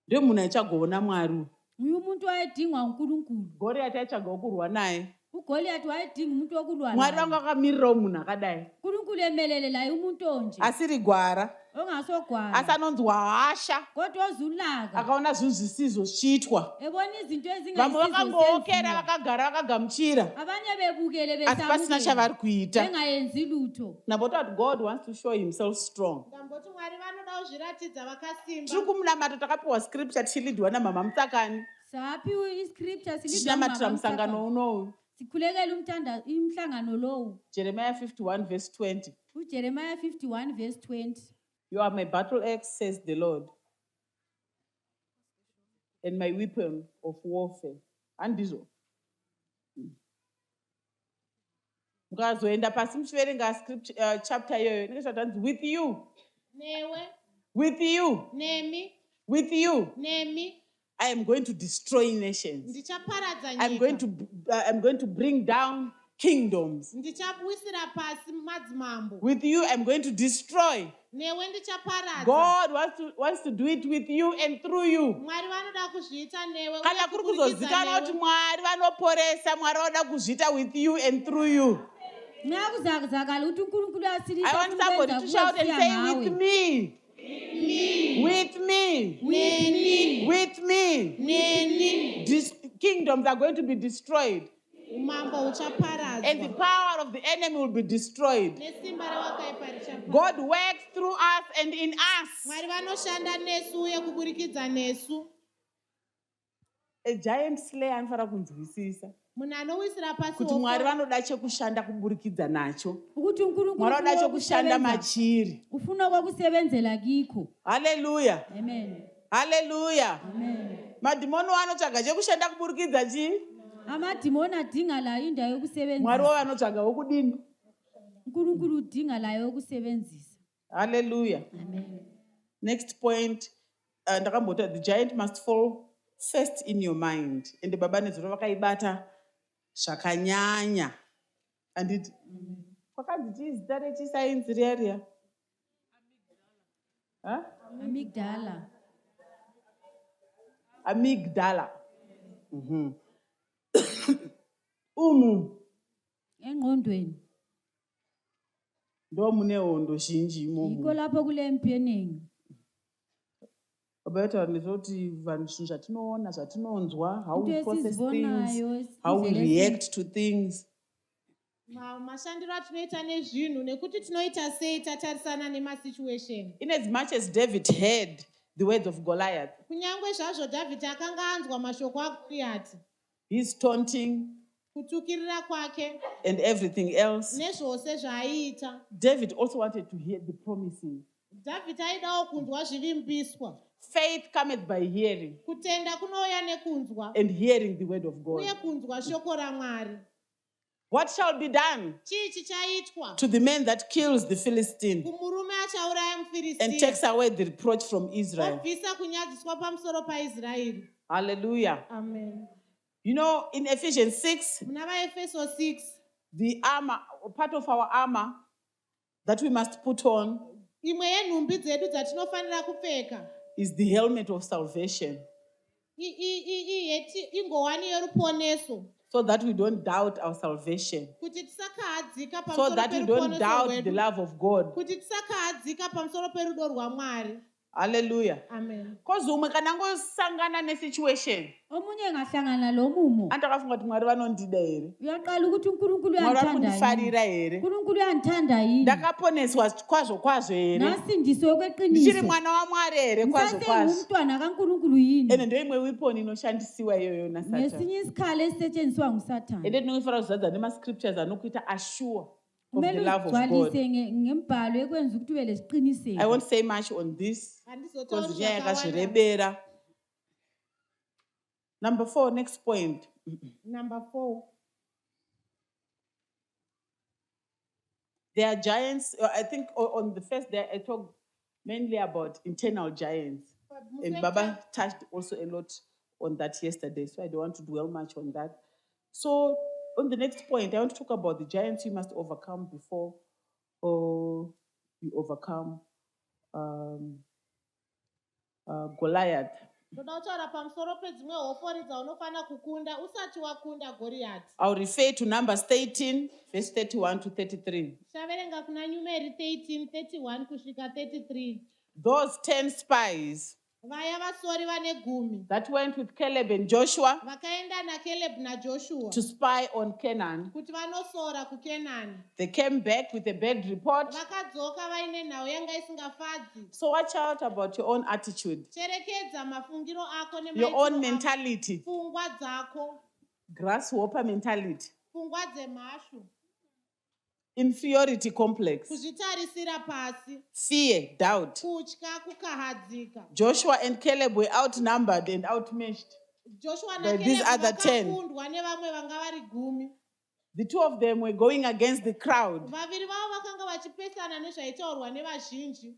[SPEAKER 2] Ndio munhu achagoona Mwari.
[SPEAKER 4] nguye umuntu wayedingwa uNkulunkulu.
[SPEAKER 2] Goriathi aitsvaga wokurwa naye.
[SPEAKER 4] uGoliath wayedinga umuntu wokulwa
[SPEAKER 2] Mwari
[SPEAKER 4] naye.
[SPEAKER 2] vanga akamirirawo munhu akadai.
[SPEAKER 4] uNkulunkulu emelele laye umuntu onje
[SPEAKER 2] Asiri gwara.
[SPEAKER 4] ongasogwara
[SPEAKER 2] Asanonzwa hasha.
[SPEAKER 4] kodwa ozulaka
[SPEAKER 2] Akaona zvinhu zvisizo zvichiitwa.
[SPEAKER 4] ebona izinto
[SPEAKER 2] Vamwe vakangookera
[SPEAKER 4] ezingayisizo
[SPEAKER 2] vakagara vakagamuchira.
[SPEAKER 4] abanye bebukele
[SPEAKER 2] Asi pasina chavari kuita.
[SPEAKER 4] bengayenzi lutho.
[SPEAKER 2] Namboti that God wants to show himself strong.
[SPEAKER 3] ndamboti mwari vanoda kuzviratidza vakasimba.
[SPEAKER 2] Tiri kumunamata takapiwa scripture tichilidhiwa namama Mutsakani.
[SPEAKER 4] Saphiwe iscripture
[SPEAKER 2] Tichinamatira musangano unowu.
[SPEAKER 4] sikhulekela umhlangano lowu.
[SPEAKER 2] Jeremiah 51 verse 20.
[SPEAKER 4] uJeremiah 51 verse 20.
[SPEAKER 2] You are my battle axe, says the Lord, and my weapon of warfare. Andizo. Mukazoenda pasi muchiverenga scripture chapter iyoyo inenge zvatanzi with you,
[SPEAKER 3] newe
[SPEAKER 2] with you,
[SPEAKER 3] nemi
[SPEAKER 2] with you.
[SPEAKER 3] nemi
[SPEAKER 2] I am going to destroy nations.
[SPEAKER 3] ndichaparadza
[SPEAKER 2] I'm going to bring down kingdoms.
[SPEAKER 3] ndichawisira pasi madzimambo.
[SPEAKER 2] With you, I'm going to destroy.
[SPEAKER 3] newe ndichaparadza.
[SPEAKER 2] God wants to do it with you and through you.
[SPEAKER 3] mwari vanoda kuzviita newe
[SPEAKER 2] Kana kuri kuzozikanwa kuti Mwari vanoporesa, Mwari vanoda kuzviita with you and through you.
[SPEAKER 4] Ngakuzakuzakala ukuthi uNkulunkulu
[SPEAKER 2] I want somebody to shout and say with me. With me.
[SPEAKER 3] neni
[SPEAKER 2] With me.
[SPEAKER 3] neni
[SPEAKER 2] These kingdoms are going to be destroyed.
[SPEAKER 3] umambo
[SPEAKER 2] And the
[SPEAKER 3] uchaparadzwa
[SPEAKER 2] power of the enemy will be destroyed.
[SPEAKER 3] nesimba rewakaipa richaparadzwa.
[SPEAKER 2] God works through us and in us.
[SPEAKER 3] mwari vanoshanda nesu uye kuburikidza nesu.
[SPEAKER 2] A giant slayer anofanira kunzwisisa
[SPEAKER 3] munhu anowisira pasi
[SPEAKER 2] kuti Mwari
[SPEAKER 3] woko
[SPEAKER 2] vanoda chekushanda kuburikidza nacho.
[SPEAKER 4] ukuthi uNkulunkulu
[SPEAKER 2] Mwari vanoda
[SPEAKER 4] ufuna
[SPEAKER 2] chekushanda
[SPEAKER 4] ukusebenza-
[SPEAKER 2] machiri.
[SPEAKER 4] ufuna kwakusebenzela kikho.
[SPEAKER 2] Hallelujah.
[SPEAKER 4] Amen.
[SPEAKER 2] Hallelujah.
[SPEAKER 4] Amen.
[SPEAKER 2] Madhimoni vanotsvaga chekushanda kuburikidza chii?
[SPEAKER 4] Amadimoni adinga layo indawo
[SPEAKER 2] Mwari
[SPEAKER 4] yokusebenzisa.
[SPEAKER 2] wavanotsvaga wokudini?
[SPEAKER 4] uNkulunkulu udinga layo yokusebenzisa.
[SPEAKER 2] Hallelujah.
[SPEAKER 4] Amen.
[SPEAKER 2] Next point, ndakamboti the giant must fall first in your mind. Ende baba nezuro vakaibata zvakanyanya. Anditi kwakanzi chii zita rechisainzi riya? Huh?
[SPEAKER 4] Amygdala.
[SPEAKER 2] Amygdala. Umu
[SPEAKER 4] Engqondweni.
[SPEAKER 2] ndo mune hondo zhinji
[SPEAKER 4] Yikho
[SPEAKER 2] imomo.
[SPEAKER 4] lapho kule mpi eningi.
[SPEAKER 2] Baba vataura nezvekuti vanhu zvinhu zvatinoona, zvatinonzwa, how we
[SPEAKER 4] Into
[SPEAKER 2] process things,
[SPEAKER 4] esizibonayo,
[SPEAKER 2] how we
[SPEAKER 4] indlela
[SPEAKER 2] react to things.
[SPEAKER 3] mashandiro atinoita nezvinhu nekuti tinoita sei tatarisana nemasituation.
[SPEAKER 2] In as much as David heard the words of Goliath,
[SPEAKER 3] kunyange zvazvo dhavhidhi akanga anzwa mashoko agoriati,
[SPEAKER 2] his taunting
[SPEAKER 3] kutukirira kwake
[SPEAKER 2] and everything else,
[SPEAKER 3] nezvose zvaaita,
[SPEAKER 2] David also wanted to hear the promises.
[SPEAKER 3] dhavhidhi aidawo kunzwa zvivimbiswa.
[SPEAKER 2] Faith cometh by hearing,
[SPEAKER 3] kutenda kunouya nekunzwa
[SPEAKER 2] and hearing the word of God.
[SPEAKER 3] uye kunzwa shoko ramwari.
[SPEAKER 2] What shall be done
[SPEAKER 3] chii chichaitwa
[SPEAKER 2] to the man that kills the Philistine
[SPEAKER 3] kumurume achauraya
[SPEAKER 2] and
[SPEAKER 3] mufiristia
[SPEAKER 2] takes away the reproach from Israel?
[SPEAKER 3] obvisa kunyadziswa pamusoro paIsraeri.
[SPEAKER 2] Hallelujah.
[SPEAKER 3] Amen.
[SPEAKER 2] You know, in Ephesians 6,
[SPEAKER 3] muna vaefeso 6
[SPEAKER 2] the armor, part of our armor that we must put on
[SPEAKER 3] imwe yenhumbi dzedu dzatinofanira kupfeka
[SPEAKER 2] is the helmet of salvation,
[SPEAKER 3] ingowani yeruponeso,
[SPEAKER 2] so that we don't doubt our salvation,
[SPEAKER 3] kuti tisakahadzika
[SPEAKER 2] so
[SPEAKER 3] pamusoro
[SPEAKER 2] that we don't
[SPEAKER 3] peruponeso
[SPEAKER 2] doubt the
[SPEAKER 3] rwedu,
[SPEAKER 2] love of God.
[SPEAKER 3] kuti tisakahadzika pamusoro perudo rwamwari.
[SPEAKER 2] Hallelujah.
[SPEAKER 3] Amen.
[SPEAKER 2] Kozi umwe kana ngosangana nesituation,
[SPEAKER 4] Omunye engahlangana lo mumo.
[SPEAKER 2] andakafunga kuti Mwari vanondida here,
[SPEAKER 4] Uyaqala ukuthi uNkulunkulu
[SPEAKER 2] Mwari vari
[SPEAKER 4] uyanthanda yini?
[SPEAKER 2] kundifarira here,
[SPEAKER 4] uNkulunkulu uyandithanda yini?
[SPEAKER 2] ndakaponeswa kwazvo kwazvo here,
[SPEAKER 4] Nasindiswe
[SPEAKER 2] ndichiri
[SPEAKER 4] kweqiniso.
[SPEAKER 2] mwana wamwari here kwazvo kwazvo.
[SPEAKER 4] Ngisasengumntwana kaNkulunkulu yini?
[SPEAKER 2] Ende ndoimwe weapon inoshandisiwa iyoyo naSatan.
[SPEAKER 4] Ngesinye isikhala esisetshenziswa nguSathane.
[SPEAKER 2] Ende ndinofanira kuzadza nemascriptures anokuita assure of the
[SPEAKER 4] Kumele
[SPEAKER 2] love of God.
[SPEAKER 4] ugcwalise ngembhalo ekwenza ukuthi ube
[SPEAKER 2] I
[SPEAKER 4] lesiqiniseko.
[SPEAKER 2] won't say much on this
[SPEAKER 3] Handizotaura
[SPEAKER 2] because nyaya
[SPEAKER 3] zvakawanda.
[SPEAKER 2] yakazvirebera. Number 4, next point.
[SPEAKER 3] Number 4.
[SPEAKER 2] There are giants. I think on the first day I talked mainly about internal giants. And Baba touched also a lot on that yesterday, so I don't want to dwell much on that. So on the next point, I want to talk about the giants you must overcome before you overcome Goliath.
[SPEAKER 3] Ndoda kutaura pamusoro pedzimwe hofori dzaunofana kukunda usati wakunda Goriati.
[SPEAKER 2] I'll refer to Numbers 13, verse 31 to 33.
[SPEAKER 3] Tichaverenga kuna Numeri 13, 31 kusvika 33.
[SPEAKER 2] Those 10 spies
[SPEAKER 3] Vaya vasori vane 10
[SPEAKER 2] that went with Caleb and Joshua
[SPEAKER 3] vakaenda naCaleb naJoshua
[SPEAKER 2] to spy on Canaan,
[SPEAKER 3] kuti vanosora kuKenani.
[SPEAKER 2] they came back with a bad report.
[SPEAKER 3] Vakadzoka vaine nhau yanga isingafadzi.
[SPEAKER 2] So watch out about your own attitude,
[SPEAKER 3] Cherekedza mafungiro ako
[SPEAKER 2] your own
[SPEAKER 3] nemaitiro ako.
[SPEAKER 2] mentality,
[SPEAKER 3] Pfungwa dzako,
[SPEAKER 2] grasshopper mentality,
[SPEAKER 3] pfungwa dzemhashu,
[SPEAKER 2] inferiority complex,
[SPEAKER 3] kuzvitarisira pasi,
[SPEAKER 2] fear, doubt.
[SPEAKER 3] kutya, kukahadzika.
[SPEAKER 2] Joshua and Caleb were outnumbered and outmatched.
[SPEAKER 3] Joshua
[SPEAKER 2] By these
[SPEAKER 3] naCaleb
[SPEAKER 2] other 10.
[SPEAKER 3] vakakundwa nevamwe vanga vari 10.
[SPEAKER 2] The two of them were going against the crowd.
[SPEAKER 3] Vaviri vavo vakanga vachipesana nezvaitaurwa nevazhinji.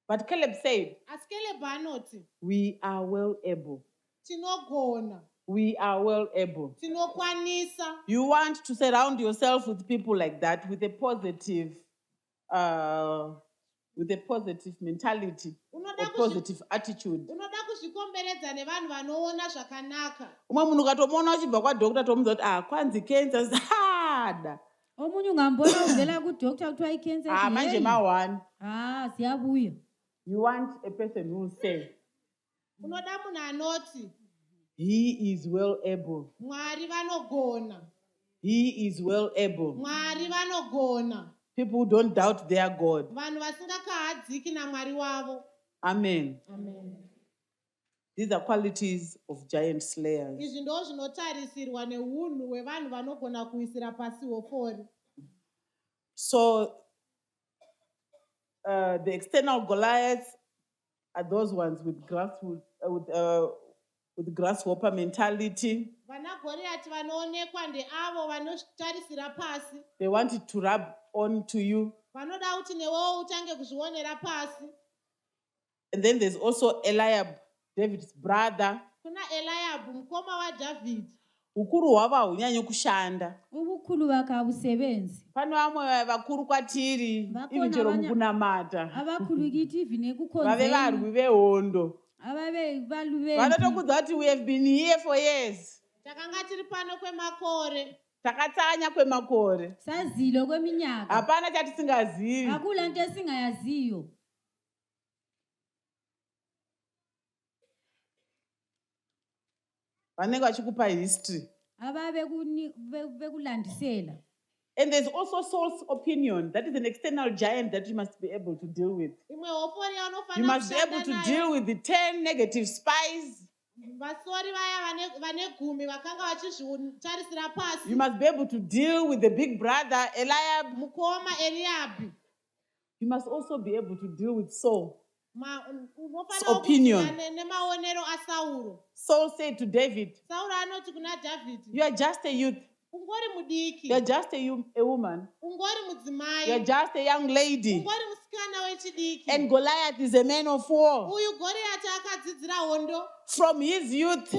[SPEAKER 2] But Caleb said,
[SPEAKER 3] Asi Caleb anoti,
[SPEAKER 2] we are well able.
[SPEAKER 3] tinogona,
[SPEAKER 2] We are well able.
[SPEAKER 3] tinokwanisa.
[SPEAKER 2] You want to surround yourself with people like that, with a positive mentality, or positive attitude.
[SPEAKER 3] Unoda kuzvikomberedza nevanhu vanoona zvakanaka.
[SPEAKER 2] Umwe munhu ukatomuona uchibva kwadhokota tomuudza kuti kwanzi cancer sada.
[SPEAKER 4] omunye ungambona uvela kudokta kuthiwa icancer
[SPEAKER 2] Manje ma-1.
[SPEAKER 4] siyabuya.
[SPEAKER 2] You want a person who will say,
[SPEAKER 3] Unoda munhu anoti,
[SPEAKER 2] he is well able.
[SPEAKER 3] Mwari vanogona.
[SPEAKER 2] He is well able.
[SPEAKER 3] Mwari vanogona.
[SPEAKER 2] People who don't doubt their God.
[SPEAKER 3] Vanhu vasingakahadziki naMwari wavo.
[SPEAKER 2] Amen.
[SPEAKER 3] Amen.
[SPEAKER 2] These are qualities of giant slayers.
[SPEAKER 3] Izvi ndo zvinotarisirwa neunhu hwevanhu vanogona kuisira pasi hofori.
[SPEAKER 2] So the external Goliaths are those ones with grasshopper mentality.
[SPEAKER 3] Vana Goriati vanoonekwa ndeavo vanotarisira pasi.
[SPEAKER 2] They want it to rub on to you.
[SPEAKER 3] Vanoda kuti newewo utange kuzvionera pasi.
[SPEAKER 2] And then there's also Eliab, David's brother.
[SPEAKER 3] Kuna Eliabu mukoma waDhavhidhi.
[SPEAKER 2] Ukuru hwavo hahunyanyi kushanda.
[SPEAKER 4] Ubukhulu bakabusebenzi.
[SPEAKER 2] Pane vamwe vakuru kwatiri, ivi chero mukunamata.
[SPEAKER 4] Abakhulu kithi even ekukhonzeni.
[SPEAKER 2] Vave varwi vehondo.
[SPEAKER 4] Ababe baluveni.
[SPEAKER 2] Vanotokudza kuti we have been here for years.
[SPEAKER 3] Takanga tiri pano kwemakore.
[SPEAKER 2] Takatsanya kwemakore.
[SPEAKER 4] Sazilo kweminyaka.
[SPEAKER 2] Hapana chatisingazivi.
[SPEAKER 4] Akula nto esingayaziyo.
[SPEAKER 2] Vanenge vachikupa history.
[SPEAKER 4] Ababe bekulandisela.
[SPEAKER 2] And there's also Saul's opinion. That is an external giant that you must be able to deal with. You must be able to deal with the 10 negative spies. You must be able to deal with the big brother, Eliab. You must also be able to deal with Saul's opinion. Saul said to David, you are just a youth. You're just a woman. You're just a young lady. And Goliath is a man of war. From his youth,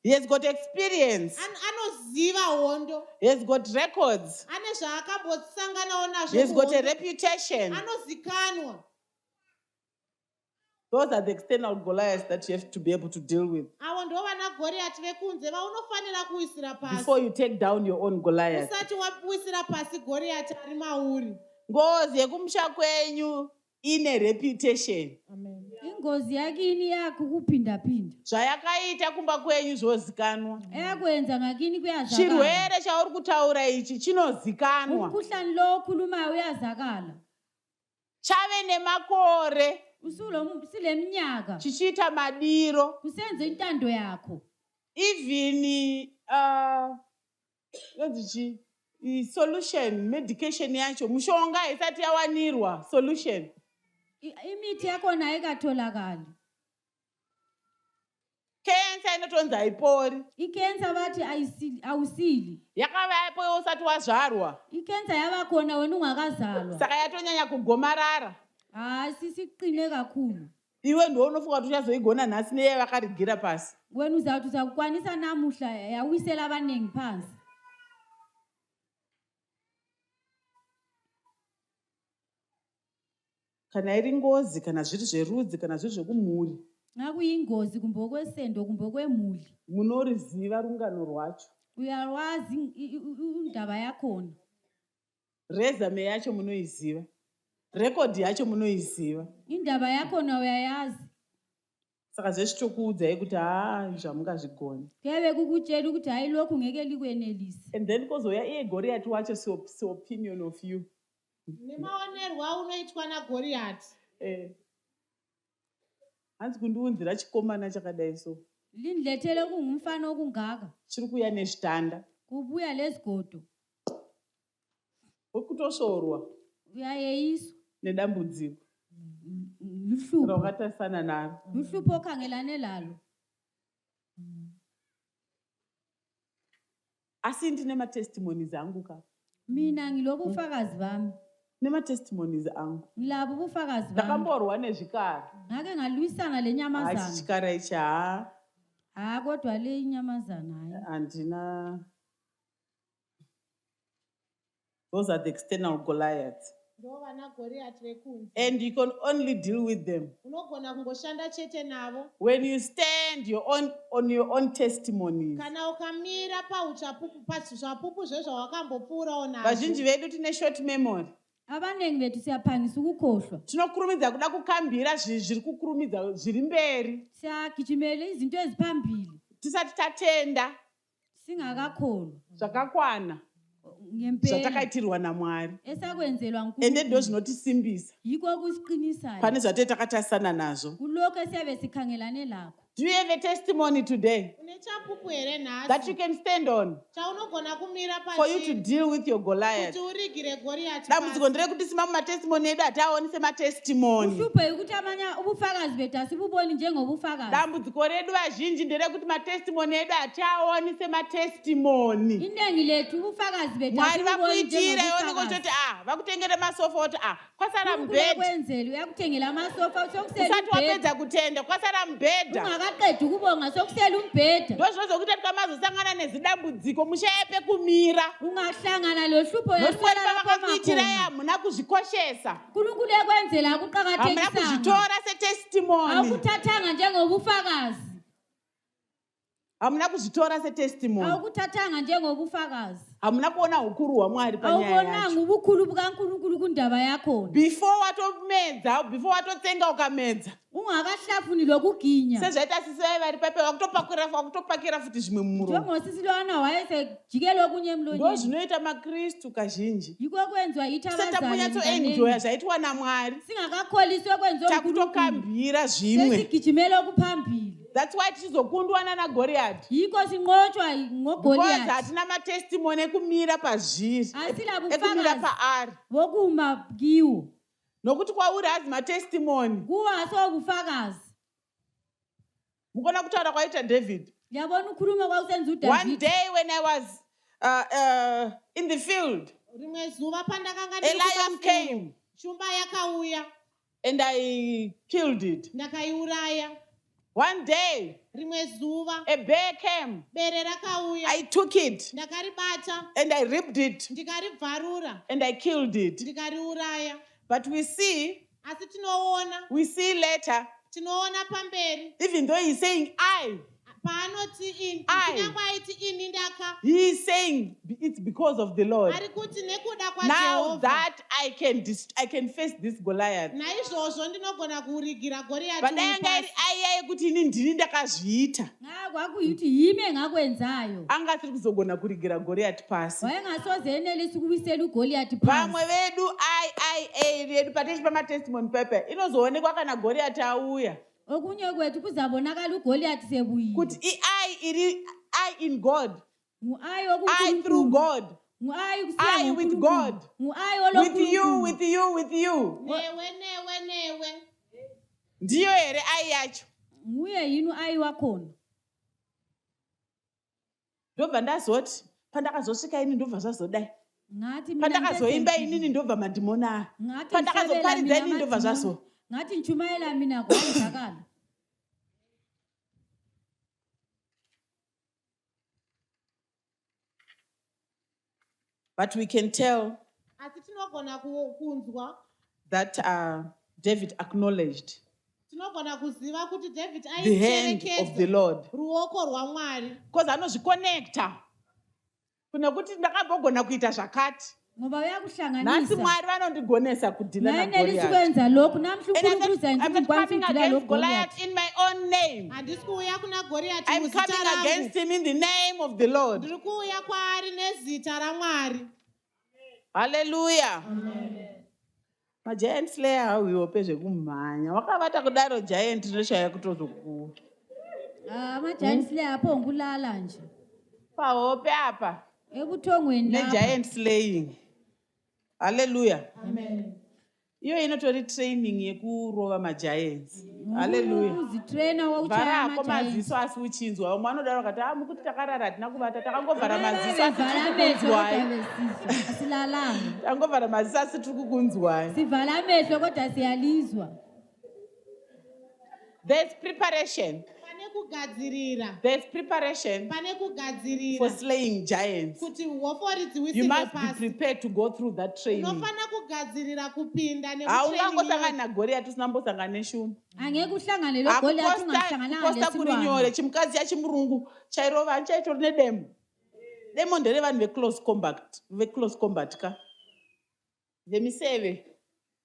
[SPEAKER 2] he has got experience. He has got records. He has got a reputation. Those are the external Goliaths that you have to be able to deal with before you take down your own Goliath. Ngozi yekumusha kwenyu ine reputation.
[SPEAKER 4] Ingozi yakini yakho kuphinda-phinda.
[SPEAKER 2] Zvayakaita kumba kwenyu zvozikanwa.
[SPEAKER 4] Eyakwenza ngakini kuyazakala.
[SPEAKER 2] Chirwere chauri kutaura ichi chinozikanwa.
[SPEAKER 4] Umkhuhlane lo okhulumayo uyazakala.
[SPEAKER 2] Chave nemakore.
[SPEAKER 4] Sileminyaka.
[SPEAKER 2] Chichita madiro.
[SPEAKER 4] Kusenze intando yakho.
[SPEAKER 2] Even solution, medication yacho, mushonga isati yawanirwa solution.
[SPEAKER 4] Imithi yakhona ayikatholakali.
[SPEAKER 2] Cancer inotonzi haipori.
[SPEAKER 4] Icancer bathi awusili.
[SPEAKER 2] Yakavapo usati wazvarwa.
[SPEAKER 4] Icancer yavakhona wena ungakazalwa.
[SPEAKER 2] Saka yatonyanya kugomarara.
[SPEAKER 4] Sisiqine kakhulu.
[SPEAKER 2] Iwe ndiwo unofunga kuti uchazoigona nhasi neye vakarigira pasi.
[SPEAKER 4] Wena uzawuthi uzakukwanisa namuhla yawisela abaningi phansi.
[SPEAKER 2] kana iri ngozi kana zviri zverudzi kana zviri zvekumhuri
[SPEAKER 4] ngakuyingozi kumbe okwesendo kumbe okwemhuli
[SPEAKER 2] munoriziva rungano rwacho,
[SPEAKER 4] uyalwazi indaba yakhona,
[SPEAKER 2] resume yacho munoiziva, rekodhi yacho munoiziva.
[SPEAKER 4] indaba yakhona uyayazi.
[SPEAKER 2] Saka zvechitokuudzai kuti zvamungazvigoni.
[SPEAKER 4] Kuyave kukutshela ukuthi hayi lokhu ngeke likwenelise.
[SPEAKER 2] And then kozouya iye Goliath wacho opinion of you.
[SPEAKER 3] Nemaonerwa unoitwa naGoriathi.
[SPEAKER 2] Hanzi kundiunzira chikomana chakadai so.
[SPEAKER 4] Lindilethele kungumfana okungaka.
[SPEAKER 2] Chiri kuuya nezvitanda.
[SPEAKER 4] Kubuya lezigodo.
[SPEAKER 2] Ukutoshorwa.
[SPEAKER 4] Uyayeyiswa.
[SPEAKER 2] Nedambudziko.
[SPEAKER 4] Luhlupho.
[SPEAKER 2] Rwakatasana nalo.
[SPEAKER 4] Luhlupho okhangelane lalo.
[SPEAKER 2] Asi ndine ma-testimonies angu ka.
[SPEAKER 4] Mina ngilobufakazi bami.
[SPEAKER 2] Nema-testimonies angu.
[SPEAKER 4] Ngilabo ubufakazi bami.
[SPEAKER 2] Ndakamborwa nezvikara.
[SPEAKER 4] Ngake ngalwisana lenyamazana.
[SPEAKER 2] Hayi chikara ichi
[SPEAKER 4] kodwa le inyamazana hayi.
[SPEAKER 2] Andina. Those are the external Goliaths. And you can only deal with them when you stand on your own testimonies. Vazhinji vedu tine short memory.
[SPEAKER 4] Abanengi bethu siyaphangisa ukukhohlwa.
[SPEAKER 2] Tinokurumidza kuda kukambira zviri kukurumidza zviri mberi.
[SPEAKER 4] Siyagijimela izinto eziphambili.
[SPEAKER 2] Tisati tatenda.
[SPEAKER 4] Singakakholwa.
[SPEAKER 2] Zvakakwana. Zvatakaitirwa naMwari.
[SPEAKER 4] Esakwenzelwa uNkulunkulu.
[SPEAKER 2] Ende ndo zvinotisimbisa.
[SPEAKER 4] Yiko kusiqinisayo.
[SPEAKER 2] Pane zvatete takatasana nazvo.
[SPEAKER 4] Kuloko esiyabe sikhangelane lakho.
[SPEAKER 2] Do you have a testimony today that you can stand on for you to deal with your Goliath? Dambudziko nderekuti sima mumatestimony edu hataonese matestimony.
[SPEAKER 4] Uhlupho yekuti amanya ubufakazi bethu asibuboni njengobufakazi.
[SPEAKER 2] Dambudziko redu vazhinji nderekuti matestimony edu hataonese matestimony.
[SPEAKER 4] Inengi lethu ubufakazi bethu
[SPEAKER 2] Mwari vakuitira ione kuti vakutengera masofa kuti kwasara mubhedha.
[SPEAKER 4] Kwenzela uyakutengela amasofa sokusela.
[SPEAKER 2] Usati wapedza kutenda kwasara mubhedha.
[SPEAKER 4] Akaqeda ukubonga sokusela umbheda.
[SPEAKER 2] Ndozvozokuti tikamazosangana nezidambudziko mushayepe kumira.
[SPEAKER 4] Ungahlangana lohlupho
[SPEAKER 2] yesala vakakuitira hamuna kuzvikoshesa.
[SPEAKER 4] uNkulunkulu ekwenzela akuqakathekisa.
[SPEAKER 2] Hamuna kuzvitora setestimony.
[SPEAKER 4] Akuthathanga njengobufakazi.
[SPEAKER 2] Hamuna kuzvitora setestimony.
[SPEAKER 4] Akuthathanga njengobufakazi.
[SPEAKER 2] Hamuna kuona hukuru hwaMwari panyaya yacho.
[SPEAKER 4] Awubonanga ubukhulu bukaNkulunkulu kundaba yakho.
[SPEAKER 2] Before watomedza, before watotsenga ukamedza.
[SPEAKER 4] Ungakahlafuni lokuginya.
[SPEAKER 2] Sezvaita sisi vari pepe wakutopakira futi zvimwe mumuromo.
[SPEAKER 4] Njengosisi lwana wayesejikela okunye emlonyeni.
[SPEAKER 2] Ndo zvinoita maKristu kazhinji.
[SPEAKER 4] Yiko kwenzwa ithabazana.
[SPEAKER 2] Satakunyatsoenjoya zvaitwa naMwari.
[SPEAKER 4] Singakakholiswa kwenziwa uNkulunkulu.
[SPEAKER 2] Takutokambira zvimwe.
[SPEAKER 4] Sesigijimela okuphambili.
[SPEAKER 2] That's why tichizokundwana naGoliath.
[SPEAKER 4] Yiko sinqotshwa ngoGoliath.
[SPEAKER 2] Because hatina matestimony ekumira pazviri.
[SPEAKER 4] Asila
[SPEAKER 2] Ekumira paari.
[SPEAKER 4] Wokuma kiwo.
[SPEAKER 2] Nokuti kwauri hazi matestimony.
[SPEAKER 4] Kuwa sobufakazi.
[SPEAKER 2] Mukona kutaura kwaita David.
[SPEAKER 4] Yabona ukhuluma kwausenza uDavid.
[SPEAKER 2] One day when I was in the field, a lion came.
[SPEAKER 3] Shumba yakauya.
[SPEAKER 2] And I killed it.
[SPEAKER 3] Ndakaiuraya.
[SPEAKER 2] One day, a bear came. I took it. And I ripped it. And I killed it. But we see later, even though he's saying I, he is saying it's because of the Lord. Now that I can face this Goliath. But I kuti ndini ndakazviita. Angasiri kuzogona kurigira Goliath pasi. Vamwe vedu vedu patechi pamatestimony pepe inozoonekwa kana Goliath auya.
[SPEAKER 4] Okunye kwethu kuzabonakala uGoliath sebuyile.
[SPEAKER 2] Kuti I in God.
[SPEAKER 4] I
[SPEAKER 2] through God. I with God. With you.
[SPEAKER 3] Newe.
[SPEAKER 2] Ndiyo here I yacho.
[SPEAKER 4] Nguye yini ai wakhona.
[SPEAKER 2] Ndobva ndazoti pandakazosvika ini ndobva zvazodai.
[SPEAKER 4] Ngathi mina
[SPEAKER 2] pandakazoimba inini ndobva mandimona. Pandakazoparidza inini ndobva zvazo.
[SPEAKER 4] Ngathi nchumayela mina kwenzakala.
[SPEAKER 2] But we can tell that David acknowledged
[SPEAKER 3] tinogona kuziva kuti David
[SPEAKER 2] the hand of the
[SPEAKER 3] aicherekedza
[SPEAKER 2] Lord.
[SPEAKER 3] ruoko rwaMwari
[SPEAKER 2] Because anozvikonekta. Kuna kuti ndakambogona kuita zvakati.
[SPEAKER 4] ngoba
[SPEAKER 2] Nasi
[SPEAKER 4] uyakuhlanganisa
[SPEAKER 2] Mwari vanondigonesa kudhila
[SPEAKER 4] nayenelisi
[SPEAKER 2] naGoliath.
[SPEAKER 4] kwenza lokhu namhla
[SPEAKER 2] And
[SPEAKER 4] unkulunkulu
[SPEAKER 2] I'm
[SPEAKER 4] ukuthi
[SPEAKER 2] not
[SPEAKER 4] ngikwanisa
[SPEAKER 2] coming
[SPEAKER 4] ukudlula lo
[SPEAKER 2] against Goliath
[SPEAKER 4] Goliath.
[SPEAKER 2] in my own name.
[SPEAKER 3] handisi kuuya kuna Goriati
[SPEAKER 2] I'm
[SPEAKER 3] muzita
[SPEAKER 2] coming
[SPEAKER 3] rangu
[SPEAKER 2] against him in the name of the Lord.
[SPEAKER 3] ndiri kuuya kwaari nezita raMwari.
[SPEAKER 2] Hallelujah. Giant slayer hauiwope zvekumhanya. Wakavata kudaro giant noshaya kutozokuwa.
[SPEAKER 4] Ama-giant slayer apho nkulala nje
[SPEAKER 2] Pahope apa.
[SPEAKER 4] ebuthongweni lapha.
[SPEAKER 2] Giant slaying. Hallelujah. Iyo inotori training yekurova magiants. Hallelujah.
[SPEAKER 4] Uzitraina wokuchaya
[SPEAKER 2] Vharako
[SPEAKER 4] ama-giant.
[SPEAKER 2] maziso asi uchinzwa. Umwe anodaro kati mukuti takarara hatina kuvata takangovhara maziso asi
[SPEAKER 4] Sivala
[SPEAKER 2] tiri
[SPEAKER 4] amehlo kodwa
[SPEAKER 2] kukunzwai.
[SPEAKER 4] besizwa asilalanga.
[SPEAKER 2] Takangovhara maziso asi tiri kukunzwai.
[SPEAKER 4] Sivala amehlo kodwa siyalizwa.
[SPEAKER 2] There's preparation.
[SPEAKER 3] Pane kugadzirira.
[SPEAKER 2] There's preparation
[SPEAKER 3] Pane
[SPEAKER 2] for
[SPEAKER 3] kugadzirira
[SPEAKER 2] slaying giants.
[SPEAKER 3] kuti hofori
[SPEAKER 2] You
[SPEAKER 3] dziwisirwe
[SPEAKER 2] must be
[SPEAKER 3] pasi.
[SPEAKER 2] prepared to go through that training.
[SPEAKER 3] Unofana kugadzirira kupinda
[SPEAKER 2] Haungangosangana naGoliath usina kumbosangana neshuma.
[SPEAKER 4] Angeke uhlangane lo Goliath ungahlangananga
[SPEAKER 2] Kuposta kuri
[SPEAKER 4] lesilwane.
[SPEAKER 2] nyore chimukadzi chachimurungu chairova chaitori nedemo. Demo nderevanhu ve-close combat ka. Vemiseve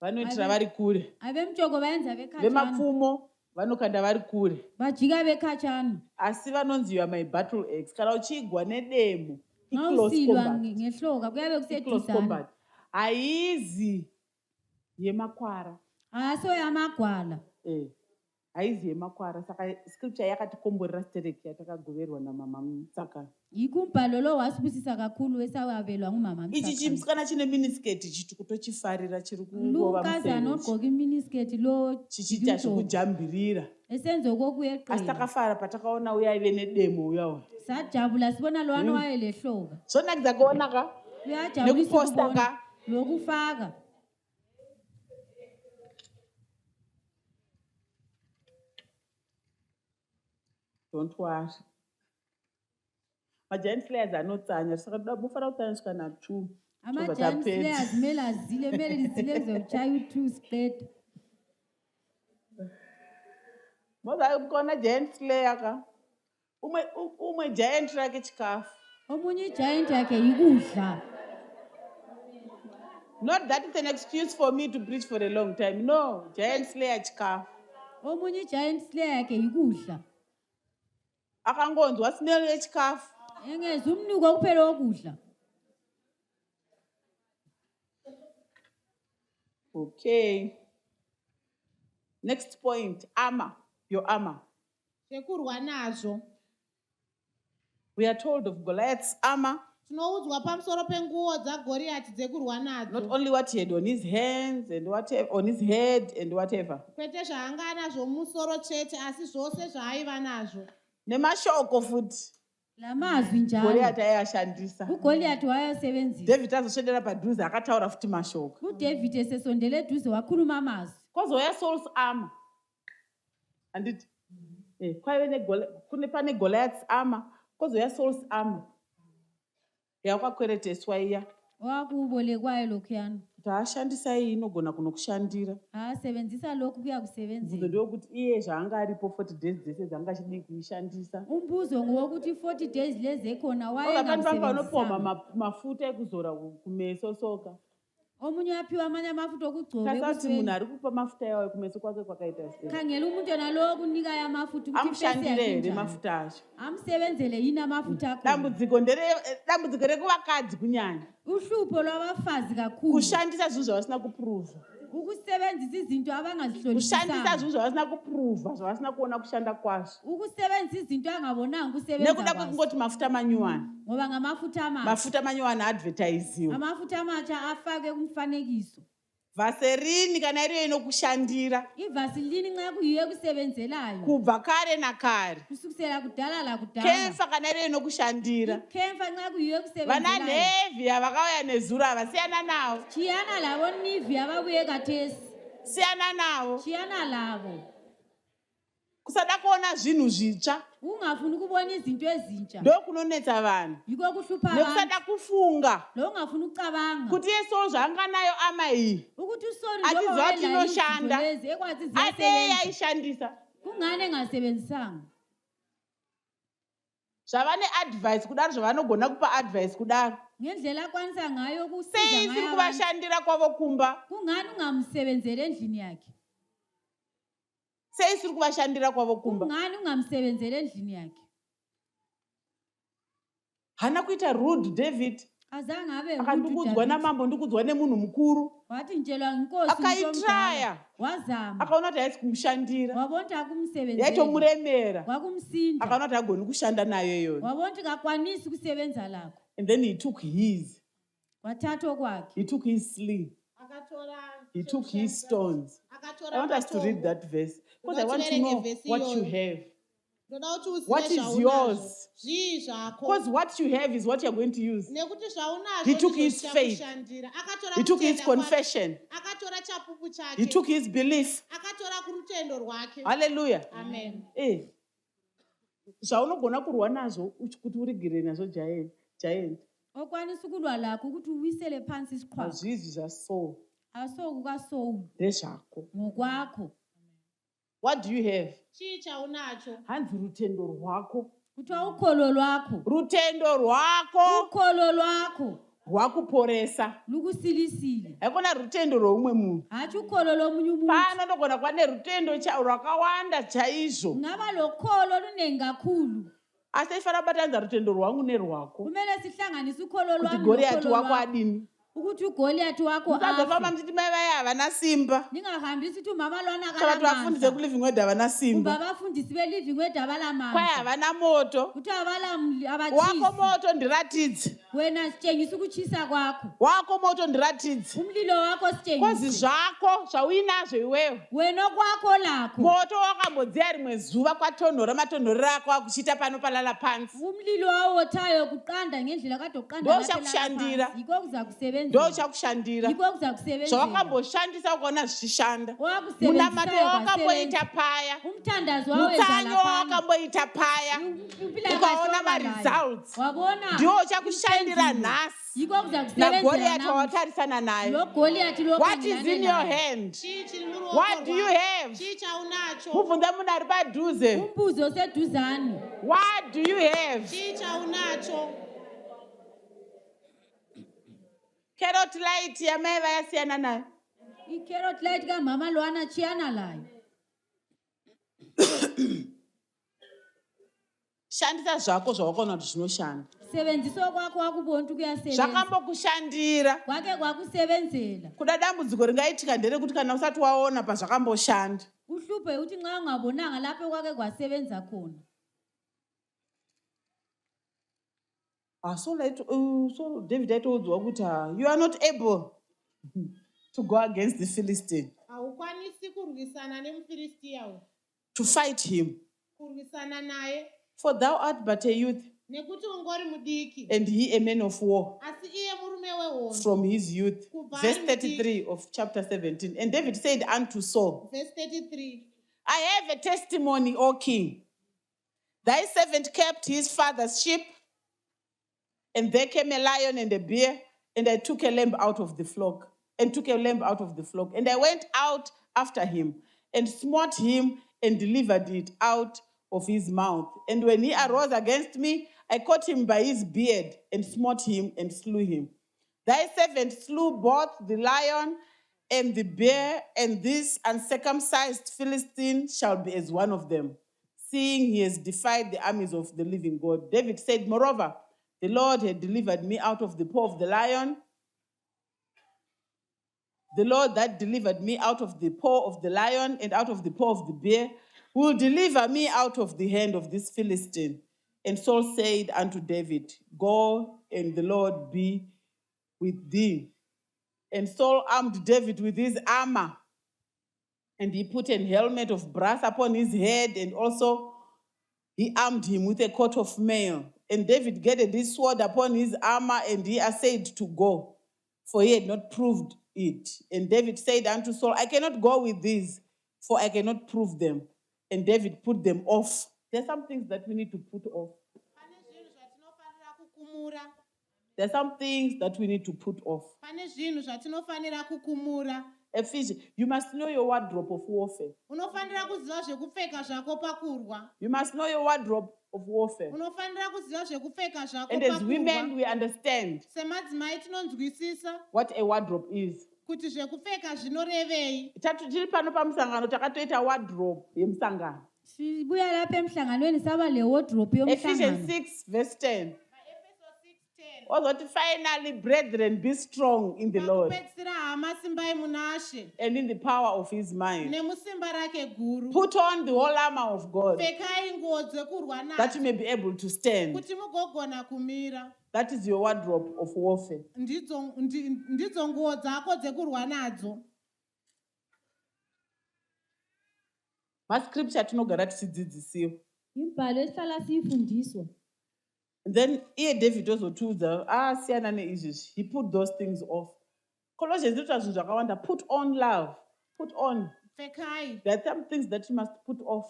[SPEAKER 2] vanoitira vari kure.
[SPEAKER 4] Abemjoko bayenza bekhatshana.
[SPEAKER 2] Vemapfumo vanokanda vari kure.
[SPEAKER 4] Bajika bekhatshana.
[SPEAKER 2] Asi vanonziwa my battle axe. Kana uchigwa nedemo.
[SPEAKER 4] Ngawusilwa
[SPEAKER 2] combat.
[SPEAKER 4] ngehloka kuyabe
[SPEAKER 2] Close
[SPEAKER 4] kuseduzana.
[SPEAKER 2] combat. Haizi yemakwara.
[SPEAKER 4] Haso yamagwala.
[SPEAKER 2] Haizi yemakwara. Saka scripture yakatikomborera stereki yatakagoverwa namama Mutsakani.
[SPEAKER 4] Ikumbhalo lo wasibusisa kakhulu esawabelwa ngumama
[SPEAKER 2] Ichi
[SPEAKER 4] Mutsakani.
[SPEAKER 2] chimusikana chine minisketi chiti kutochifarira chiri kungova
[SPEAKER 4] Lukazi
[SPEAKER 2] museve.
[SPEAKER 4] anogqoka iminisketi lo
[SPEAKER 2] Chichiita zvekujambirira.
[SPEAKER 4] esenze
[SPEAKER 2] Asi
[SPEAKER 4] kokuyeqela.
[SPEAKER 2] takafara patakaona uya aive nedemo uya.
[SPEAKER 4] Sajabula sibona lwana wayelehloka.
[SPEAKER 2] Zvonakidza kuona ka?
[SPEAKER 4] Kuyajabulisa
[SPEAKER 2] Nekuposta
[SPEAKER 4] ukubona
[SPEAKER 2] ka?
[SPEAKER 4] lokufaka.
[SPEAKER 2] Don't worry. Giant slayers anotsanya. Saka mufara kutsanya swika na2.
[SPEAKER 4] Ama-giant slayers mele azile mele lizile kuzochaya u2 siqeda.
[SPEAKER 2] Moza ukona giant slayer ka? Umwe giant rake chikafu.
[SPEAKER 4] Omunye igiant yakhe yikudla.
[SPEAKER 2] Not that it's an excuse for me to preach for a long time. No, giant slayer chikafu.
[SPEAKER 4] Omunye igiant slayer yakhe yikudla.
[SPEAKER 2] Akangonzwa smell yechikafu.
[SPEAKER 4] Engeza umnuko kuphela wokudla.
[SPEAKER 2] Okay. Next point, armor. Your armor.
[SPEAKER 3] zvekurwa nazvo.
[SPEAKER 2] We are told of Goliath's armor.
[SPEAKER 3] Tinoudzwa pamusoro penguo dzaGoriati dzekurwa
[SPEAKER 2] Not
[SPEAKER 3] nadzo.
[SPEAKER 2] only what he had on his hands and whatever, on his head and whatever.
[SPEAKER 3] Kwete zvaanga nazvo mumusoro chete asi zvose zvaaiva nazvo.
[SPEAKER 2] Nemashoko futhi.
[SPEAKER 4] Lamazwi njalo.
[SPEAKER 2] Goliath ayashandisa.
[SPEAKER 4] uGoliath wayasebenzisa.
[SPEAKER 2] David azoswedera padhuze akataura futhi mashoko.
[SPEAKER 4] uDavid esesondele eduze wakhuluma amazwi.
[SPEAKER 2] Kwazoya Saul's armor. Anditi kwaive kune pane Goliath's armor, kwazoya Saul's armor. Yakakwereteswa iya.
[SPEAKER 4] Wakubolekwayo lokhuyana.
[SPEAKER 2] Kuti ashandisa iyi inogona kunokushandira.
[SPEAKER 4] Asebenzisa lokhu kuya
[SPEAKER 2] Mbuzo
[SPEAKER 4] kusebenzisa.
[SPEAKER 2] ndewokuti iye zvanga aripo 40 days dzese dzanga achidi kuishandisa.
[SPEAKER 4] Umbuzo ngowokuthi 40 days lezi ekhona
[SPEAKER 2] Pamwe panopiwa
[SPEAKER 4] wayengasebenzisa.
[SPEAKER 2] mafuta ekuzora kumeso soka.
[SPEAKER 4] Omunye aphiwa amanye amafutha okugcoba
[SPEAKER 2] Tasati munhu
[SPEAKER 4] ekuseni.
[SPEAKER 2] ari kupa mafuta yawo kumeso kwake kwakaita sei.
[SPEAKER 4] Khangela umuntu yena lo kunika amafutha ukuthi ifesi
[SPEAKER 2] Amushandire
[SPEAKER 4] yakhe
[SPEAKER 2] here
[SPEAKER 4] injani.
[SPEAKER 2] mafuta acho.
[SPEAKER 4] Amsebenzele yini amafutha akho.
[SPEAKER 2] Dambudziko rekuvakadzi kunyanya.
[SPEAKER 4] Uhlupho lwabafazi kakhulu.
[SPEAKER 2] Kushandisa zvinhu zvavasina kupruvha.
[SPEAKER 4] Ukusebenzisa izinto
[SPEAKER 2] Kushandisa
[SPEAKER 4] abangazihlolisisanga.
[SPEAKER 2] zvinhu zvavasina kupruvha, zvavasina kuona kushanda kwazvo.
[SPEAKER 4] Ukusebenzisa izinto angabonanga kusebenza
[SPEAKER 2] Nekuda
[SPEAKER 4] kwazo.
[SPEAKER 2] kwekungoti mafuta manyuwani.
[SPEAKER 4] Ngoba ngamafutha amatsha.
[SPEAKER 2] Mafuta manyuwani advertisiwa.
[SPEAKER 4] Amafutha amatsha afake kumfanekiso.
[SPEAKER 2] Vaserini kana iriyo inokushandira.
[SPEAKER 4] Ivasilini nxa kuyiyo ekusebenzelayo.
[SPEAKER 2] Kubva kare nakare.
[SPEAKER 4] Kusukisela kudala lakudala.
[SPEAKER 2] Kemfa kana iriyo inokushandira.
[SPEAKER 4] Kemfa nxa kuyiyo
[SPEAKER 2] Vana
[SPEAKER 4] ekusebenzelayo.
[SPEAKER 2] Navy vakauya nezuro vasiyana navo.
[SPEAKER 4] Chiyana labo Navy ababuye kathesi.
[SPEAKER 2] Siyana navo.
[SPEAKER 4] Chiyana labo.
[SPEAKER 2] kusada kuona zvinhu zvitsva
[SPEAKER 4] ungafuni ukubona izinto ezintsha
[SPEAKER 2] ndokunonetsa vanhu
[SPEAKER 4] yiko kuhlupha
[SPEAKER 2] nekusada
[SPEAKER 4] abantu
[SPEAKER 2] kufunga
[SPEAKER 4] lo ungafuni ukucabanga
[SPEAKER 2] kuti yeSaul zvanganayo ama iyi
[SPEAKER 4] ukuthi usoli
[SPEAKER 2] Atiziva
[SPEAKER 4] njengoba
[SPEAKER 2] kuti
[SPEAKER 4] wayedlala
[SPEAKER 2] inoshanda.
[SPEAKER 4] izinto lezi ekwazi
[SPEAKER 2] ade
[SPEAKER 4] ziyasebenza
[SPEAKER 2] yaishandisa
[SPEAKER 4] kungani engasebenzisanga
[SPEAKER 2] zvava neadvice kudaro zvavanogona kupa advice kudaro
[SPEAKER 4] ngendlela akwanisa ngayo ukusiza
[SPEAKER 2] sei isiri
[SPEAKER 4] ngayo abantu
[SPEAKER 2] kuvashandira kwavo kumba
[SPEAKER 4] kungani ungamsebenzeli endlini yakhe
[SPEAKER 2] sei isiri kuvashandira kwavo kumba
[SPEAKER 4] kungani ungamsebenzeli endlini yakhe
[SPEAKER 2] hana kuita rude David
[SPEAKER 4] azange abe
[SPEAKER 2] akandukudzwa namambo ndukudzwa nemunhu mukuru
[SPEAKER 4] wathi njelwa inkosi
[SPEAKER 2] akaitraya
[SPEAKER 4] wazama
[SPEAKER 2] akaona kuti haisi kumushandira
[SPEAKER 4] wabona kuti akumsebenzeli
[SPEAKER 2] yaitomuremera
[SPEAKER 4] wakumsinda
[SPEAKER 2] akaona kuti agoni kushanda nayo yona
[SPEAKER 4] wabona kuti kakwanisi kusebenza lakho
[SPEAKER 2] and then he took his
[SPEAKER 4] wathatha okwakhe
[SPEAKER 2] he took his sling he took his stones I want us to read that verse because I want to know what you have. What is yours? Because what you have is what you're going to use. He took his faith. He took his confession. He took his belief. Hallelujah.
[SPEAKER 3] Amen.
[SPEAKER 2] Zvaunogona kurwa nazvo kuti urigire nazvo giant.
[SPEAKER 4] okwanisa ukulwa lakho ukuthi uwisele phansi isiqhwaga
[SPEAKER 2] Hazvizi zvaSaul.
[SPEAKER 4] asokukaSaul
[SPEAKER 2] Ndezvako.
[SPEAKER 4] ngokwakho
[SPEAKER 2] What do you have?
[SPEAKER 3] Chii chaunacho?
[SPEAKER 2] Hanzi rutendo rwako.
[SPEAKER 4] kuthiwa ukholo lwakho
[SPEAKER 2] Rutendo rwako
[SPEAKER 4] ukholo lwakho
[SPEAKER 2] rwakuporesa.
[SPEAKER 4] lukusilisile
[SPEAKER 2] Haikona rutendo rwoumwe munhu.
[SPEAKER 4] hatshi ukholo lomunye umuntu
[SPEAKER 2] Pano ndogona kuva nerutendo rwakawanda chaizvo.
[SPEAKER 4] ngaba lo kholo luningi kakhulu
[SPEAKER 2] Asi ifanira kubatanidza rutendo rwangu nerwako.
[SPEAKER 4] kumele sihlanganise ukholo
[SPEAKER 2] Kuti
[SPEAKER 4] lwami
[SPEAKER 2] Goriati
[SPEAKER 4] nokholo
[SPEAKER 2] wako
[SPEAKER 4] lwakho
[SPEAKER 2] adini.
[SPEAKER 4] ukuthi ugoliathi wakho
[SPEAKER 2] Musazofamba
[SPEAKER 4] afe
[SPEAKER 2] mchiti mai vaya havana simba.
[SPEAKER 4] ningahambisi ukuthi umama lwana
[SPEAKER 2] Kana kuti vafundise
[SPEAKER 4] akalamandla
[SPEAKER 2] kuliving word havana
[SPEAKER 4] kumbe
[SPEAKER 2] simba.
[SPEAKER 4] abafundisi beliving wedwa
[SPEAKER 2] Kwai
[SPEAKER 4] abalamandla
[SPEAKER 2] havana moto.
[SPEAKER 4] kuti abalamli
[SPEAKER 2] Wako
[SPEAKER 4] abatshisi
[SPEAKER 2] moto ndiratidze.
[SPEAKER 4] wena sitshengisa ukutshisa kwakho
[SPEAKER 2] Wako moto ndiratidze.
[SPEAKER 4] umlilo wakho
[SPEAKER 2] Kozi
[SPEAKER 4] sitshengise
[SPEAKER 2] zvako zvauinazvo iwewe.
[SPEAKER 4] wena okwakho lakho
[SPEAKER 2] Moto wakambodziya rimwe zuva kwatonhora matonhorero ako akuchita pano palala pansi.
[SPEAKER 4] umlilo awothayo kuqanda ngendlela kade uqanda
[SPEAKER 2] Ndo
[SPEAKER 4] lapha
[SPEAKER 2] uchakushandira.
[SPEAKER 4] elapha phansi. Yiko kuza
[SPEAKER 2] Ndo
[SPEAKER 4] kusebenzela
[SPEAKER 2] uchakushandira.
[SPEAKER 4] yiko kuza kusebenzela
[SPEAKER 2] Zvawakamboshandisa ukaona zvichishanda.
[SPEAKER 4] wakusebenzisa
[SPEAKER 2] Munamato wakamboita paya.
[SPEAKER 4] umthandazo
[SPEAKER 2] Mutsanyo
[SPEAKER 4] wawenza lapha
[SPEAKER 2] wakamboita paya. Ukaona ma-results.
[SPEAKER 4] wabona
[SPEAKER 2] Ndiwo uchakushandira nhasi.
[SPEAKER 4] yiko kuza kusebenzela
[SPEAKER 2] naGoliathi
[SPEAKER 4] nawe
[SPEAKER 2] wawatarisana naye.
[SPEAKER 4] lo Goliath lo
[SPEAKER 2] What is in your hand?
[SPEAKER 3] Chii chiri muruoko
[SPEAKER 2] What do you
[SPEAKER 3] rwako?
[SPEAKER 2] have?
[SPEAKER 3] Chii chaunacho?
[SPEAKER 2] Mubvunze munhu ari padhuze.
[SPEAKER 4] umbuzo oseduzane
[SPEAKER 2] What do you have?
[SPEAKER 3] Chii chaunacho?
[SPEAKER 2] Carrot light yamai vayasiyana nayo.
[SPEAKER 4] icarrot light kamama lo anachiyana layo
[SPEAKER 2] Shandisa zvako zvawakaona kuti zvinoshanda.
[SPEAKER 4] sebenzisa okwakho wakubona ukuthi kuyasebenza
[SPEAKER 2] Zvakambokushandira.
[SPEAKER 4] kwake kwakusebenzela
[SPEAKER 2] Kuda dambudziko ringaitika nderekuti kana usati waona pazvakamboshanda.
[SPEAKER 4] uhluphe ukuthi nxa ungabonanga lapho kwake kwasebenza khona
[SPEAKER 2] So David aitoudzwa kuti you are not able to go against the Philistine,
[SPEAKER 3] Haukwanisi kurwisana nemuFiristia uyu.
[SPEAKER 2] to fight him.
[SPEAKER 3] Kurwisana naye
[SPEAKER 2] For thou art but a youth,
[SPEAKER 3] nekuti ungori mudiki
[SPEAKER 2] and he a man of war
[SPEAKER 3] asi iye murume wehondo.
[SPEAKER 2] from his youth. Verse 33 of chapter 17. And David said unto Saul,
[SPEAKER 3] Verse 33.
[SPEAKER 2] I have a testimony, O king. Thy servant kept his father's sheep, and there came a lion and a bear, and I took a lamb out of the flock, and I went out after him, and smote him, and delivered it out of his mouth. And when he arose against me, I caught him by his beard, and smote him, and slew him. Thy servant slew both the lion and the bear, and this uncircumcised Philistine shall be as one of them, seeing he has defied the armies of the living God. David said, moreover, the Lord had delivered me out of the paw of the lion. The Lord that delivered me out of the paw of the lion and out of the paw of the bear will deliver me out of the hand of this Philistine. And Saul said unto David, go, and the Lord be with thee. And Saul armed David with his armor, and he put an helmet of brass upon his head, and also he armed him with a coat of mail. And David gathered his sword upon his armor, and he essayed to go, for he had not proved it. And David said unto Saul, I cannot go with these, for I cannot prove them. And David put them off. There are some things that we need to put off.
[SPEAKER 3] Pane zvinhu zvatinofanira kukumura.
[SPEAKER 2] There are some things that we need to put off.
[SPEAKER 3] Pane zvinhu zvatinofanira kukumura.
[SPEAKER 2] Ephesians, you must know your wardrobe of warfare.
[SPEAKER 3] Unofanira kuziva zvekupfeka zvako pakurwa.
[SPEAKER 2] You must know your wardrobe of warfare.
[SPEAKER 3] Unofanira kuziva zvekupfeka zvako
[SPEAKER 2] And as
[SPEAKER 3] pakurwa.
[SPEAKER 2] women, we understand
[SPEAKER 3] Semadzimai tinonzwisisa
[SPEAKER 2] what a wardrobe is.
[SPEAKER 3] kuti zvekupfeka zvinorevei.
[SPEAKER 2] Tiri pano pamusangano takatoita wardrobe yemusangano.
[SPEAKER 4] sibuya lapha emhlanganweni saba le wardrobe
[SPEAKER 2] Ephesians
[SPEAKER 4] yomhlangano
[SPEAKER 2] 6 verse 10.
[SPEAKER 3] Efeso 6:10.
[SPEAKER 2] Although finally, brethren, be strong in the Lord
[SPEAKER 3] Pakupedzisira hama simbai muna She
[SPEAKER 2] and in the power of his mind.
[SPEAKER 3] nemusimba rake guru.
[SPEAKER 2] Put on the whole armor of God
[SPEAKER 3] Pfekai nguo dzekurwa
[SPEAKER 2] that you
[SPEAKER 3] nadzo
[SPEAKER 2] may be able to stand.
[SPEAKER 3] kuti mugogona kumira.
[SPEAKER 2] That is your wardrobe of warfare.
[SPEAKER 3] Ndidzo nguo dzako dzekurwa nadzo.
[SPEAKER 2] Mascripture tinogara tichidzidzisiwa.
[SPEAKER 4] imibhalo esihlala siyifundiswa.
[SPEAKER 2] And then here David also told siyana neizvizvi. He put those things off. Colossians inoita zvinhu zvakawanda. Put on love. Put on.
[SPEAKER 3] Pfekai.
[SPEAKER 2] There are some things that you must put off.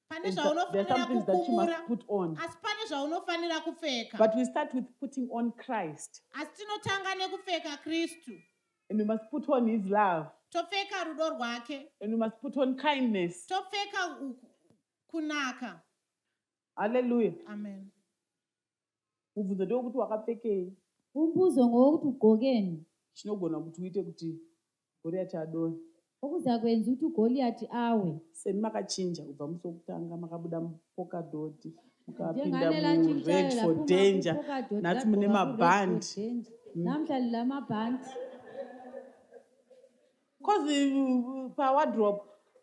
[SPEAKER 3] Pane
[SPEAKER 2] And there are
[SPEAKER 3] zvaunofanira
[SPEAKER 2] some things that you must
[SPEAKER 3] kukumura.
[SPEAKER 2] put on.
[SPEAKER 3] Asi pane zvaunofanira kupfeka.
[SPEAKER 2] But we start with putting on Christ.
[SPEAKER 3] Asi tinotanga nekupfeka Kristu.
[SPEAKER 2] And we must put on his love.
[SPEAKER 3] Topfeka rudo rwake.
[SPEAKER 2] And we must put on kindness.
[SPEAKER 3] Topfeka kunaka.
[SPEAKER 2] Hallelujah.
[SPEAKER 3] Amen.
[SPEAKER 2] Mubvunzo ndewekuti wakapfekei?
[SPEAKER 4] umbuzo ngowokuthi ugqokeni.
[SPEAKER 2] Chinogona kuti uite kuti Goriati adore.
[SPEAKER 4] okuza kwenza ukuthi ugoliathi awe.
[SPEAKER 2] Seni makachinja kubva musi wokutanga makabuda mupolka dot mukapinda
[SPEAKER 4] Njenganela
[SPEAKER 2] mu
[SPEAKER 4] ntshintshayo
[SPEAKER 2] red
[SPEAKER 4] lapho
[SPEAKER 2] for danger
[SPEAKER 4] ungapolka dot,
[SPEAKER 2] nathi mune
[SPEAKER 4] lagqoka ku red
[SPEAKER 2] mabhandi.
[SPEAKER 4] for danger. namhla lilamabhandi.
[SPEAKER 2] Because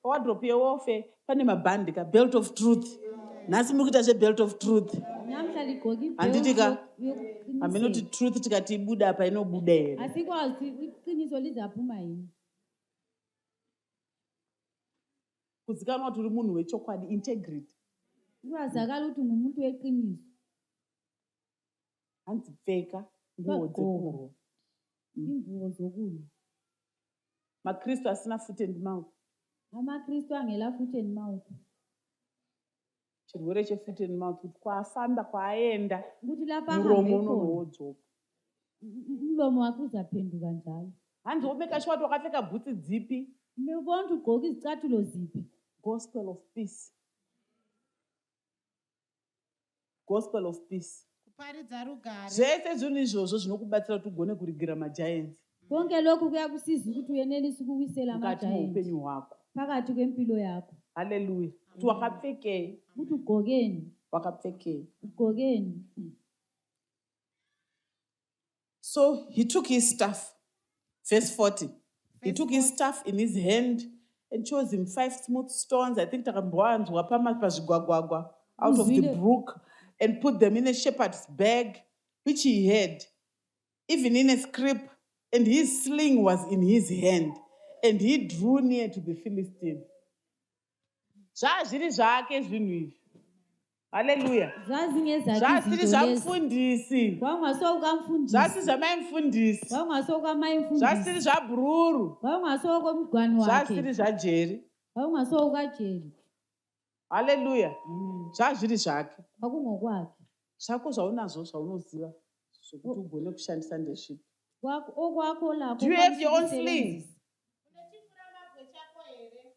[SPEAKER 2] pawardrobe yewarfare pane mabhandi ka belt of truth. Nhasi muri kuita belt of truth.
[SPEAKER 4] namhla ligqoka
[SPEAKER 2] Handiti ka?
[SPEAKER 4] yokuqiniseka.
[SPEAKER 2] Haminoti truth tikati ibuda apa inobuda here.
[SPEAKER 4] asikwazi ukuthi iqiniso lizaphuma yini.
[SPEAKER 2] Kuzikanwa kuti uri munhu wechokwadi, integrity.
[SPEAKER 4] kwazakala ukuthi ngumuntu weqiniso.
[SPEAKER 2] Hanzi pfeka nguo dzekurwa.
[SPEAKER 4] ingubo zokulwa.
[SPEAKER 2] Makristu asina foot and mouth.
[SPEAKER 4] amakristu angela foot and mouth.
[SPEAKER 2] Chirwere chefoot and mouth kuti kwaafamba kwaaenda
[SPEAKER 4] ukuthi lapha
[SPEAKER 2] muromo
[SPEAKER 4] ahambe khona
[SPEAKER 2] unonowodzoka.
[SPEAKER 4] umlomo wakhe uzaphenduka njalo.
[SPEAKER 2] Hanzi womeka sure kuti wakapfeka bhutsi dzipi.
[SPEAKER 4] Ubona ukuthi ugqoka izicathulo ziphi.
[SPEAKER 2] Gospel of peace. Gospel of peace.
[SPEAKER 3] Kuparidza rugare.
[SPEAKER 2] Zvese zvinhu izvozvo zvinokubatsira kuti ugone kurigira magiants
[SPEAKER 4] konke lokhu kuyakusiza ukuthi uyenelise ukuwisela
[SPEAKER 2] mukati
[SPEAKER 4] amagiant
[SPEAKER 2] muupenyu hwako.
[SPEAKER 4] phakathi kwempilo yakho.
[SPEAKER 2] Hallelujah. Kuti wakapfekei?
[SPEAKER 4] ukuthi ugqokeni.
[SPEAKER 2] Wakapfekei?
[SPEAKER 4] ugqokeni.
[SPEAKER 2] So he took his staff. Verse 40. He took his staff in his hand and chose him 5 smooth stones. I think takambwanzwa pazvigwagwagwa out of the
[SPEAKER 4] Uzile.
[SPEAKER 2] brook and put them in a shepherd's bag, which he had, even in a scrip, and his sling was in his hand. And he drew near to the Philistine. Zvazviri zvake zvinhu izvi. Hallelujah.
[SPEAKER 4] zvazingezakhe
[SPEAKER 2] Zvasiri
[SPEAKER 4] izinto lezi.
[SPEAKER 2] zvamufundisi.
[SPEAKER 4] kwaungaso ukamfundisi.
[SPEAKER 2] Zvasi zvamaimufundisi.
[SPEAKER 4] kwaungaso ukamaimfundisi.
[SPEAKER 2] Zvasiri zvabhururu.
[SPEAKER 4] kwaungaso ukomgwani wake.
[SPEAKER 2] Zvasiri zvajeri.
[SPEAKER 4] kwaungaso ukajeri.
[SPEAKER 2] Hallelujah. Zvazviri zvake.
[SPEAKER 4] kwakungokwakhe.
[SPEAKER 2] Zvako zvaunazvo zvaunoziva zvokuti ugone kushandisa ndezvipi.
[SPEAKER 4] okwakho lakho.
[SPEAKER 2] Do you have your own sling?
[SPEAKER 3] Une chifura mabwe chako here?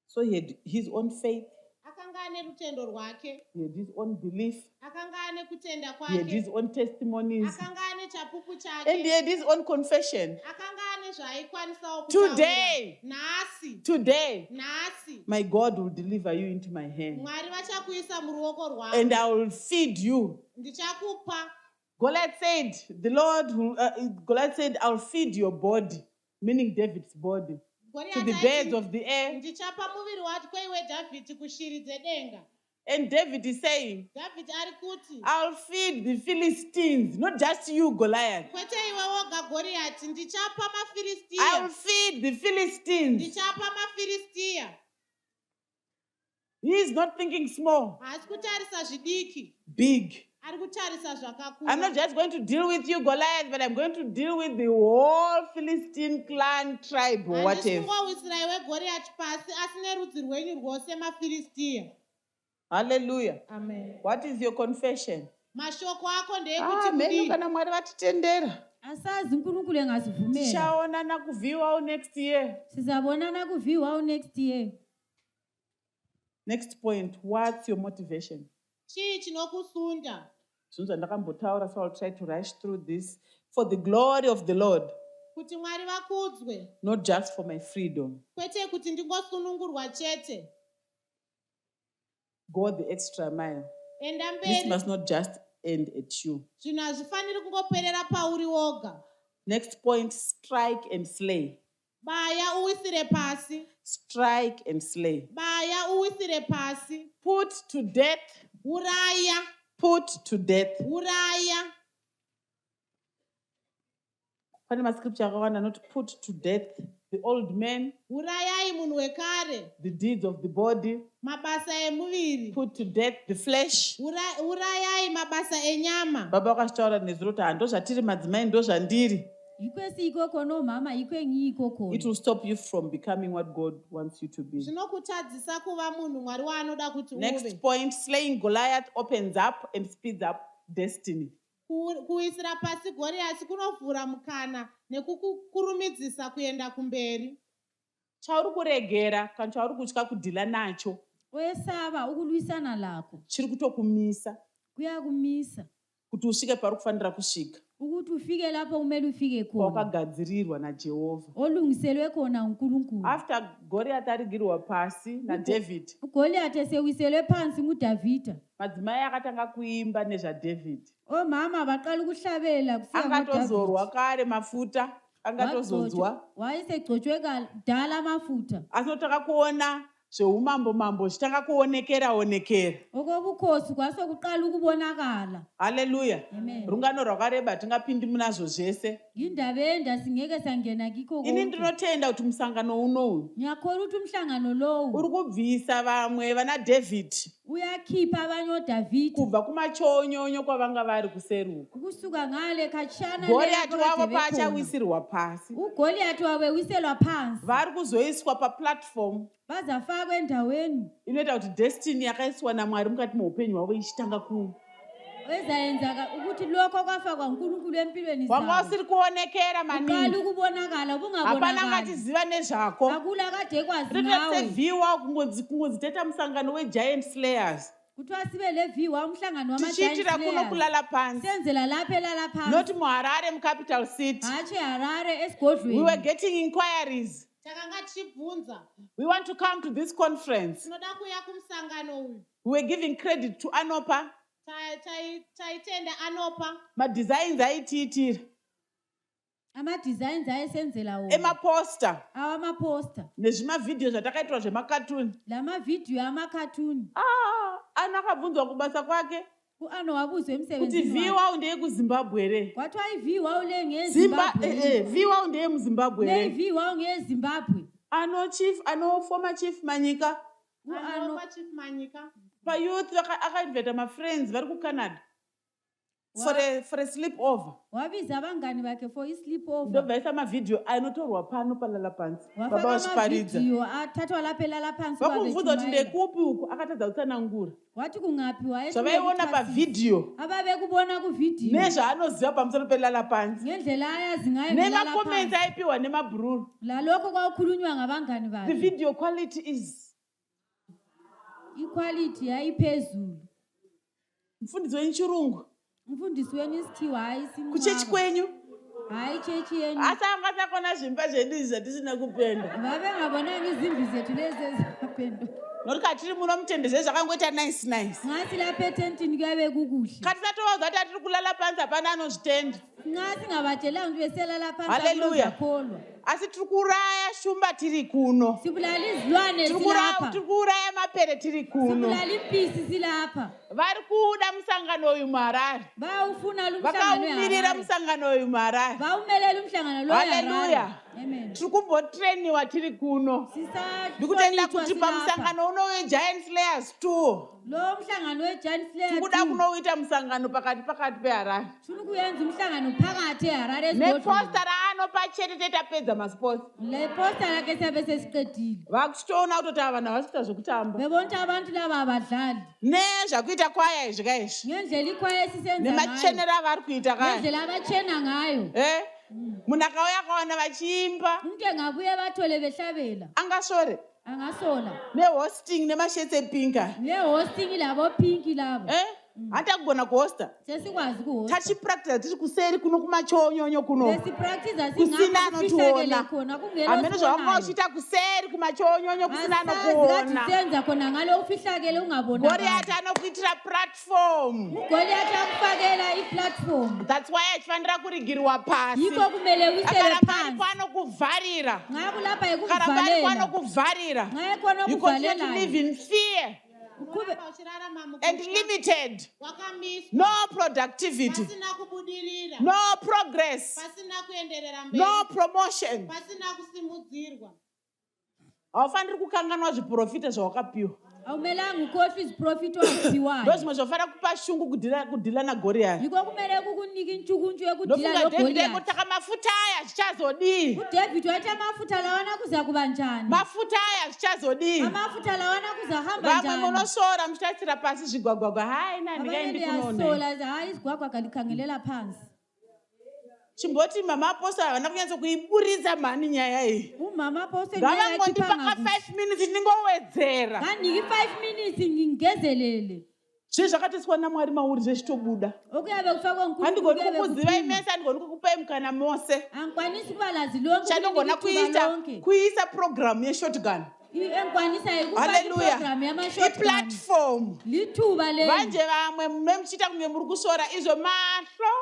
[SPEAKER 2] So he had his own faith,
[SPEAKER 3] Akanga ane rutendo rwake.
[SPEAKER 2] he had his own belief,
[SPEAKER 3] Akanga ane kutenda
[SPEAKER 2] he had his
[SPEAKER 3] kwake.
[SPEAKER 2] own testimonies,
[SPEAKER 3] Akanga ane chapupu
[SPEAKER 2] and he
[SPEAKER 3] chake.
[SPEAKER 2] had his own confession.
[SPEAKER 3] Akanga ane zvaaikwanisa
[SPEAKER 2] Today.
[SPEAKER 3] Nhasi. Nhasi.
[SPEAKER 2] My God will deliver you into my hand,
[SPEAKER 3] Mwari vachakuisa muruoko rwako.
[SPEAKER 2] and I will feed you.
[SPEAKER 3] Ndichakupa.
[SPEAKER 2] Goliath said, I'll feed your body, meaning David's body, to the birds of the air.
[SPEAKER 3] Ndichapa muviri wako iwe Dhavhidhi kushiri dzedenga.
[SPEAKER 2] And David is saying,
[SPEAKER 3] Dhavhidhi ari kuti
[SPEAKER 2] I'll feed the Philistines, not just you, Goliath.
[SPEAKER 3] kwete iwe woga Goriati, ndichapa
[SPEAKER 2] I'll
[SPEAKER 3] maFiristia.
[SPEAKER 2] feed the Philistines.
[SPEAKER 3] Ndichapa maFiristia.
[SPEAKER 2] He is not thinking small,
[SPEAKER 3] Haasi kutarisa zvidiki.
[SPEAKER 2] big.
[SPEAKER 3] Ari kutarisa
[SPEAKER 2] I'm
[SPEAKER 3] zvakakura.
[SPEAKER 2] not just going to deal with you, Goliath, but I'm going to deal with the whole Philistine clan, tribe, or whatever.
[SPEAKER 3] Handisingowisirai weGoriath pasi asi nerudzi rwenyu rwose maFilistia.
[SPEAKER 2] Hallelujah.
[SPEAKER 3] Amen.
[SPEAKER 2] What is your confession?
[SPEAKER 3] Mashoko ako ndeekuti
[SPEAKER 2] Menu
[SPEAKER 3] kudii?
[SPEAKER 2] kana Mwari vatitendera.
[SPEAKER 4] Asazi uNkulunkulu engasivumela.
[SPEAKER 2] Tichaonana kuVWOW next year.
[SPEAKER 4] Sizabonana kuVWOW next year.
[SPEAKER 2] Next point, what's your motivation?
[SPEAKER 3] Chii chinokusunda?
[SPEAKER 2] Zvinhu zvandakambotaura, so I'll try to rush through this. For the glory of the Lord,
[SPEAKER 3] Kuti Mwari vakudzwe,
[SPEAKER 2] not just for my freedom.
[SPEAKER 3] kwete kuti ndingosunungurwa chete.
[SPEAKER 2] Go the extra mile.
[SPEAKER 3] Enda
[SPEAKER 2] This
[SPEAKER 3] mberi.
[SPEAKER 2] must not just end at you.
[SPEAKER 3] Zvinhu hazvifaniri kungoperera pauri woga.
[SPEAKER 2] Next point, strike and slay.
[SPEAKER 3] Baya uwisire pasi.
[SPEAKER 2] Strike and slay.
[SPEAKER 3] Baya uwisire pasi.
[SPEAKER 2] Put to death.
[SPEAKER 3] Uraya.
[SPEAKER 2] Put to death.
[SPEAKER 3] Uraya.
[SPEAKER 2] Pane mascripture akawanda not put to death the old man,
[SPEAKER 3] Urayai munhu wekare.
[SPEAKER 2] the deeds of the body.
[SPEAKER 3] Mabasa emuviri.
[SPEAKER 2] Put to death the flesh.
[SPEAKER 3] Urayai mabasa enyama.
[SPEAKER 2] Baba vakashitaura nezuro kuti hando zvatiri madzimai ndo zvandiri.
[SPEAKER 4] Ikwesi ikoko nomama ikwenyi ikoko.
[SPEAKER 2] It will stop you from becoming what God wants you to be.
[SPEAKER 3] Zvinokutadzisa kuva munhu Mwari waanoda kuti
[SPEAKER 2] Next
[SPEAKER 3] uve.
[SPEAKER 2] point, slaying Goliath opens up and speeds up destiny.
[SPEAKER 3] Kuisira pasi Goriati kunovhura mukana nekukurumidzisa kuenda kumberi.
[SPEAKER 2] Chauri kuregera kana chauri kutya kudhila nacho
[SPEAKER 4] Wesava ukulwisana lako.
[SPEAKER 2] chiri kutokumisa
[SPEAKER 4] Kuyakumisa.
[SPEAKER 2] kuti usvike pari kufanira kusvika
[SPEAKER 4] Ukuthi ufike lapho kumele ufike khona.
[SPEAKER 2] kwawakagadzirirwa naJehovha.
[SPEAKER 4] Olungiselwe khona uNkulunkulu.
[SPEAKER 2] After Goliath arigirwa pasi naDavid,
[SPEAKER 4] uGoliath esewiselwe phansi nguDavida.
[SPEAKER 2] madzimai akatanga kuimba nezvaDavid.
[SPEAKER 4] Omama baqala ukuhlabela kufika
[SPEAKER 2] Angatozorwa kare mafuta, angatozodzwa.
[SPEAKER 4] Wayesegcotshwe kudala amafuta.
[SPEAKER 2] Asotaka kuona zveumambo mambo zvitanga kuonekera.
[SPEAKER 4] Okobukhosi kwasokuqala ukubonakala.
[SPEAKER 2] Hallelujah.
[SPEAKER 4] Amen.
[SPEAKER 2] Rungano rwakareba tingapindi munazvo zvese.
[SPEAKER 4] Indaba enda singeke sangena kikho
[SPEAKER 2] Ini
[SPEAKER 4] konke.
[SPEAKER 2] ndinotenda kuti musangano unowu
[SPEAKER 4] Ngiyakholwa ukuthi umhlangano lowo
[SPEAKER 2] uri kubvisa vamwe vana David
[SPEAKER 4] uyakhipha abanye oDavida
[SPEAKER 2] kubva kumachonyonyo kwavanga vari kuseruka.
[SPEAKER 4] ukusuka ngale khatshana
[SPEAKER 2] Goliath wavo
[SPEAKER 4] leyo
[SPEAKER 2] paachawisirwa pasi,
[SPEAKER 4] uGoliath wawewiselwa phansi
[SPEAKER 2] vari kuzoiswa paplatform
[SPEAKER 4] bazafakwa endaweni
[SPEAKER 2] inoita kuti destiny yakaiswa naMwari mukati meupenyu hwavo ichitanga
[SPEAKER 4] ezayenza ukuthi lokho kwafakwa uNkulunkulu empilweni
[SPEAKER 2] wanga
[SPEAKER 4] zabo
[SPEAKER 2] usiri kuonekera
[SPEAKER 4] uqala
[SPEAKER 2] maningi.
[SPEAKER 4] ukubonakala
[SPEAKER 2] Hapana
[SPEAKER 4] ubungabonakala
[SPEAKER 2] ngatiziva nezvako.
[SPEAKER 4] akula kade kwazi
[SPEAKER 2] Rinote
[SPEAKER 4] ngawe
[SPEAKER 2] VWOW kungonzi teta musangano wegiant slayers.
[SPEAKER 4] kuthiwa sibe leviwa umhlangano
[SPEAKER 2] Tichiitira kuno
[SPEAKER 4] wama-giant
[SPEAKER 2] kulala pansi.
[SPEAKER 4] senzela lapha elala
[SPEAKER 2] Not
[SPEAKER 4] phansi
[SPEAKER 2] muHarare mucapital city.
[SPEAKER 4] hatshi eHarare
[SPEAKER 2] We
[SPEAKER 4] esigodlweni
[SPEAKER 2] were getting inquiries.
[SPEAKER 3] Takanga tichibvunza.
[SPEAKER 2] We want to come to this conference.
[SPEAKER 3] Tinoda kuya kumusangano uyu.
[SPEAKER 2] We were giving credit to Anopa.
[SPEAKER 3] Taitenda Anopa.
[SPEAKER 2] Madesigns aitiitira.
[SPEAKER 4] ama-designs ayesenzela wona
[SPEAKER 2] Emaposter.
[SPEAKER 4] awamaposta
[SPEAKER 2] Nezvimavideo zvatakaitwa zvemakatuni.
[SPEAKER 4] la mavidiyo amakhathuni
[SPEAKER 2] Akabvunzwa kubasa kwake
[SPEAKER 4] u-ano wabuzwe
[SPEAKER 2] kuti
[SPEAKER 4] emsebenzini wakhe.
[SPEAKER 2] VWOW ndeyekuZimbabwe re.
[SPEAKER 4] kwathiwa iviwa ule
[SPEAKER 2] Zimba
[SPEAKER 4] ngezimbabwe
[SPEAKER 2] VWOW ndeyemuZimbabwe re.
[SPEAKER 4] neyiviwa ungezimbabwe
[SPEAKER 2] Former chief Manyika.
[SPEAKER 3] Anopa Chief Manyika.
[SPEAKER 2] Youth akainvita ma-friends vari kuCanada for a sleepover.
[SPEAKER 4] wabiza abangani bakhe for i-sleepover
[SPEAKER 2] Ndobvaisa mavideo anotorwa pano palala pansi. Baba
[SPEAKER 4] wafaka
[SPEAKER 2] vashiparidza.
[SPEAKER 4] amavidiyo athathwa lapha elala phansi
[SPEAKER 2] Vakumubvunza kuti
[SPEAKER 4] babechumayela.
[SPEAKER 2] ndekupi uku akatadza kutsanangura.
[SPEAKER 4] wathi kungaphi
[SPEAKER 2] Zvavaiona pavideo
[SPEAKER 4] ababekubona kuvidiyo
[SPEAKER 2] nezvaanoziva pamusoro pelala pansi.
[SPEAKER 4] ngendlela ayazi ngayo ngelala
[SPEAKER 2] Nemakomenti
[SPEAKER 4] phansi
[SPEAKER 2] aipiwa nemabhururu.
[SPEAKER 4] lalokho kwakukhulunywa ngabangani
[SPEAKER 2] The
[SPEAKER 4] bakhe
[SPEAKER 2] video quality is.
[SPEAKER 4] iquality yayiphezulu
[SPEAKER 2] Mfundisi wechiRungu.
[SPEAKER 4] umfundisi weni isithiwa hayi
[SPEAKER 2] Kuchechi
[SPEAKER 4] sinqaba
[SPEAKER 2] kwenyu.
[SPEAKER 4] hayi chechi yenu
[SPEAKER 2] Asi angasakona zvimba zvedu izvi zvatisina kupenda.
[SPEAKER 4] babengabonanga izimbi zethu lezi ezaphenduka
[SPEAKER 2] Nokuti katiri muno mutende zvezvakangoita nice.
[SPEAKER 4] ngathi lapha etentini kuyabe kukuhle
[SPEAKER 2] Katisatova kuti atiri kulala pansi hapana anozvitenda.
[SPEAKER 4] ngathi ngabatshelanga ukuthi beselala phansi
[SPEAKER 2] Hallelujah.
[SPEAKER 4] akholwa
[SPEAKER 2] Asi tiri kuraya shumba tiri kuno.
[SPEAKER 4] sibulala izilwane
[SPEAKER 2] Tiri
[SPEAKER 4] silapha
[SPEAKER 2] kuraya mapere tiri kuno.
[SPEAKER 4] sibulala impisi silapha
[SPEAKER 2] Vari kuda musangano uyu muHarare.
[SPEAKER 4] bawufuna lo mhlangano
[SPEAKER 2] Vakaumirira
[SPEAKER 4] eHarare
[SPEAKER 2] musangano uyu muHarare.
[SPEAKER 4] bawumelela umhlangano lo
[SPEAKER 2] Hallelujah.
[SPEAKER 4] eHarare amen
[SPEAKER 2] Tiri kumbotreniwa tiri kuno. Ndikutenda
[SPEAKER 4] sisahlonitshwa
[SPEAKER 2] kuti
[SPEAKER 4] silapha
[SPEAKER 2] pamusangano unouye Giant Slayers 2.
[SPEAKER 4] Lo mhlangano we-Giant Slayer
[SPEAKER 2] Kuda
[SPEAKER 4] 2.
[SPEAKER 2] kunouita musangano pakati peHarare.
[SPEAKER 4] Tiri kuyenza umhlangano phakathi eHarare esigodlweni.
[SPEAKER 2] Neposta raanopa chete tetapedza masports.
[SPEAKER 4] Le posta lakhe siyabe sesiqedile.
[SPEAKER 2] Vakuchitoona kutoti ava vanhu havasi kuita zvokutamba.
[SPEAKER 4] Bebona ukuthi abantu laba abadlali.
[SPEAKER 2] Nezvakuita kwaya izvi kaizvi.
[SPEAKER 4] Ngendlela ikwaya esisenza ngayo.
[SPEAKER 2] Nemachenero avari kuita kaya.
[SPEAKER 4] Ngendlela abachena ngayo.
[SPEAKER 2] Munhu akauya akaona vachiimba.
[SPEAKER 4] Umuntu engabuye bathole behlabela.
[SPEAKER 2] Angasore.
[SPEAKER 4] Angasola.
[SPEAKER 2] Nehosting nemashirts epinka.
[SPEAKER 4] Ne-hosting labo pinki labo.
[SPEAKER 2] Hata kugona kuhosta.
[SPEAKER 4] Sesikwazi kuhosta.
[SPEAKER 2] Tachipractice tiri kuseri kuno kumachonyonyo kuno.
[SPEAKER 4] Sesipractice
[SPEAKER 2] Kusina
[SPEAKER 4] singafishakele
[SPEAKER 2] anotiona.
[SPEAKER 4] khona kungelo.
[SPEAKER 2] Amene zvawanga uchita kuseri kumachonyonyo kusina anokuona.
[SPEAKER 4] Senza khona ngalo ufihlakele ungabona.
[SPEAKER 2] Goliath anokuitira platform.
[SPEAKER 4] Goliath akufakela i-platform.
[SPEAKER 2] That's why achifanira kurigirwa pasi.
[SPEAKER 4] Yiko kumele wisele phansi.
[SPEAKER 2] Pano kuvharira.
[SPEAKER 4] Ngabe lapha
[SPEAKER 2] Karambari pano
[SPEAKER 4] ikuvalela.
[SPEAKER 2] kuvharira.
[SPEAKER 4] Ngabe khona
[SPEAKER 2] You continue to
[SPEAKER 4] ukuvalela.
[SPEAKER 2] live in fear and limited. No productivity. No progress. No promotion. Haufaniri kukanganwa zviprofita zvawakapiwa.
[SPEAKER 4] Awumelanga ukhohlwe iziprofita owaphiwayo.
[SPEAKER 2] Ndozvimwe zvofanira kupa shungu kudhila naGoriath.
[SPEAKER 4] Yiko kumele kukunika intshukuntshu yokudila
[SPEAKER 2] Ndofunga David
[SPEAKER 4] noGoliath.
[SPEAKER 2] ekutaka mafuta aya zvichazodii.
[SPEAKER 4] uDavid wathi amafutha lawana kuza kuba njani?
[SPEAKER 2] Mafuta aya zvichazodii.
[SPEAKER 4] Amafutha lawana kuzahamba
[SPEAKER 2] Vamwe
[SPEAKER 4] njani?
[SPEAKER 2] munosora muchitatsira pasi zvigwagwagwa. Hayi
[SPEAKER 4] Abanye
[SPEAKER 2] ndingaendi kunone.
[SPEAKER 4] beyasola hayi izigwagwa kalikhangelela phansi.
[SPEAKER 2] Chimboti mama apostle havana kunyatsa kuiburitsa mhani nyaya iyi.
[SPEAKER 4] Umama apostle
[SPEAKER 2] Ngavangondipa ka 5 minutes ndingowedzera.
[SPEAKER 4] Kaniki 5 minutes ngingezelele.
[SPEAKER 2] Zvinhu zvakatiswa naMwari mauri zvechitobuda.
[SPEAKER 4] Okuyabe kufakwa ngukuku.
[SPEAKER 2] Handigoni kukuziva imese, handigoni kukupai mukana mose.
[SPEAKER 4] Angikwanisi kubalazi lonke.
[SPEAKER 2] Chandogona kuisa program yeshotgun. Hallelujah.
[SPEAKER 4] Hallelujah.
[SPEAKER 2] Platform.
[SPEAKER 4] Lithuba le.
[SPEAKER 2] Manje vamwe muchiita kunge muri kusora izvo mahlo.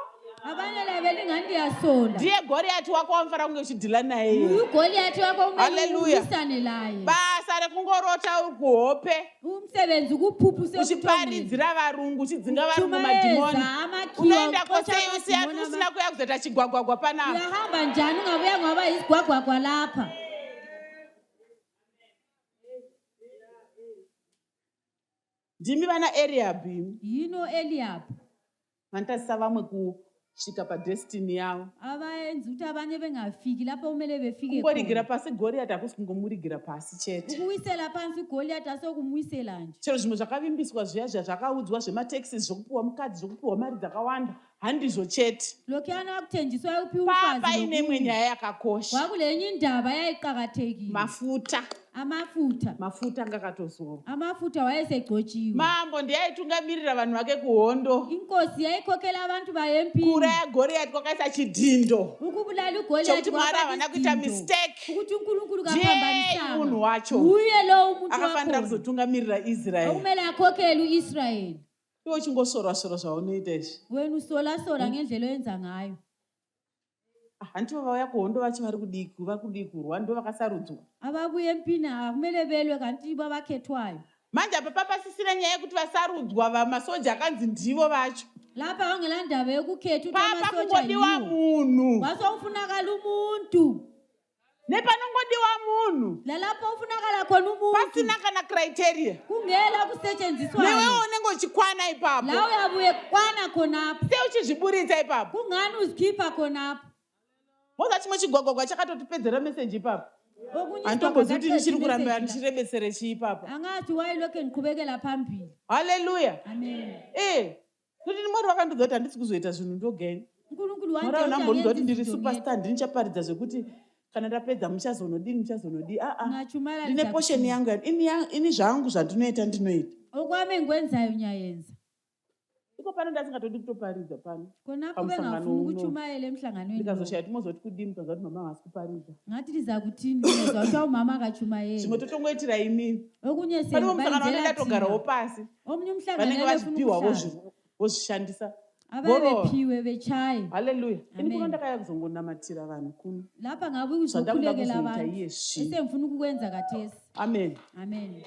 [SPEAKER 4] Abanye lebe lingandi yasola.
[SPEAKER 2] Ndiye Goliath wako wamfara kunge uchidhila naye.
[SPEAKER 4] Uyu Goliath wako umele umisane laye.
[SPEAKER 2] Basa rekungorota kuhope.
[SPEAKER 4] Umsebenzi kuphuphu sekuthomeni.
[SPEAKER 2] Uchiparidzira varungu uchidzinga varungu madhimoni. Unoenda kwasei usina kuya kuzoita chigwagwagwa panapa.
[SPEAKER 4] Uyahamba njani ungabuya ngaba isigwagwagwa lapha.
[SPEAKER 2] Ndimi vana Eliab.
[SPEAKER 4] Yino Eliab.
[SPEAKER 2] Vantasisa vamwe kusvika padestiny yavo.
[SPEAKER 4] Abayenza ukuthi abanye bengafiki lapho umele befike khona.
[SPEAKER 2] Kungorigira pasi Goliath hakusi kungomurigira pasi chete.
[SPEAKER 4] Ukuwisela phansi Goliath asokumwisela nje.
[SPEAKER 2] Chero zvimwe zvakavimbiswa zviya zvakaudzwa zvemataxes zvokupiwa mukadzi zvokupiwa mari dzakawanda handizvo chete.
[SPEAKER 4] Lokhana akuthenjiswa uphi umfazi.
[SPEAKER 2] Papa inemwe nyaya yakakosha.
[SPEAKER 4] Kwakulenye indaba yayiqhakathekile.
[SPEAKER 2] Mafuta. Mafuta ngakatozora.
[SPEAKER 4] Amafutha wayesegcotshiwe.
[SPEAKER 2] Mambo ndiyaitungamirira vanhu vake kuhondo.
[SPEAKER 4] Inkosi yayikhokhela abantu bayempini.
[SPEAKER 2] Kuuraya Goliath kwakaisa chidhindo.
[SPEAKER 4] Ukubulala uGoliath
[SPEAKER 2] kuti Mwari havana kuita mistake.
[SPEAKER 4] Ukuthi uNkulunkulu kaphambanisanga.
[SPEAKER 2] Munhu wacho.
[SPEAKER 4] Uye lo umuntu
[SPEAKER 2] akafanira kuzotungamirira Israel.
[SPEAKER 4] Akumele akhokhele uIsrael.
[SPEAKER 2] Iwe uchingosorwa zvaunoita izvi.
[SPEAKER 4] Wena usola ngendlela oyenza ngayo.
[SPEAKER 2] Handivo vauya kuhondo vachi vari kudii kurwa ndo vakasarudzwa.
[SPEAKER 4] Ababuye empini akumele belwe kanti ibo abakhethwayo.
[SPEAKER 2] Manje apa papasisire nyaya yekuti vasarudzwa vamasoja akanzi ndivo vacho.
[SPEAKER 4] Lapha wangela ndaba yokukhetha ukuthi
[SPEAKER 2] amasoja yiwo. Papa kungodiwa munhu.
[SPEAKER 4] Wasofunakala umuntu.
[SPEAKER 2] Nepanongodiwa munhu.
[SPEAKER 4] Lalapho ufunakala khona umuntu.
[SPEAKER 2] Pasina kana criteria.
[SPEAKER 4] Kungela kusetshenziswa.
[SPEAKER 2] Newe unenge uchikwana ipapo.
[SPEAKER 4] La uyabuye kwana khonapho.
[SPEAKER 2] Seuchizviburitsa ipapo.
[SPEAKER 4] Kungani uzikhipha khonapho.
[SPEAKER 2] Moza chimwe chigwagwagwa chakatotipedzera message ipapo. Antombozi kuti ndichiri kuramba ndichirebesere chiipapo.
[SPEAKER 4] Angati wayiloke ndiqhubekela phambili.
[SPEAKER 2] Hallelujah.
[SPEAKER 4] Amen.
[SPEAKER 2] Kuti Mwari wakandiudza kuti handisi kuzoita zvinhu ndogenga.
[SPEAKER 4] UNkulunkulu
[SPEAKER 2] wandiudza kuti ndiri superstar ndinichaparidza zvekuti kana ndapedza muchazonodii. Ndine portion yangu ini zvangu zvandinoita ndinoita.
[SPEAKER 4] Okwami ngwenzayo nyayenza.
[SPEAKER 2] Iko pano ndasingatodi kutoparidza pano.
[SPEAKER 4] Kona kube ngafuna ukuchumayela emhlanganweni.
[SPEAKER 2] Ndikazoshaya timozoti kudini kuzoti mama hasi kuparidza.
[SPEAKER 4] Ngathi liza kuthini ngezwa ukuthi umama akachumayela.
[SPEAKER 2] Zvimwe totongoitira imini.
[SPEAKER 4] Okunye
[SPEAKER 2] sengibenzela. Pano umhlangano ndingatogarawo pasi.
[SPEAKER 4] Omnye umhlangano
[SPEAKER 2] vanenge vazipiwa vozvishandisa.
[SPEAKER 4] Ababephiwe bechaye.
[SPEAKER 2] Hallelujah. Ini kuno ndakaya kuzongonamatira vanhu kuno.
[SPEAKER 4] Lapha ngabe uzokhulekela abantu. Esemfuna ukukwenza kathesi.
[SPEAKER 2] Amen.
[SPEAKER 4] Amen.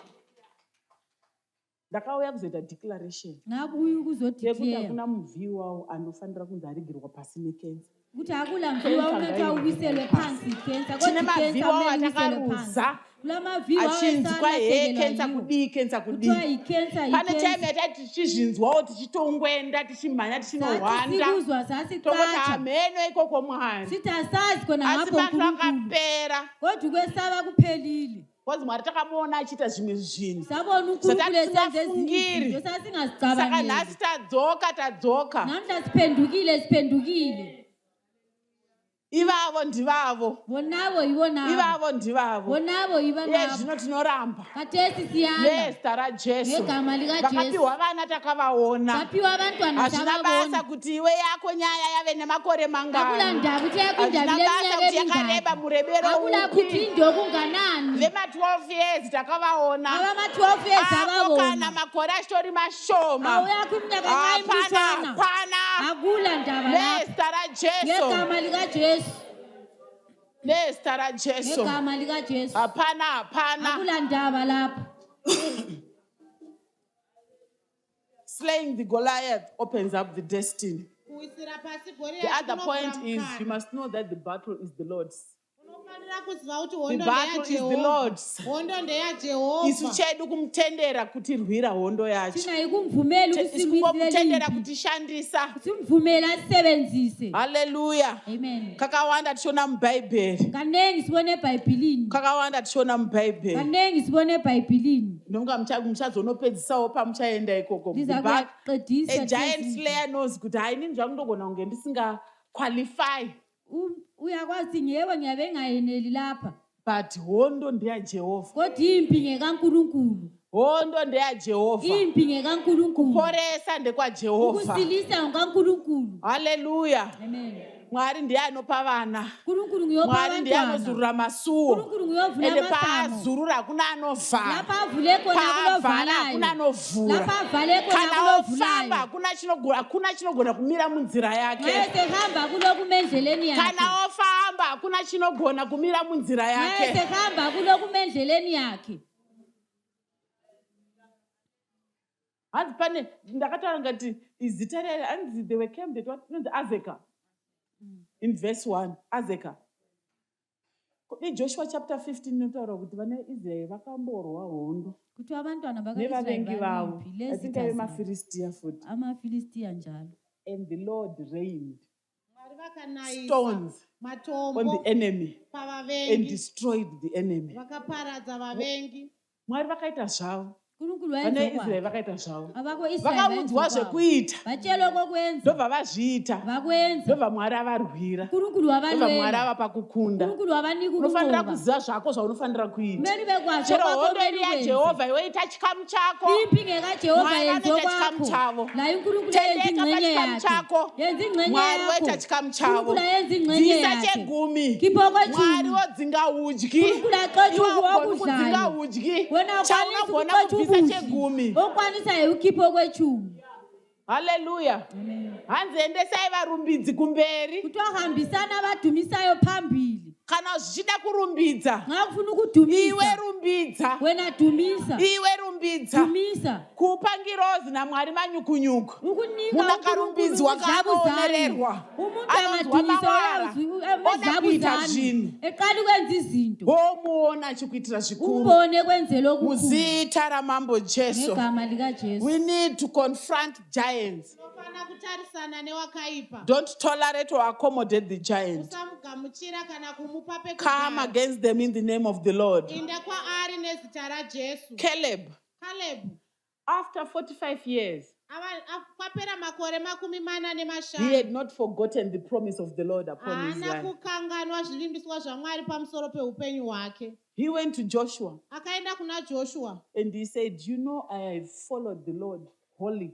[SPEAKER 2] Ndakauya kuzoita declaration.
[SPEAKER 4] Ngabuya ukuzodeclare.
[SPEAKER 2] Yekuti hakuna muvhiyi wawo anofanira kunzi arigirwa pasi nekenza.
[SPEAKER 4] Kuti akulamviwa unotwa uwiselwe phansi cancer
[SPEAKER 2] Tine
[SPEAKER 4] kodwa
[SPEAKER 2] mavhiwa
[SPEAKER 4] cancer mele uwiselwe
[SPEAKER 2] watakaruza
[SPEAKER 4] phansi. Kula maviwa
[SPEAKER 2] achinzi kwahe kensa
[SPEAKER 4] awesalasekelwa
[SPEAKER 2] kudii kensa kudii.
[SPEAKER 4] kuthiwa yi-cancer
[SPEAKER 2] Pane time
[SPEAKER 4] yi-cancer.
[SPEAKER 2] yatati tichizvinzwawo tichitongwenda tichimhanya tichinohwanda
[SPEAKER 4] Sikuzwa
[SPEAKER 2] tongoti
[SPEAKER 4] sasicatsha
[SPEAKER 2] hameno ikoko Mwari.
[SPEAKER 4] sithi asazi khona
[SPEAKER 2] Asi
[SPEAKER 4] ngapho
[SPEAKER 2] vanhu
[SPEAKER 4] uNkulunkulu
[SPEAKER 2] vakapera
[SPEAKER 4] kodwa ukwesaba kuphelile.
[SPEAKER 2] because Mwari takamuona achiita zvimwe zvinhu.
[SPEAKER 4] Sabona uNkulunkulu esenze ezinye
[SPEAKER 2] Tisingafungiri.
[SPEAKER 4] izinto
[SPEAKER 2] Saka
[SPEAKER 4] sasingazicabangeli.
[SPEAKER 2] nhasi tadzoka.
[SPEAKER 4] Namhla siphendukile.
[SPEAKER 2] Ivavo ndivavo.
[SPEAKER 4] Bonabo yibo nabo.
[SPEAKER 2] Ivavo ndivavo.
[SPEAKER 4] Bonabo yibo
[SPEAKER 2] Iye
[SPEAKER 4] nabo.
[SPEAKER 2] zvino tinoramba.
[SPEAKER 4] Kathesi siyanda.
[SPEAKER 2] Nezita raJesu.
[SPEAKER 4] Ngegama likaJesu.
[SPEAKER 2] Vakapiwa vana takavaona.
[SPEAKER 4] Baphiwa abantwana
[SPEAKER 2] Hazvina basa kuti iwe yako nyaya yave nemakore
[SPEAKER 4] Akula
[SPEAKER 2] mangani.
[SPEAKER 4] ndaba ukuthi yakho
[SPEAKER 2] Hazvina
[SPEAKER 4] indaba
[SPEAKER 2] basa kuti
[SPEAKER 4] leminyaka
[SPEAKER 2] yakareba
[SPEAKER 4] emingaki.
[SPEAKER 2] murebero
[SPEAKER 4] Akula ukuthi
[SPEAKER 2] upi.
[SPEAKER 4] indoku unganani.
[SPEAKER 2] Vema-12 years takavaona.
[SPEAKER 4] Abama-12 years
[SPEAKER 2] Ako kana
[SPEAKER 4] ababona.
[SPEAKER 2] makore achitori mashoma.
[SPEAKER 4] Awuyakho iminyaka encane
[SPEAKER 2] Hapana.
[SPEAKER 4] akula ndaba lapho.
[SPEAKER 2] Nezita raJesu.
[SPEAKER 4] Ngegama likaJesu.
[SPEAKER 2] Nezita raJesu.
[SPEAKER 4] Ngegama likaJesu.
[SPEAKER 2] Hapana.
[SPEAKER 4] Akula ndaba lapho.
[SPEAKER 2] Slaying the Goliath opens up the destiny.
[SPEAKER 3] kuwisira pasi
[SPEAKER 2] The
[SPEAKER 3] Goriati
[SPEAKER 2] other point
[SPEAKER 3] kunovhura
[SPEAKER 2] is
[SPEAKER 3] mukana.
[SPEAKER 2] you must know that the battle is the Lord's.
[SPEAKER 3] Unofanira kuziva kuti
[SPEAKER 2] The
[SPEAKER 3] hondo
[SPEAKER 2] battle is the
[SPEAKER 3] ndeyaJehovha.
[SPEAKER 2] Lord's.
[SPEAKER 3] Hondo
[SPEAKER 2] Isu
[SPEAKER 3] ndeyaJehovha.
[SPEAKER 2] chedu kumutendera kuti rwira hondo yacho.
[SPEAKER 4] Thina yikumvumela
[SPEAKER 2] Isikungomutendera
[SPEAKER 4] ukusimamisela
[SPEAKER 2] kutishandisa.
[SPEAKER 4] simvumela asisebenzise.
[SPEAKER 2] Hallelujah.
[SPEAKER 4] Amen.
[SPEAKER 2] Kakawanda tichiona mubhaibheri.
[SPEAKER 4] Kanengi sibone eBhayibhelini.
[SPEAKER 2] Kakawanda tichiona mubhaibheri.
[SPEAKER 4] Kanengi sibone eBhayibhelini.
[SPEAKER 2] Nonga muchazonopedzisawo pamuchaenda ikoko.
[SPEAKER 4] Ndiza
[SPEAKER 2] But
[SPEAKER 4] kuyaqedisa
[SPEAKER 2] a giant
[SPEAKER 4] thesi.
[SPEAKER 2] slayer knows kuti hayi inini zvakundogona kunge ndisingaqualify.
[SPEAKER 4] Uyakwazi ngewe ngiyabe ngayeneli lapha.
[SPEAKER 2] But hondo ndeyaJehovha.
[SPEAKER 4] Kodwa impi ngekaNkulunkulu.
[SPEAKER 2] Hondo ndeyaJehovha.
[SPEAKER 4] Impi ngekaNkulunkulu.
[SPEAKER 2] Poresa ndekwaJehovha.
[SPEAKER 4] Ukusilisa ngekaNkulunkulu.
[SPEAKER 2] Hallelujah.
[SPEAKER 4] Amen.
[SPEAKER 2] Mwari ndiye anopa vana.
[SPEAKER 4] Nkulunkulu nguyopa
[SPEAKER 2] Mwari ndiye
[SPEAKER 4] abantwana.
[SPEAKER 2] anozurura masuo.
[SPEAKER 4] Nkulunkulu nguyovula
[SPEAKER 2] Ende
[SPEAKER 4] amasango.
[SPEAKER 2] paazurura hakuna anovhara.
[SPEAKER 4] Lapha avule khona
[SPEAKER 2] Paavala
[SPEAKER 4] kulovalayo.
[SPEAKER 2] hakuna anovhura.
[SPEAKER 4] Lapha avale khona
[SPEAKER 2] Kana
[SPEAKER 4] kulovulayo.
[SPEAKER 2] ofamba hakuna chinogona kumira munzira yake.
[SPEAKER 4] Esehamba kulokuma endleleni yakhe.
[SPEAKER 2] Kana ofamba hakuna chinogona kumira munzira yake.
[SPEAKER 4] Esehamba kulokuma endleleni yakhe.
[SPEAKER 2] Hanzi pane ndakataura ngati izita rere hanzi they were came that what inonzi Azeka. In verse 1 Azeka. Joshua chapter 15 inotaura kuti vana Israel vakamborwa hondo.
[SPEAKER 4] Kuti abantwana
[SPEAKER 2] Nevavengi vavo.
[SPEAKER 4] bakaIsraeli
[SPEAKER 2] I think ave maFilistia futhi.
[SPEAKER 4] amaFilistiya njalo.
[SPEAKER 2] And the Lord rained
[SPEAKER 3] Mwari vakanayisa
[SPEAKER 2] stones on
[SPEAKER 3] matombo
[SPEAKER 2] the enemy and
[SPEAKER 3] pavavengi.
[SPEAKER 2] destroyed the enemy.
[SPEAKER 3] Vakaparadza vavengi.
[SPEAKER 2] Mwari vakaita zvavo.
[SPEAKER 4] Nkulunkulu
[SPEAKER 2] Vana
[SPEAKER 4] wayenza
[SPEAKER 2] Israel
[SPEAKER 4] kwa.
[SPEAKER 2] vakaita zvavo.
[SPEAKER 4] Abako-Israyeli
[SPEAKER 2] Vakaudzwa
[SPEAKER 4] wayenza kwa.
[SPEAKER 2] zvekuita.
[SPEAKER 4] Bachelwa kokwenza.
[SPEAKER 2] Ndobva vazviita.
[SPEAKER 4] Vakwenza.
[SPEAKER 2] Ndobva Mwari avarwira.
[SPEAKER 4] Nkulunkulu
[SPEAKER 2] Ndobva Mwari
[SPEAKER 4] wabalwela.
[SPEAKER 2] avapa kukunda.
[SPEAKER 4] Nkulunkulu wabanika
[SPEAKER 2] Unofanira
[SPEAKER 4] ukuqoba.
[SPEAKER 2] kuziva zvako zvaunofanira kuita.
[SPEAKER 4] Kumele bekwazi
[SPEAKER 2] Chero
[SPEAKER 4] okwakho
[SPEAKER 2] hondo
[SPEAKER 4] kumele
[SPEAKER 2] iri
[SPEAKER 4] ukwenze.
[SPEAKER 2] yaJehovha iwe ita chikamu chako.
[SPEAKER 4] Impi ngekaJehova
[SPEAKER 2] Mwari
[SPEAKER 4] yenza
[SPEAKER 2] anoita chikamu
[SPEAKER 4] okwakho.
[SPEAKER 2] chavo.
[SPEAKER 4] La uNkulunkulu yenza
[SPEAKER 2] Tendeka
[SPEAKER 4] ingxenye
[SPEAKER 2] pachikamu
[SPEAKER 4] yakhe.
[SPEAKER 2] chako.
[SPEAKER 4] Yenza ingxenye
[SPEAKER 2] Mwari woita
[SPEAKER 4] yakho.
[SPEAKER 2] chikamu chavo.
[SPEAKER 4] Nkulunkulu yenza ingxenye
[SPEAKER 2] Bvisa
[SPEAKER 4] yakhe.
[SPEAKER 2] chegumi.
[SPEAKER 4] Khipha
[SPEAKER 2] Mwari
[SPEAKER 4] okwetshumi.
[SPEAKER 2] wodzinga udyi.
[SPEAKER 4] Nkulunkulu aqeda
[SPEAKER 2] Iwe ugoni
[SPEAKER 4] ukudlayo.
[SPEAKER 2] kudzinga udyi.
[SPEAKER 4] Wena ukwanisa
[SPEAKER 2] Chaunogona
[SPEAKER 4] ukuqeda
[SPEAKER 2] kubvisa
[SPEAKER 4] ukudla.
[SPEAKER 2] chegumi.
[SPEAKER 4] Okwanisayo ukhipha okwetshumi.
[SPEAKER 2] Hallelujah.
[SPEAKER 4] Amen.
[SPEAKER 2] Hanzi endesai varumbidzi kumberi.
[SPEAKER 4] Kuti wahambisana abadumisayo phambili.
[SPEAKER 2] Kana zvichida kurumbidza.
[SPEAKER 4] Nxa ufuna ukudumisa.
[SPEAKER 2] Iwe rumbidza.
[SPEAKER 4] Wena dumisa.
[SPEAKER 2] Iwe rumbidza.
[SPEAKER 4] Dumisa.
[SPEAKER 2] Kupa ngirozi naMwari manyukunyuku.
[SPEAKER 4] Ukunika
[SPEAKER 2] Munhu akarumbidzwa kaanonererwa.
[SPEAKER 4] umuntu
[SPEAKER 2] Anonzwa
[SPEAKER 4] angadumisa
[SPEAKER 2] mawara. Oda kuita
[SPEAKER 4] ezabuzane
[SPEAKER 2] zvinhu.
[SPEAKER 4] eqala ukwenza izinto
[SPEAKER 2] Womuona achikuitira zvikuru.
[SPEAKER 4] umbone kwenzela okukhulu
[SPEAKER 2] Muzita ramambo Jesu.
[SPEAKER 4] ngegama likaJesu.
[SPEAKER 2] We need to confront giants.
[SPEAKER 3] Unofana kutarisana newakaipa.
[SPEAKER 2] Don't tolerate or accommodate the giant.
[SPEAKER 3] Usamugamuchira kana kumupa
[SPEAKER 2] Come
[SPEAKER 3] pekugara.
[SPEAKER 2] against them in the name of the Lord.
[SPEAKER 3] Inda kwaari nezita raJesu.
[SPEAKER 2] Caleb,
[SPEAKER 3] Caleb.
[SPEAKER 2] after 45 years,
[SPEAKER 3] Kwapera makore 40
[SPEAKER 2] he
[SPEAKER 3] nemashanu.
[SPEAKER 2] had not forgotten the promise of the Lord upon his
[SPEAKER 3] Haana
[SPEAKER 2] life.
[SPEAKER 3] kukanganwa zvivimbiswa zvaMwari pamusoro peupenyu hwake.
[SPEAKER 2] He went to Joshua
[SPEAKER 3] Akaenda kuna Joshua.
[SPEAKER 2] and he said, you know, I have followed the Lord wholly.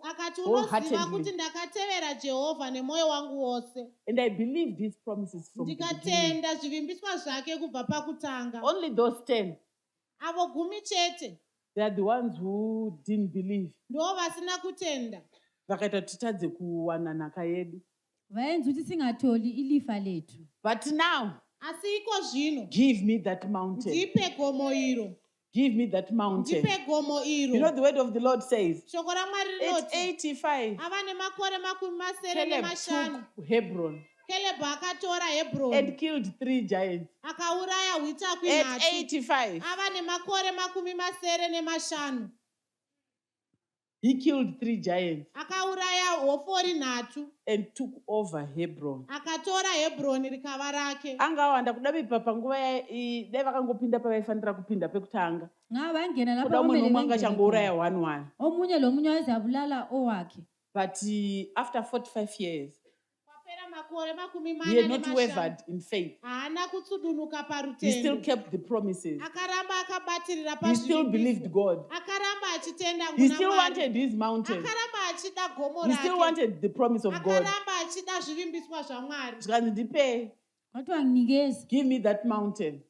[SPEAKER 3] Akati
[SPEAKER 2] Wholeheartedly.
[SPEAKER 3] unoziva kuti ndakatevera Jehovha nemwoyo wangu wose.
[SPEAKER 2] And I believe these promises from the beginning.
[SPEAKER 3] Ndikatenda zvivimbiswa zvake kubva pakutanga.
[SPEAKER 2] Only those 10,
[SPEAKER 3] Avo 10 chete
[SPEAKER 2] they are the ones who didn't believe.
[SPEAKER 3] ndo vasina kutenda.
[SPEAKER 2] Vakaita titadze kuwana nhaka yedu.
[SPEAKER 4] vayenza ukuthi singatholi ilifa lethu.
[SPEAKER 2] But now,
[SPEAKER 3] Asi iko zvino
[SPEAKER 2] give me that mountain.
[SPEAKER 3] ndipe gomo iro.
[SPEAKER 2] Give me that mountain.
[SPEAKER 3] Ndipe gomo iro.
[SPEAKER 2] You know, the word of the Lord says,
[SPEAKER 3] Shoko raMwari
[SPEAKER 2] at
[SPEAKER 3] rinoti
[SPEAKER 2] 85,
[SPEAKER 3] ava nemakore 75
[SPEAKER 2] Caleb
[SPEAKER 3] nemashanu.
[SPEAKER 2] took Hebron.
[SPEAKER 3] Caleb akatora Hebroni
[SPEAKER 2] and killed 3 giants.
[SPEAKER 3] akauraya hwitakwi
[SPEAKER 2] At
[SPEAKER 3] nhatu
[SPEAKER 2] 85,
[SPEAKER 3] ava nemakore 75.
[SPEAKER 2] he killed 3 giants
[SPEAKER 3] Akauraya hofori nhatu
[SPEAKER 2] and took over Hebron.
[SPEAKER 3] akatora Hebroni rikava rake.
[SPEAKER 2] Angawanda kuda vipa panguva dai vakangopinda pavaifanira kupinda pekutanga.
[SPEAKER 4] ngavangena lapha
[SPEAKER 2] Kuda munhu
[SPEAKER 4] kwamele
[SPEAKER 2] umwe
[SPEAKER 4] bengene
[SPEAKER 2] angachangouraya
[SPEAKER 4] khona.
[SPEAKER 2] 1-1.
[SPEAKER 4] Omunye lomunye wayezabulala owakhe.
[SPEAKER 2] But after 45 years,
[SPEAKER 3] Kwapera makore
[SPEAKER 2] he had
[SPEAKER 3] 40
[SPEAKER 2] not
[SPEAKER 3] nemashanu.
[SPEAKER 2] wavered in faith.
[SPEAKER 3] Haana kutsudunuka
[SPEAKER 2] He still
[SPEAKER 3] parutendo.
[SPEAKER 2] kept the promises.
[SPEAKER 3] Akaramba akabatirira
[SPEAKER 2] He still believed
[SPEAKER 3] pazvivimbiso.
[SPEAKER 2] God.
[SPEAKER 3] Akaramba achitenda
[SPEAKER 2] He
[SPEAKER 3] kuna
[SPEAKER 2] still
[SPEAKER 3] Mwari.
[SPEAKER 2] wanted his mountain.
[SPEAKER 3] Akaramba achida gomo
[SPEAKER 2] He still
[SPEAKER 3] rake.
[SPEAKER 2] wanted the promise of God.
[SPEAKER 3] Akaramba achida zvivimbiswa zvaMwari.
[SPEAKER 2] Zvikanzi ndipe,
[SPEAKER 4] Kwathiwa nginikeze.
[SPEAKER 2] give me that mountain.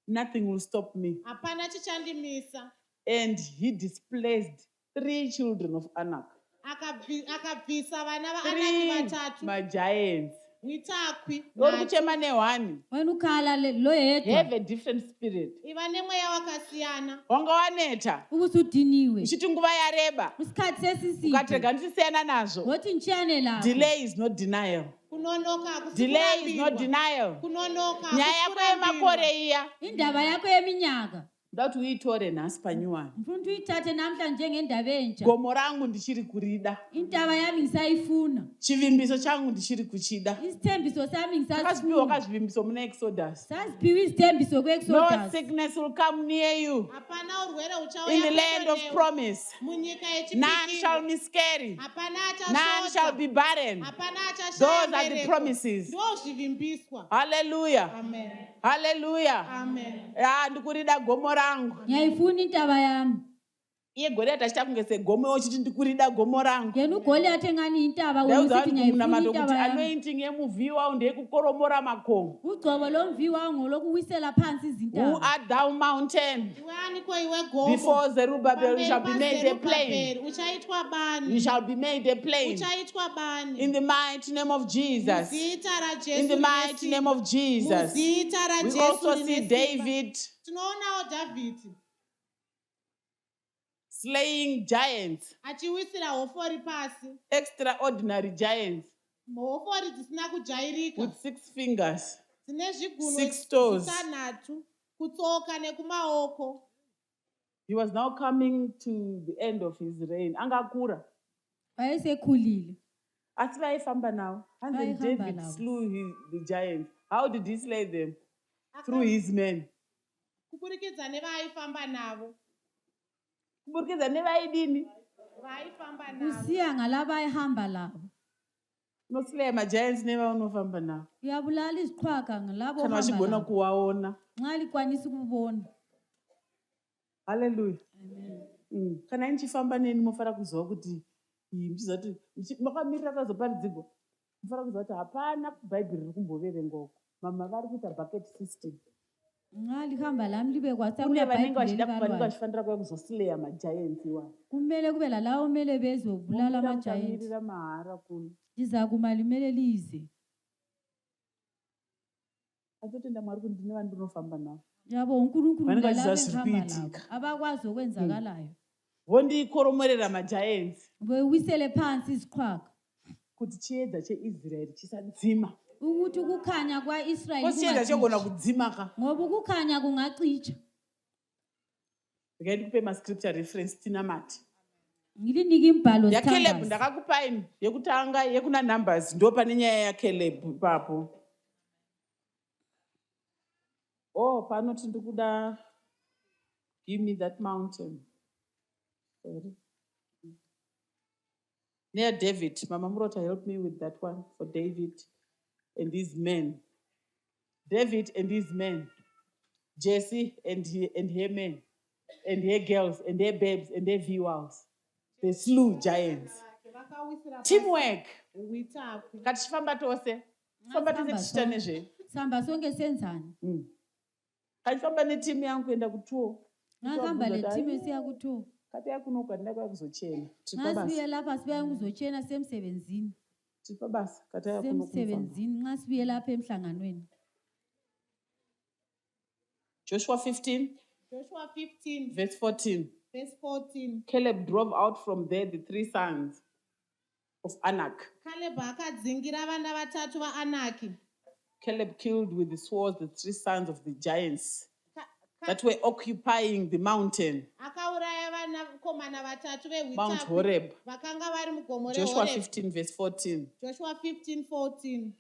[SPEAKER 2] Nothing will stop me.
[SPEAKER 3] Hapana chichandimisa.
[SPEAKER 2] And he displaced 3 children of Anak.
[SPEAKER 3] Akabvisa vana
[SPEAKER 2] 3
[SPEAKER 3] vaAnaki vatatu.
[SPEAKER 2] my giants.
[SPEAKER 3] Hwitakwi.
[SPEAKER 2] Uri kuchema nehwani.
[SPEAKER 4] Wena ukhala lo yedwa.
[SPEAKER 2] Have a different spirit.
[SPEAKER 3] Iva nemweya wakasiyana.
[SPEAKER 2] Wanga waneta.
[SPEAKER 4] Ukuthi udiniwe.
[SPEAKER 2] Uchiti nguva yareba.
[SPEAKER 4] Isikhathi sesiside.
[SPEAKER 2] Ukatrega ndisiyana nazvo.
[SPEAKER 4] Wothi nchiyane lapho.
[SPEAKER 2] Delay is not denial.
[SPEAKER 3] Kunonoka.
[SPEAKER 2] Delay is not denial.
[SPEAKER 3] Kunonoka.
[SPEAKER 2] Nyaya yako yemakore iya.
[SPEAKER 4] Indaba yakho yeminyaka.
[SPEAKER 2] Ndati uitore nhasi panyuwani.
[SPEAKER 4] Mfuna uyithathe namhla njengendaba entsha.
[SPEAKER 2] Gomo rangu ndichiri kurida.
[SPEAKER 4] Intaba yami ngisayifuna.
[SPEAKER 2] Chivimbiso changu ndichiri kuchida.
[SPEAKER 4] Isithembiso sami
[SPEAKER 2] Akaziphiwa
[SPEAKER 4] ngisasifuna.
[SPEAKER 2] kazivimbiso muna Exodus.
[SPEAKER 4] Sasiphiwe isithembiso
[SPEAKER 2] No
[SPEAKER 4] ku-Exodus.
[SPEAKER 2] sickness will come near you.
[SPEAKER 3] Hapana urwere
[SPEAKER 2] In the land of
[SPEAKER 3] uchauya
[SPEAKER 2] promise,
[SPEAKER 3] munyika
[SPEAKER 2] none shall
[SPEAKER 3] yechipikirwa.
[SPEAKER 2] miscarry.
[SPEAKER 3] Hapana
[SPEAKER 2] None shall
[SPEAKER 3] achashota.
[SPEAKER 2] be barren.
[SPEAKER 3] Hapana
[SPEAKER 2] Those are the
[SPEAKER 3] achashaya
[SPEAKER 2] promises.
[SPEAKER 3] ndo zvivimbiswa.
[SPEAKER 2] Hallelujah.
[SPEAKER 3] Amen.
[SPEAKER 2] Hallelujah.
[SPEAKER 3] Amen.
[SPEAKER 2] Ndikurida gomo rangu.
[SPEAKER 4] Ngiyayifuna intaba yami.
[SPEAKER 2] Iye Goliath achita kunge segomo uchiti ndikurida gomo rangu.
[SPEAKER 4] Yena uGoliath engani intaba wena
[SPEAKER 2] Ndauza
[SPEAKER 4] usithi
[SPEAKER 2] kuti
[SPEAKER 4] ngiyayifuna
[SPEAKER 2] munamato kuti
[SPEAKER 4] intaba yami.
[SPEAKER 2] anointing yemuvhiwa ndeyekukoromora makomo.
[SPEAKER 4] Ugcobo lomviwa ngolokuwisela phansi
[SPEAKER 2] Who
[SPEAKER 4] izintaba.
[SPEAKER 2] art thou mountain?
[SPEAKER 3] Iwe aniko iwe gomo.
[SPEAKER 2] Before Zerubbabel, you shall be
[SPEAKER 3] Pamberi
[SPEAKER 2] made a plain.
[SPEAKER 3] paZerubhabheri, uchaitwa bani.
[SPEAKER 2] You shall be made a plain.
[SPEAKER 3] Uchaitwa bani.
[SPEAKER 2] In the mighty name of Jesus.
[SPEAKER 3] Muzita raJesu
[SPEAKER 2] In the
[SPEAKER 3] rine
[SPEAKER 2] mighty
[SPEAKER 3] simba.
[SPEAKER 2] name of Jesus.
[SPEAKER 3] Muzita
[SPEAKER 2] We
[SPEAKER 3] raJesu
[SPEAKER 2] also
[SPEAKER 3] rine
[SPEAKER 2] see
[SPEAKER 3] simba.
[SPEAKER 2] David
[SPEAKER 3] Tinoonawo Dhavhidhi
[SPEAKER 2] slaying giants,
[SPEAKER 3] achiwisira hofori pasi.
[SPEAKER 2] extraordinary giants
[SPEAKER 3] Hofori dzisina kujairika.
[SPEAKER 2] with 6 fingers.
[SPEAKER 3] Dzine zvigunwe
[SPEAKER 2] 6 toes.
[SPEAKER 3] zvitanhatu. Kutsoka nekumaoko.
[SPEAKER 2] He was now coming to the end of his reign. Angakura.
[SPEAKER 4] Wayesekhulile.
[SPEAKER 2] Asi vaifamba nawo. And then
[SPEAKER 4] Vaifamba
[SPEAKER 2] David
[SPEAKER 4] navo.
[SPEAKER 2] slew the giants. How did he slay them? Through his men.
[SPEAKER 3] Kuburikidza nevaifamba navo.
[SPEAKER 2] Kuburikidza nevaidini.
[SPEAKER 3] Vaifamba navo.
[SPEAKER 4] Kusiya ngalaba ayehamba labo.
[SPEAKER 2] Unoslaya magiants nevaunofamba nawo.
[SPEAKER 4] Uyabulala iziqhwaga ngalabo
[SPEAKER 2] Kana
[SPEAKER 4] ohamba
[SPEAKER 2] vachigona
[SPEAKER 4] labo.
[SPEAKER 2] kuwaona.
[SPEAKER 4] Nxa likwanisa ukubona.
[SPEAKER 2] Hallelujah. Kana nichifamba neni mofara kuziva kuti muchiziva kuti makamirira kazoparidzigwa mofara kuziva kuti hapana bhaibheri riri kumboverengwako. Mama vari kuita bucket system.
[SPEAKER 4] Nxa lihamba lami libe kwathiwa
[SPEAKER 2] Kune vanenge
[SPEAKER 4] kuneBhayibheli
[SPEAKER 2] vanenge
[SPEAKER 4] elibalwayo.
[SPEAKER 2] vachifanira kuya kuzoslaya magiants iwayo.
[SPEAKER 4] Kumele kube lalawo omele bezobulala ama-giants.
[SPEAKER 2] Mukamirira mahara kuno.
[SPEAKER 4] Lizakuma limele lize.
[SPEAKER 2] Atotenda Mwari kuti ndine vandinofamba navo.
[SPEAKER 4] Yabo uNkulunkulu
[SPEAKER 2] Vanenge
[SPEAKER 4] ngalabo
[SPEAKER 2] vachiziva zviri
[SPEAKER 4] engihamba labo.
[SPEAKER 2] kuitika.
[SPEAKER 4] Abakwazi okwenzakalayo.
[SPEAKER 2] Vondikoromorera magiants
[SPEAKER 4] Bewisele phansi iziqhwaga.
[SPEAKER 2] kuti chiedza cheIsraeri chisadzima.
[SPEAKER 4] Ukuthi ukukhanya kwa-Israyeli
[SPEAKER 2] Ko chiedza chegona
[SPEAKER 4] kungacishi.
[SPEAKER 2] kudzima ka.
[SPEAKER 4] Ngoba ukukhanya kungacisha.
[SPEAKER 2] Ndikaiti kupe mascripture reference tinamati.
[SPEAKER 4] Ngilinika imbhalo
[SPEAKER 2] yaCaleb
[SPEAKER 4] sithandaza.
[SPEAKER 2] ndakakupaini yekutanga yekuna Numbers ndo pane nyaya yaCaleb ipapo. Panoti ndikuda give me that mountain. Sorry. Near David, Mama Murota help me with that one for David and his men. David and his men. Jesse and her men. And her girls and her babes and her VWOWs. They slew giants.
[SPEAKER 3] Vakawisira
[SPEAKER 2] Teamwork.
[SPEAKER 3] hwitakwi.
[SPEAKER 2] Katichifamba tose. Famba tose tichita nezve.
[SPEAKER 4] Samba sonke senzani.
[SPEAKER 2] Kachifamba netimu yangu kuenda kutour.
[SPEAKER 4] Ngahamba letimu esiya ku-tour.
[SPEAKER 2] Kati yakunoka ndina kuya kuzochena.
[SPEAKER 4] Nxa sibuye lapha sibuya ukuzotshena semsebenzini.
[SPEAKER 2] Tipa basa. Kati yakunoka.
[SPEAKER 4] Semsebenzini nxa sibuye lapha emhlanganweni.
[SPEAKER 2] Joshua 15,
[SPEAKER 3] Joshua 15
[SPEAKER 2] verse 14.
[SPEAKER 3] verse 14.
[SPEAKER 2] Caleb drove out from there the 3 sons of Anak.
[SPEAKER 3] Caleb akadzingira vana vatatu vaAnaki.
[SPEAKER 2] Caleb killed with the swords the 3 sons of the giants that were occupying the mountain,
[SPEAKER 3] Akauraya vanakomana vatatu
[SPEAKER 2] Mount
[SPEAKER 3] veHwitapi
[SPEAKER 2] Horeb.
[SPEAKER 3] vakanga vari mugomo
[SPEAKER 2] Joshua
[SPEAKER 3] reHoreb.
[SPEAKER 2] 15 verse 14.
[SPEAKER 3] Joshua 15:14.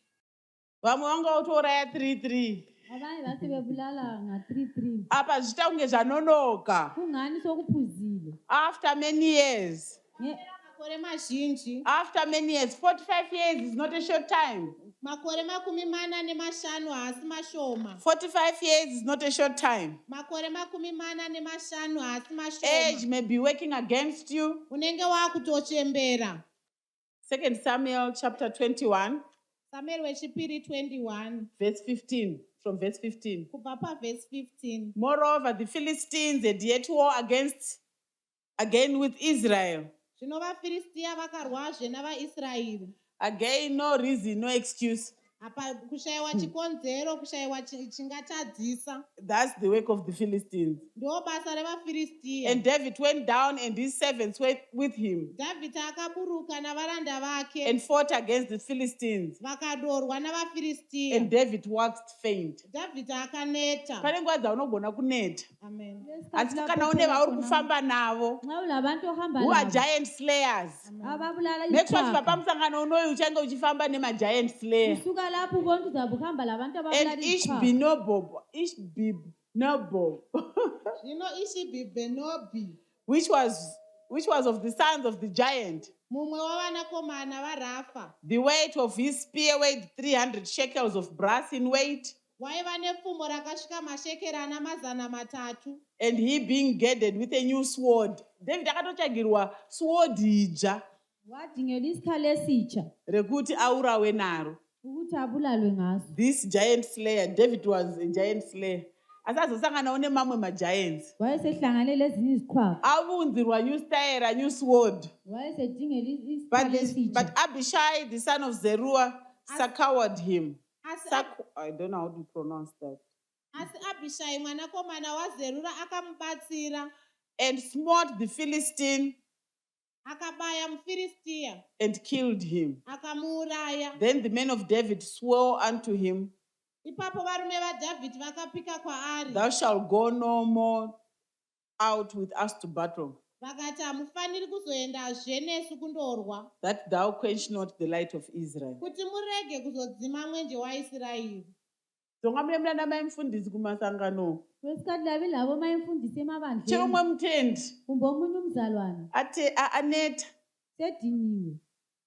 [SPEAKER 2] Vamwe vanga utouraya 3-3.
[SPEAKER 4] Abanye base bebulala nga-3-3.
[SPEAKER 2] Apa zvichita kunge zvanonoka.
[SPEAKER 4] Kungani sokuphuzile.
[SPEAKER 2] After many years.
[SPEAKER 3] Makore mazhinji.
[SPEAKER 2] After many years. 45 years is not a short time.
[SPEAKER 3] Makore 45 haasi mashoma.
[SPEAKER 2] 45 years is not a short time.
[SPEAKER 3] Makore 45 haasi mashoma.
[SPEAKER 2] Age may be working against you.
[SPEAKER 3] Unenge wakutochembera.
[SPEAKER 2] 2 Samuel chapter 21.
[SPEAKER 3] Samuel wechipiri 21.
[SPEAKER 2] Verse 15. From verse 15.
[SPEAKER 3] Kubva paverse 15.
[SPEAKER 2] Moreover, the Philistines had yet war again with Israel.
[SPEAKER 3] Zvino vaFiristia vakarwazve navaIsraeri.
[SPEAKER 2] Again, no reason, no excuse.
[SPEAKER 3] Apa kushayiwa chikonzero, kushayiwa chingatadzisa.
[SPEAKER 2] That's the work of the Philistines.
[SPEAKER 3] Ndo basa revaFiristia.
[SPEAKER 2] And David went down and his servants went with him
[SPEAKER 3] David akaburuka navaranda vake.
[SPEAKER 2] and fought against the Philistines.
[SPEAKER 3] Vakadorwa navaFiristia.
[SPEAKER 2] And David waxed faint.
[SPEAKER 3] David akaneta.
[SPEAKER 2] Pane nguva dzaunogona kuneta.
[SPEAKER 3] Amen.
[SPEAKER 2] Asi kana une vauri kufamba navo,
[SPEAKER 4] Nxa ulabantu ohamba
[SPEAKER 2] who are
[SPEAKER 4] labo,
[SPEAKER 2] giant slayers.
[SPEAKER 4] ababulala
[SPEAKER 2] Make sure
[SPEAKER 4] isichaka.
[SPEAKER 2] pamusangano unoyu uchange uchifamba nema-giant slayer.
[SPEAKER 4] Kusuka lapho ubona ukuthi uzabe uhamba labantu ababulala
[SPEAKER 2] And
[SPEAKER 4] isichaka.
[SPEAKER 2] Ishbibnob,
[SPEAKER 3] Zvino Ishibhibhenobi.
[SPEAKER 2] which was of the sons of the giant.
[SPEAKER 3] Mumwe wavanakomana vaRafa.
[SPEAKER 2] The weight of his spear weighed 300 shekels of brass in weight.
[SPEAKER 3] Waiva nepfumo rakasvika mashekeri ana 300.
[SPEAKER 2] And he being girded with a new sword. David akatotsvagirwa sword ija
[SPEAKER 4] Wadingelwa isikhali esitsha
[SPEAKER 2] rekuti aurawe naro.
[SPEAKER 4] ukuthi abulalwe ngaso.
[SPEAKER 2] This giant slayer, David was a giant slayer. Asazosanganawo nemamwe ma-giants.
[SPEAKER 4] Wayesehlanganele ezinye izikhwapha.
[SPEAKER 2] Avunzirwa new style, new sword.
[SPEAKER 4] Wayesedingelwa isikhali
[SPEAKER 2] But
[SPEAKER 4] esitsha.
[SPEAKER 2] Abishai, the son of Zeruiah, succored him.
[SPEAKER 3] Asi
[SPEAKER 2] I don't know how to pronounce that.
[SPEAKER 3] Abhishai mwanakomana waZerura akamubatsira.
[SPEAKER 2] And smote the Philistine
[SPEAKER 3] Akabaya muFiristia.
[SPEAKER 2] and killed him.
[SPEAKER 3] Akamuuraya.
[SPEAKER 2] Then the men of David swore unto him,
[SPEAKER 3] Ipapo varume vaDhavhidhi vakapika kwaari.
[SPEAKER 2] Thou shalt go no more out with us to battle,
[SPEAKER 3] Vakati hamufaniri kuzoendazve nesu kundorwa.
[SPEAKER 2] that thou quench not the light of Israel.
[SPEAKER 3] Kuti murege kuzodzima mwenje waIsraeri.
[SPEAKER 2] Dzonga mune munana mai mufundisi kumasangano.
[SPEAKER 4] Kwesikhathi labi labo mayimfundisi
[SPEAKER 2] Chero
[SPEAKER 4] emabandleni.
[SPEAKER 2] mwe mutendi
[SPEAKER 4] Kumbe omunye umzalwane
[SPEAKER 2] aneta.
[SPEAKER 4] sediniwe.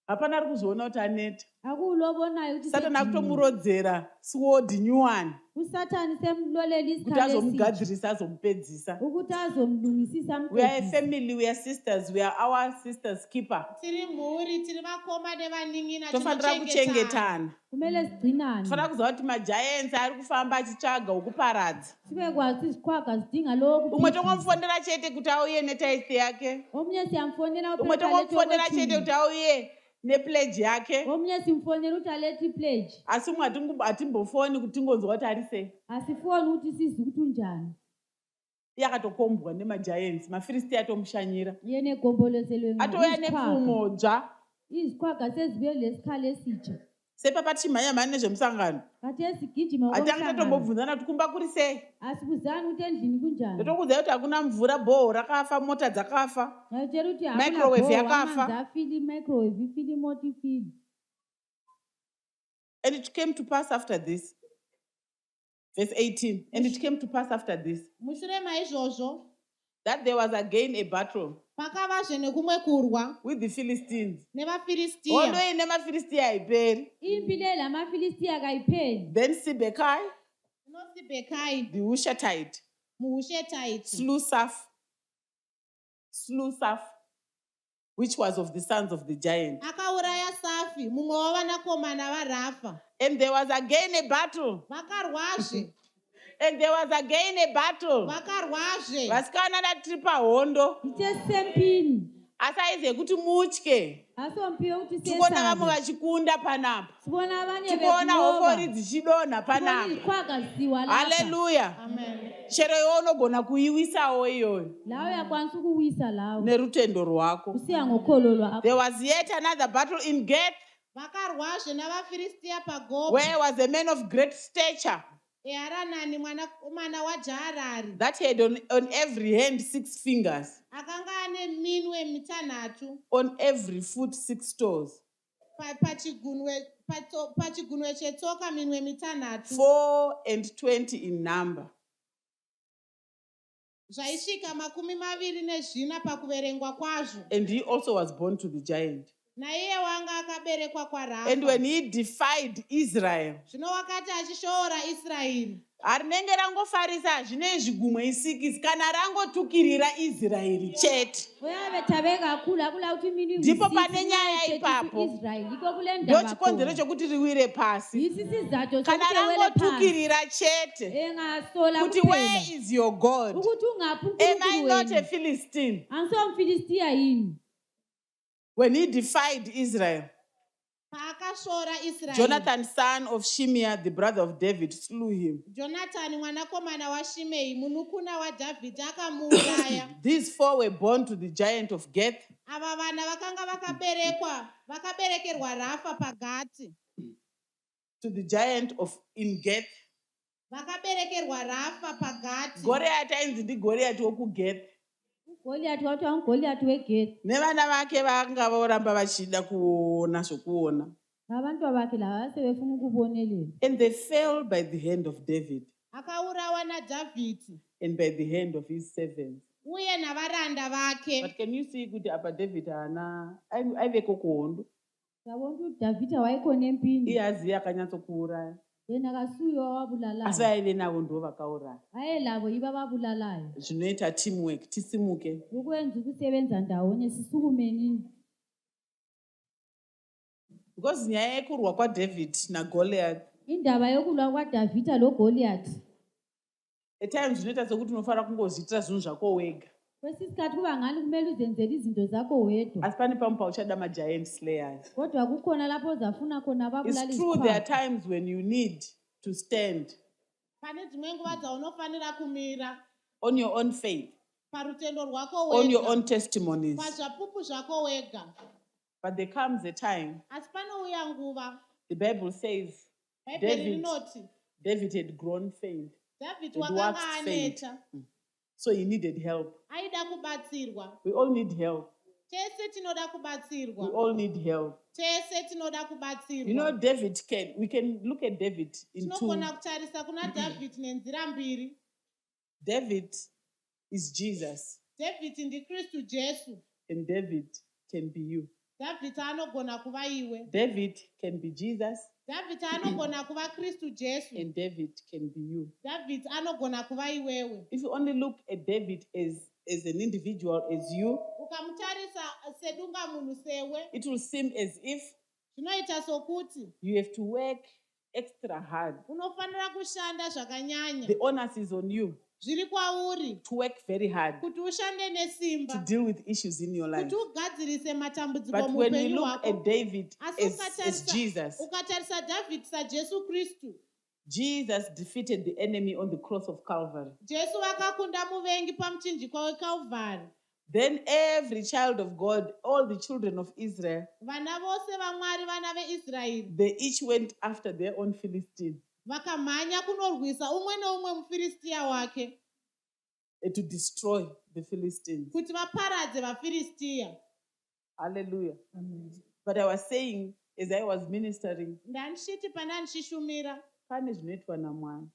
[SPEAKER 2] Hapana ari kuzoona kuti aneta.
[SPEAKER 4] Akulo obonayo ukuthi
[SPEAKER 2] Satani
[SPEAKER 4] sediniwe.
[SPEAKER 2] akutomurodzera sword nyuwani
[SPEAKER 4] uSathane semlolela
[SPEAKER 2] kuti
[SPEAKER 4] isikhali esitsha
[SPEAKER 2] azomugadzirisa azomupedzisa.
[SPEAKER 4] ukuthi azomlungisisa
[SPEAKER 2] We are a
[SPEAKER 4] amqedise.
[SPEAKER 2] family, we are sisters, we are our sisters keeper.
[SPEAKER 3] Tiri mhuri, tiri vakoma nevanin'ina
[SPEAKER 2] Tofanira kuchengetana.
[SPEAKER 4] Kumele sigcinane.
[SPEAKER 2] Tofanira kuziva kuti ma-giants ari kufamba achitsvaga ukuparadza.
[SPEAKER 4] Sibe kwazi isikhwaga sidinga lokhu.
[SPEAKER 2] Umwe tongomufondera chete kuti auye netaiste yake.
[SPEAKER 4] Omunye siyamfonela
[SPEAKER 2] Umwe tongomufondera chete kuti auye nepledge yake.
[SPEAKER 4] Omunye simfonela ukuthi alethe ipledge.
[SPEAKER 2] Asi umwe hatimbofoni kuti tingonzwa kuti ari sei.
[SPEAKER 4] Asifoni ukuthi sizi ukuthi unjani.
[SPEAKER 2] Iye akatokombwa nema-giants. MaFilistia atomushanyira.
[SPEAKER 4] Yena egombolozelwe
[SPEAKER 2] Atouya nepfumo dzva.
[SPEAKER 4] izikhwaga sezibuye lesikhali esitsha.
[SPEAKER 2] Sepapa tichimhanya-mhanya nezvemusangano.
[SPEAKER 4] Kati esigijima
[SPEAKER 2] Hatangi tatombobvunzana kuti kumba kuri sei.
[SPEAKER 4] asibuzani ukuthi endlini kunjani.
[SPEAKER 2] Ndotokuziva kuti hakuna mvura, bhoho rakafa, mota dzakafa.
[SPEAKER 4] Ngalitshela ukuthi
[SPEAKER 2] Microwave
[SPEAKER 4] akuna
[SPEAKER 2] yakafa.
[SPEAKER 4] amanzi afili, microwave ifili, imoto ifili.
[SPEAKER 2] And it came to pass after this. Verse 18. And it came to pass after this
[SPEAKER 3] Mushure maizvozvo,
[SPEAKER 2] that there was again a battle
[SPEAKER 3] pakavazve nekumwe kurwa
[SPEAKER 2] with the Philistines. Hondo
[SPEAKER 3] nevaFiristia.
[SPEAKER 2] iyi nemaFilistia haiperi.
[SPEAKER 4] Impi le lamaFilistia kayipheli.
[SPEAKER 2] Then Sibekai,
[SPEAKER 3] NoSibhekai
[SPEAKER 2] the Hushathite,
[SPEAKER 3] muHushetaiti
[SPEAKER 2] slew Saph, which was of the sons of the giant.
[SPEAKER 3] akauraya Safi, mumwe wavanakomana vaRafa.
[SPEAKER 2] And there was again a battle.
[SPEAKER 3] Vakarwazve,
[SPEAKER 2] And there was again a battle.
[SPEAKER 3] vakarwazve.
[SPEAKER 2] Vasikana tiri pahondo.
[SPEAKER 4] Ichesempini.
[SPEAKER 2] asaize kuti mutye.
[SPEAKER 4] asompiwe kuti
[SPEAKER 2] Tikuona vamwe
[SPEAKER 4] sesabe
[SPEAKER 2] vachikunda panapa.
[SPEAKER 4] sibona abanye
[SPEAKER 2] Tikuona
[SPEAKER 4] bekuloba
[SPEAKER 2] hofori dzichidonha
[SPEAKER 4] sibona
[SPEAKER 2] panapa.
[SPEAKER 4] iziqhakaziwa lapha
[SPEAKER 2] Haleluya.
[SPEAKER 3] Amen.
[SPEAKER 2] Chero iwe unogona kuiwisawo iyoyo
[SPEAKER 4] lawo yakwanisa ukuwisa lawo
[SPEAKER 2] nerutendo rwako.
[SPEAKER 4] kusiya ngokholo lwakho.
[SPEAKER 2] There was yet another battle in Gath,
[SPEAKER 3] Vakarwazve navaFiristia paGobu.
[SPEAKER 2] where was a man of great stature
[SPEAKER 3] Eharanani mwanakomana waJaharari
[SPEAKER 2] that had on every hand 6 fingers,
[SPEAKER 3] akanga ane minwe mitanhatu
[SPEAKER 2] on every foot 6 toes,
[SPEAKER 3] pachigunwe chetsoka minwe mitanhatu
[SPEAKER 2] 24 in number.
[SPEAKER 3] zvaisvika 24 pakuverengwa kwazvo.
[SPEAKER 2] And he also was born to the giant.
[SPEAKER 3] Naiye wanga akaberekwa kwaRafa.
[SPEAKER 2] And when he defied Israel,
[SPEAKER 3] Zvino wakati achishoora Israeri,
[SPEAKER 2] harinenge rangofarisa zvine zvigumwe isikisi kana rangotukirira Israeri chete.
[SPEAKER 4] uyabethabe kakhulu akula kuti mini
[SPEAKER 2] Ndipo pane nyaya ipapo.
[SPEAKER 4] Israel iko kule
[SPEAKER 2] Ndo
[SPEAKER 4] ndaba
[SPEAKER 2] chikonzero chokuti riwire pasi.
[SPEAKER 4] yisi sizatho
[SPEAKER 2] Kana
[SPEAKER 4] sokuthi wele phansi
[SPEAKER 2] rangotukirira chete
[SPEAKER 4] engasola
[SPEAKER 2] kuti
[SPEAKER 4] kuphela
[SPEAKER 2] where is your God?
[SPEAKER 4] ukuthi ungaphi
[SPEAKER 2] Am I
[SPEAKER 4] uNkulunkulu
[SPEAKER 2] not a
[SPEAKER 4] wenu
[SPEAKER 2] Philistine?
[SPEAKER 4] angisomfilistiya yini
[SPEAKER 2] When he defied Israel,
[SPEAKER 3] paakashoora Israeri,
[SPEAKER 2] Jonathan, son of Shimeah, the brother of David, slew him.
[SPEAKER 3] Jonatani mwanakomana waShimei munukuna waDhavhidhi akamuuraya.
[SPEAKER 2] These 4 were born to the giant of Gath,
[SPEAKER 3] Ava vana vakanga vakaberekerwa Rafa paGati.
[SPEAKER 2] to the giant of in Gath.
[SPEAKER 3] Vakaberekerwa Rafa paGati.
[SPEAKER 2] Goliath ainzi ndiGoliath wokuGath.
[SPEAKER 4] Goliath wati wangoliath weGethi
[SPEAKER 2] Nevana vake vanga voramba vachida kuona zvokuona.
[SPEAKER 4] abantwa bakhe lava basebefuna ukubonelela
[SPEAKER 2] And they fell by the hand of David
[SPEAKER 3] Akaurawa naDhavhidhi
[SPEAKER 2] and by the hand of his servants.
[SPEAKER 3] uye navaranda vake.
[SPEAKER 2] But can you see kuti apa David haana aiveko kuhondo?
[SPEAKER 4] sabona kuti Dhavhidha waikone empini
[SPEAKER 2] Iye aziye akanyatsokuuraya.
[SPEAKER 4] then akasuyiwa
[SPEAKER 2] Asi
[SPEAKER 4] wabulalayo
[SPEAKER 2] vaive navo ndo vakauraya.
[SPEAKER 4] ayelabo iva babulalayo
[SPEAKER 2] Zvinoita teamwork, tisimuke.
[SPEAKER 4] ukwenza ukusebenza ndawonye sisukumenini
[SPEAKER 2] Because nyaya yekurwa kwaDavid naGoliath,
[SPEAKER 4] indaba yokulwa kwaDhavhidha loGoliath
[SPEAKER 2] at times zvinoita sekuti unofanira kungozviitira zvinhu zvako wega.
[SPEAKER 4] kwesi isikhathi kuba ngani kumele uzenzele izinto zakho wedwa
[SPEAKER 2] Asi pane pamwe pauchada ma-giant slayers.
[SPEAKER 4] kodwa kukhona lapho ozafuna khona ababulala
[SPEAKER 2] It's true there are
[SPEAKER 4] izikhwama
[SPEAKER 2] times when you need to stand
[SPEAKER 3] Pane dzimwe nguva dzaunofanira kumira
[SPEAKER 2] on your own faith,
[SPEAKER 3] parutendo rwako
[SPEAKER 2] on your
[SPEAKER 3] wega,
[SPEAKER 2] own testimonies.
[SPEAKER 3] pazvapupu zvako wega.
[SPEAKER 2] But there comes a time,
[SPEAKER 3] Asi panouya nguva,
[SPEAKER 2] the Bible says,
[SPEAKER 3] Bhaibheri rinoti
[SPEAKER 2] David had grown faint.
[SPEAKER 3] Dhavhidhi
[SPEAKER 2] It
[SPEAKER 3] wakanga
[SPEAKER 2] waxed faint.
[SPEAKER 3] aneta,
[SPEAKER 2] So he needed help.
[SPEAKER 3] aida kubatsirwa.
[SPEAKER 2] We all need help.
[SPEAKER 3] Tese tinoda
[SPEAKER 2] We
[SPEAKER 3] kubatsirwa.
[SPEAKER 2] all need help.
[SPEAKER 3] Tese tinoda
[SPEAKER 2] You know,
[SPEAKER 3] kubatsirwa.
[SPEAKER 2] we can look at David in two.
[SPEAKER 3] Tinogona kutarisa kuna Dhavhidhi nenzira mbiri.
[SPEAKER 2] David is Jesus,
[SPEAKER 3] Dhavhidhi ndiKristu Jesu.
[SPEAKER 2] and David can be you.
[SPEAKER 3] Dhavhidhi anogona kuva iwe.
[SPEAKER 2] David can be Jesus,
[SPEAKER 3] Dhavhidhi anogona kuva Kristu Jesu.
[SPEAKER 2] and David can be you.
[SPEAKER 3] Dhavhidhi anogona kuva iwewe.
[SPEAKER 2] If you only look at David as an individual, as you,
[SPEAKER 3] Ukamutarisa sedunga munhu sewe,
[SPEAKER 2] it will seem as if
[SPEAKER 3] zvinoita sokuti
[SPEAKER 2] you have to work extra hard.
[SPEAKER 3] unofanira kushanda zvakanyanya.
[SPEAKER 2] The onus is on you
[SPEAKER 3] Zviri kwauri
[SPEAKER 2] to work very hard
[SPEAKER 3] kuti ushande
[SPEAKER 2] to
[SPEAKER 3] nesimba,
[SPEAKER 2] deal with issues in your life.
[SPEAKER 3] kuti ugadzirise matambudziko
[SPEAKER 2] But when we
[SPEAKER 3] muupenyu
[SPEAKER 2] look
[SPEAKER 3] hwako.
[SPEAKER 2] at David
[SPEAKER 3] Asi
[SPEAKER 2] as Jesus,
[SPEAKER 3] ukatarisa Dhavhidhi saJesu Kristu,
[SPEAKER 2] Jesus defeated the enemy on the cross of Calvary.
[SPEAKER 3] Jesu vakakunda muvengi pamuchinjikwa weKalvhari.
[SPEAKER 2] Then every child of God, all the children of Israel,
[SPEAKER 3] Vana vose vaMwari, vana veIsraeri,
[SPEAKER 2] they each went after their own Philistine
[SPEAKER 3] vakamhanya kunorwisa umwe neumwe muFiristia wake
[SPEAKER 2] to destroy the Philistines.
[SPEAKER 3] kuti vaparadze vaFiristia.
[SPEAKER 2] Hallelujah. But I was saying, as I was ministering,
[SPEAKER 3] Ndandichiti pana ndichishumira,
[SPEAKER 2] pane zvinoitwa naMwari,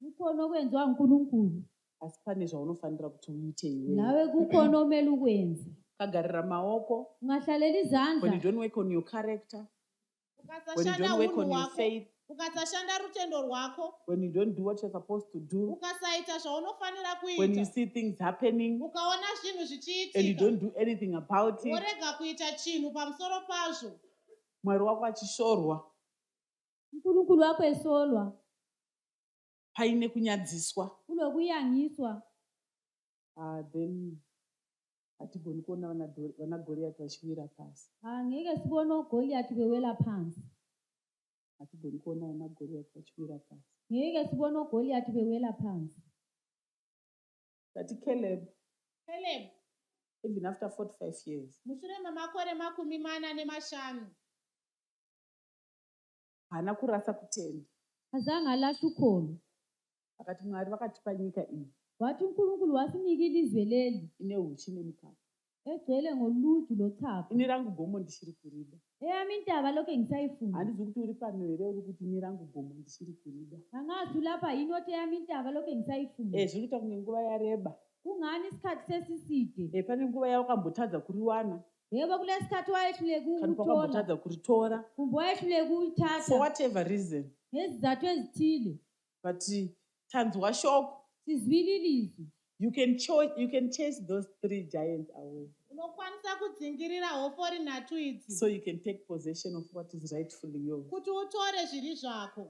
[SPEAKER 4] kukhona okwenziwa nguNkulunkulu
[SPEAKER 2] asi pane zvaunofanira kuti uite iwewe.
[SPEAKER 4] nawe kukhona omele ukwenze
[SPEAKER 2] Ukagarira maoko,
[SPEAKER 4] ungahlalela
[SPEAKER 2] when you
[SPEAKER 4] izandla
[SPEAKER 2] don't work on your character, when you
[SPEAKER 3] ukasashanda
[SPEAKER 2] don't work
[SPEAKER 3] unhu
[SPEAKER 2] on your
[SPEAKER 3] hwako,
[SPEAKER 2] faith,
[SPEAKER 3] ukasashanda rutendo rwako,
[SPEAKER 2] when you don't do what you're supposed to do,
[SPEAKER 3] ukasaita zvaunofanira
[SPEAKER 2] when you
[SPEAKER 3] kuita,
[SPEAKER 2] see things happening
[SPEAKER 3] ukaona zvinhu
[SPEAKER 2] and you
[SPEAKER 3] zvichiitika,
[SPEAKER 2] don't do anything about it,
[SPEAKER 3] worega kuita chinhu pamusoro pazvo,
[SPEAKER 2] Mwari wako achishorwa,
[SPEAKER 4] uNkulunkulu wakho esolwa
[SPEAKER 2] paine kunyadziswa,
[SPEAKER 4] kulokuyangiswa
[SPEAKER 2] then hatigoni kuona vana Goriati vachiwira pasi.
[SPEAKER 4] Angeke sibone oGoliath bewela phansi.
[SPEAKER 2] Hatigoni kuona vana Goriati vachiwira pasi.
[SPEAKER 4] Ngeke sibone oGoliath bewela phansi.
[SPEAKER 2] But Caleb,
[SPEAKER 3] Caleb,
[SPEAKER 2] even after 45 years,
[SPEAKER 3] mushure memakore 45
[SPEAKER 2] haana kurasa kutenda.
[SPEAKER 4] Azange alahla ukholo.
[SPEAKER 2] Akati Mwari vakatipa nyika iyi
[SPEAKER 4] Wathi uNkulunkulu wasinika ilizwe leli
[SPEAKER 2] ine uchi nemukaka.
[SPEAKER 4] egcwele ngoluju lochago.
[SPEAKER 2] Ini rangu gomo ndichiri kurida.
[SPEAKER 4] Eyami intaba lokho ngisayifuna.
[SPEAKER 2] Handizi kuti uri pano here uri kuti ini rangu gomo ndichiri kurida.
[SPEAKER 4] Angazi ulapha yini othi eyami intaba lokho ngisayifuna.
[SPEAKER 2] Zvikuita kunge nguva yareba.
[SPEAKER 4] Kungani isikhathi sesiside?
[SPEAKER 2] Pane nguva yawakambotadza kuriwana.
[SPEAKER 4] Yebo kulesikhathi wayehluleka
[SPEAKER 2] Kana
[SPEAKER 4] ukuthola.
[SPEAKER 2] wakambotadza kuritora.
[SPEAKER 4] Kumbe wayehluleka
[SPEAKER 2] For
[SPEAKER 4] ukuyithatha.
[SPEAKER 2] whatever reason.
[SPEAKER 4] Ngezizathu ezithile.
[SPEAKER 2] But tanzwa shoko.
[SPEAKER 4] Sizwile ilizwi.
[SPEAKER 2] You can chase those 3 giants away.
[SPEAKER 3] unokwanisa kudzingirira hofori nhatu idzi
[SPEAKER 2] So you can take possession of what is rightfully yours.
[SPEAKER 3] kuti utore zviri zvako.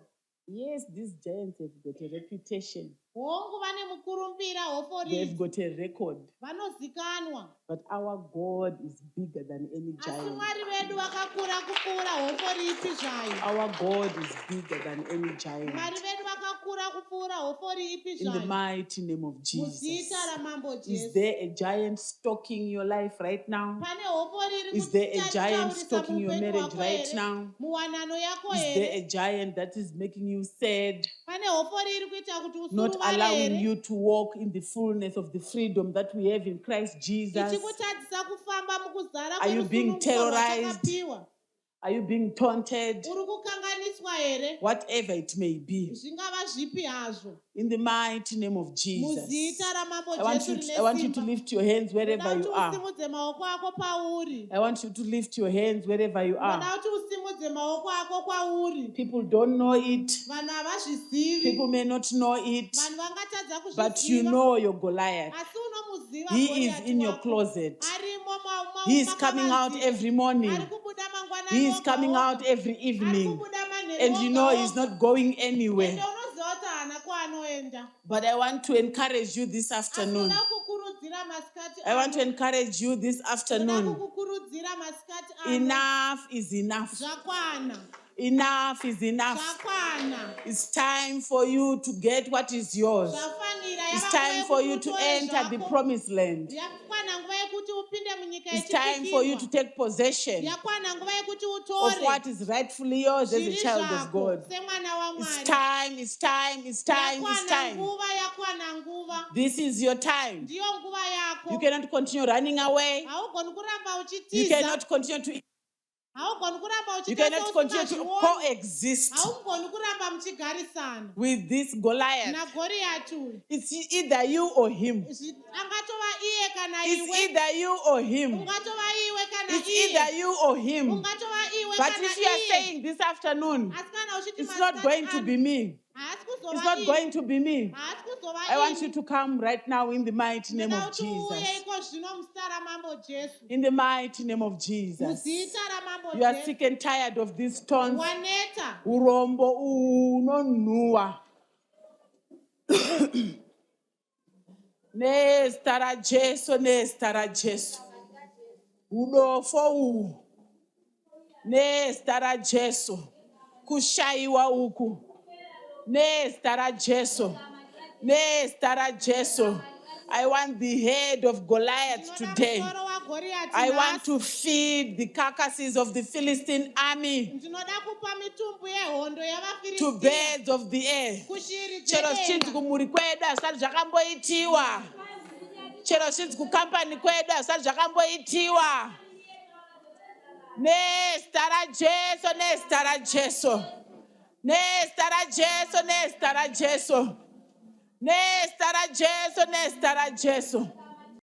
[SPEAKER 2] Yes, these giants have got a reputation.
[SPEAKER 3] hongu vane mukurumbira hofori
[SPEAKER 2] They've
[SPEAKER 3] idzi
[SPEAKER 2] got a record.
[SPEAKER 3] vanozikanwa.
[SPEAKER 2] But our God is bigger than any
[SPEAKER 3] asi
[SPEAKER 2] giant.
[SPEAKER 3] mwari vedu vakakura kupfuura hofori ipi zvayo.
[SPEAKER 2] Our God is bigger than any giant.
[SPEAKER 3] mwari vedu vakakura kupfuura hofori ipi
[SPEAKER 2] In the
[SPEAKER 3] zvayo.
[SPEAKER 2] mighty name of Jesus.
[SPEAKER 3] muzita ramambo
[SPEAKER 2] Is
[SPEAKER 3] jesu.
[SPEAKER 2] there a giant stalking your life right now?
[SPEAKER 3] pane hofori iri
[SPEAKER 2] Is there a giant
[SPEAKER 3] kutaurisa
[SPEAKER 2] stalking your
[SPEAKER 3] muupenyu
[SPEAKER 2] marriage
[SPEAKER 3] hwako
[SPEAKER 2] right
[SPEAKER 3] here?
[SPEAKER 2] now?
[SPEAKER 3] muwanano yako
[SPEAKER 2] Is there
[SPEAKER 3] here?
[SPEAKER 2] a giant that is making you sad,
[SPEAKER 3] pane hofori iri kuita kuti
[SPEAKER 2] not
[SPEAKER 3] usuruvare
[SPEAKER 2] allowing
[SPEAKER 3] here?
[SPEAKER 2] you to walk in the fullness of the freedom that we have in Christ Jesus?
[SPEAKER 3] ichikutadzisa kufamba mukuzara
[SPEAKER 2] Are you being
[SPEAKER 3] kwerusununguko
[SPEAKER 2] terrorized?
[SPEAKER 3] rwatakapiwa.
[SPEAKER 2] Are you being taunted?
[SPEAKER 3] uri kukanganiswa here?
[SPEAKER 2] Whatever it may be,
[SPEAKER 3] zvingava zvipi hazvo.
[SPEAKER 2] in the mighty name of Jesus.
[SPEAKER 3] muzita ramambo
[SPEAKER 2] I want
[SPEAKER 3] jesu
[SPEAKER 2] you to
[SPEAKER 3] rine
[SPEAKER 2] lift your hands wherever
[SPEAKER 3] simba.
[SPEAKER 2] you
[SPEAKER 3] kuti
[SPEAKER 2] are.
[SPEAKER 3] usimudze maoko ako pauri.
[SPEAKER 2] I want you to lift your hands wherever you
[SPEAKER 3] noda
[SPEAKER 2] are.
[SPEAKER 3] kuti usimudze maoko ako kwauri.
[SPEAKER 2] People don't know it.
[SPEAKER 3] vanhu havazvizivi.
[SPEAKER 2] People may not know it,
[SPEAKER 3] vanhu vangatadza
[SPEAKER 2] but you
[SPEAKER 3] kuzviziva.
[SPEAKER 2] know your Goliath.
[SPEAKER 3] asi unomuziva
[SPEAKER 2] He is
[SPEAKER 3] Goriati
[SPEAKER 2] in your
[SPEAKER 3] wako.
[SPEAKER 2] closet.
[SPEAKER 3] arimo
[SPEAKER 2] He is coming out every morning.
[SPEAKER 3] ari kubuda mangwanani
[SPEAKER 2] He is
[SPEAKER 3] oga
[SPEAKER 2] coming
[SPEAKER 3] oga.
[SPEAKER 2] out every
[SPEAKER 3] Ari
[SPEAKER 2] evening.
[SPEAKER 3] kubuda manheru
[SPEAKER 2] And you know
[SPEAKER 3] oga
[SPEAKER 2] he's
[SPEAKER 3] oga.
[SPEAKER 2] not going
[SPEAKER 3] Ende
[SPEAKER 2] anywhere.
[SPEAKER 3] unoziva kuti haana kwaanoenda.
[SPEAKER 2] But I want to encourage you this afternoon.
[SPEAKER 3] asi ndoda kukurudzira masikati
[SPEAKER 2] I want to
[SPEAKER 3] ano.
[SPEAKER 2] encourage you this
[SPEAKER 3] ndoda
[SPEAKER 2] afternoon.
[SPEAKER 3] kukukurudzira masikati ano.
[SPEAKER 2] Enough is enough.
[SPEAKER 3] zvakwana.
[SPEAKER 2] Enough is enough.
[SPEAKER 3] zvakwana.
[SPEAKER 2] It's time for you to get what is yours.
[SPEAKER 3] zvafanira.
[SPEAKER 2] It's time for you to enter the promised land.
[SPEAKER 3] yakwana nguva yekuti upinde munyika
[SPEAKER 2] It's time for you to
[SPEAKER 3] yechipikirwa.
[SPEAKER 2] take possession
[SPEAKER 3] yakwana nguva yekuti
[SPEAKER 2] of
[SPEAKER 3] utore
[SPEAKER 2] what is rightfully yours as a
[SPEAKER 3] zviri
[SPEAKER 2] child of
[SPEAKER 3] zvako
[SPEAKER 2] God.
[SPEAKER 3] semwana
[SPEAKER 2] It's
[SPEAKER 3] wamwari.
[SPEAKER 2] time, it's time, it's time, it's
[SPEAKER 3] yakwana
[SPEAKER 2] time.
[SPEAKER 3] nguva yakwana nguva.
[SPEAKER 2] This is your time.
[SPEAKER 3] ndiyo nguva yako.
[SPEAKER 2] You cannot continue running away.
[SPEAKER 3] haugoni kuramba
[SPEAKER 2] You
[SPEAKER 3] uchitiza.
[SPEAKER 2] cannot continue to
[SPEAKER 3] haugoni kuramba
[SPEAKER 2] you cannot continue to
[SPEAKER 3] uchitazviona.
[SPEAKER 2] coexist
[SPEAKER 3] haugoni kuramba muchigarisana
[SPEAKER 2] with this Goliath.
[SPEAKER 3] nagoriati uyu.
[SPEAKER 2] It's either you or him.
[SPEAKER 3] angatova iye kana
[SPEAKER 2] It's
[SPEAKER 3] iwe.
[SPEAKER 2] either you or him.
[SPEAKER 3] ungatova iwe kana
[SPEAKER 2] It's either
[SPEAKER 3] iye.
[SPEAKER 2] you or him.
[SPEAKER 3] ungatova iwe
[SPEAKER 2] But
[SPEAKER 3] kana
[SPEAKER 2] if you are
[SPEAKER 3] iye.
[SPEAKER 2] saying this afternoon,
[SPEAKER 3] asi kana uchiti
[SPEAKER 2] it's not going to be me.
[SPEAKER 3] haasi
[SPEAKER 2] It's
[SPEAKER 3] kuzova
[SPEAKER 2] not
[SPEAKER 3] iye.
[SPEAKER 2] going to be me.
[SPEAKER 3] haasi kuzova
[SPEAKER 2] I want
[SPEAKER 3] ini.
[SPEAKER 2] you to come right now in the mighty name
[SPEAKER 3] Ndoda
[SPEAKER 2] of
[SPEAKER 3] kuti uye
[SPEAKER 2] Jesus.
[SPEAKER 3] iko zvino muzita ramambo jesu.
[SPEAKER 2] In the mighty name of Jesus.
[SPEAKER 3] muzita ramambo
[SPEAKER 2] You are
[SPEAKER 3] jesu.
[SPEAKER 2] sick and tired of these stones.
[SPEAKER 3] waneta.
[SPEAKER 2] Urombo unonhuwa. Nezita raJesu, nezita raJesu. Udofo uhu. Nezita raJesu. Kushayiwa uku. Nezita raJesu. Nezita raJesu. I want the head of Goliath today.
[SPEAKER 3] musoro wagoriati
[SPEAKER 2] I want
[SPEAKER 3] nhasi.
[SPEAKER 2] to feed the carcasses of the Philistine army
[SPEAKER 3] ndinoda kupa mitumbu yehondo
[SPEAKER 2] to
[SPEAKER 3] yavafiristia
[SPEAKER 2] birds of the air.
[SPEAKER 3] kushiri
[SPEAKER 2] Chero chinzi
[SPEAKER 3] dzedenga.
[SPEAKER 2] kumuri kwedu hazvisati zvakamboitiwa. Chero chinzi kukampani kwedu hazvisati zvakamboitiwa. Nezita raJesu, nezita raJesu. Nezita raJesu, nezita raJesu. Nezita raJesu, nezita raJesu.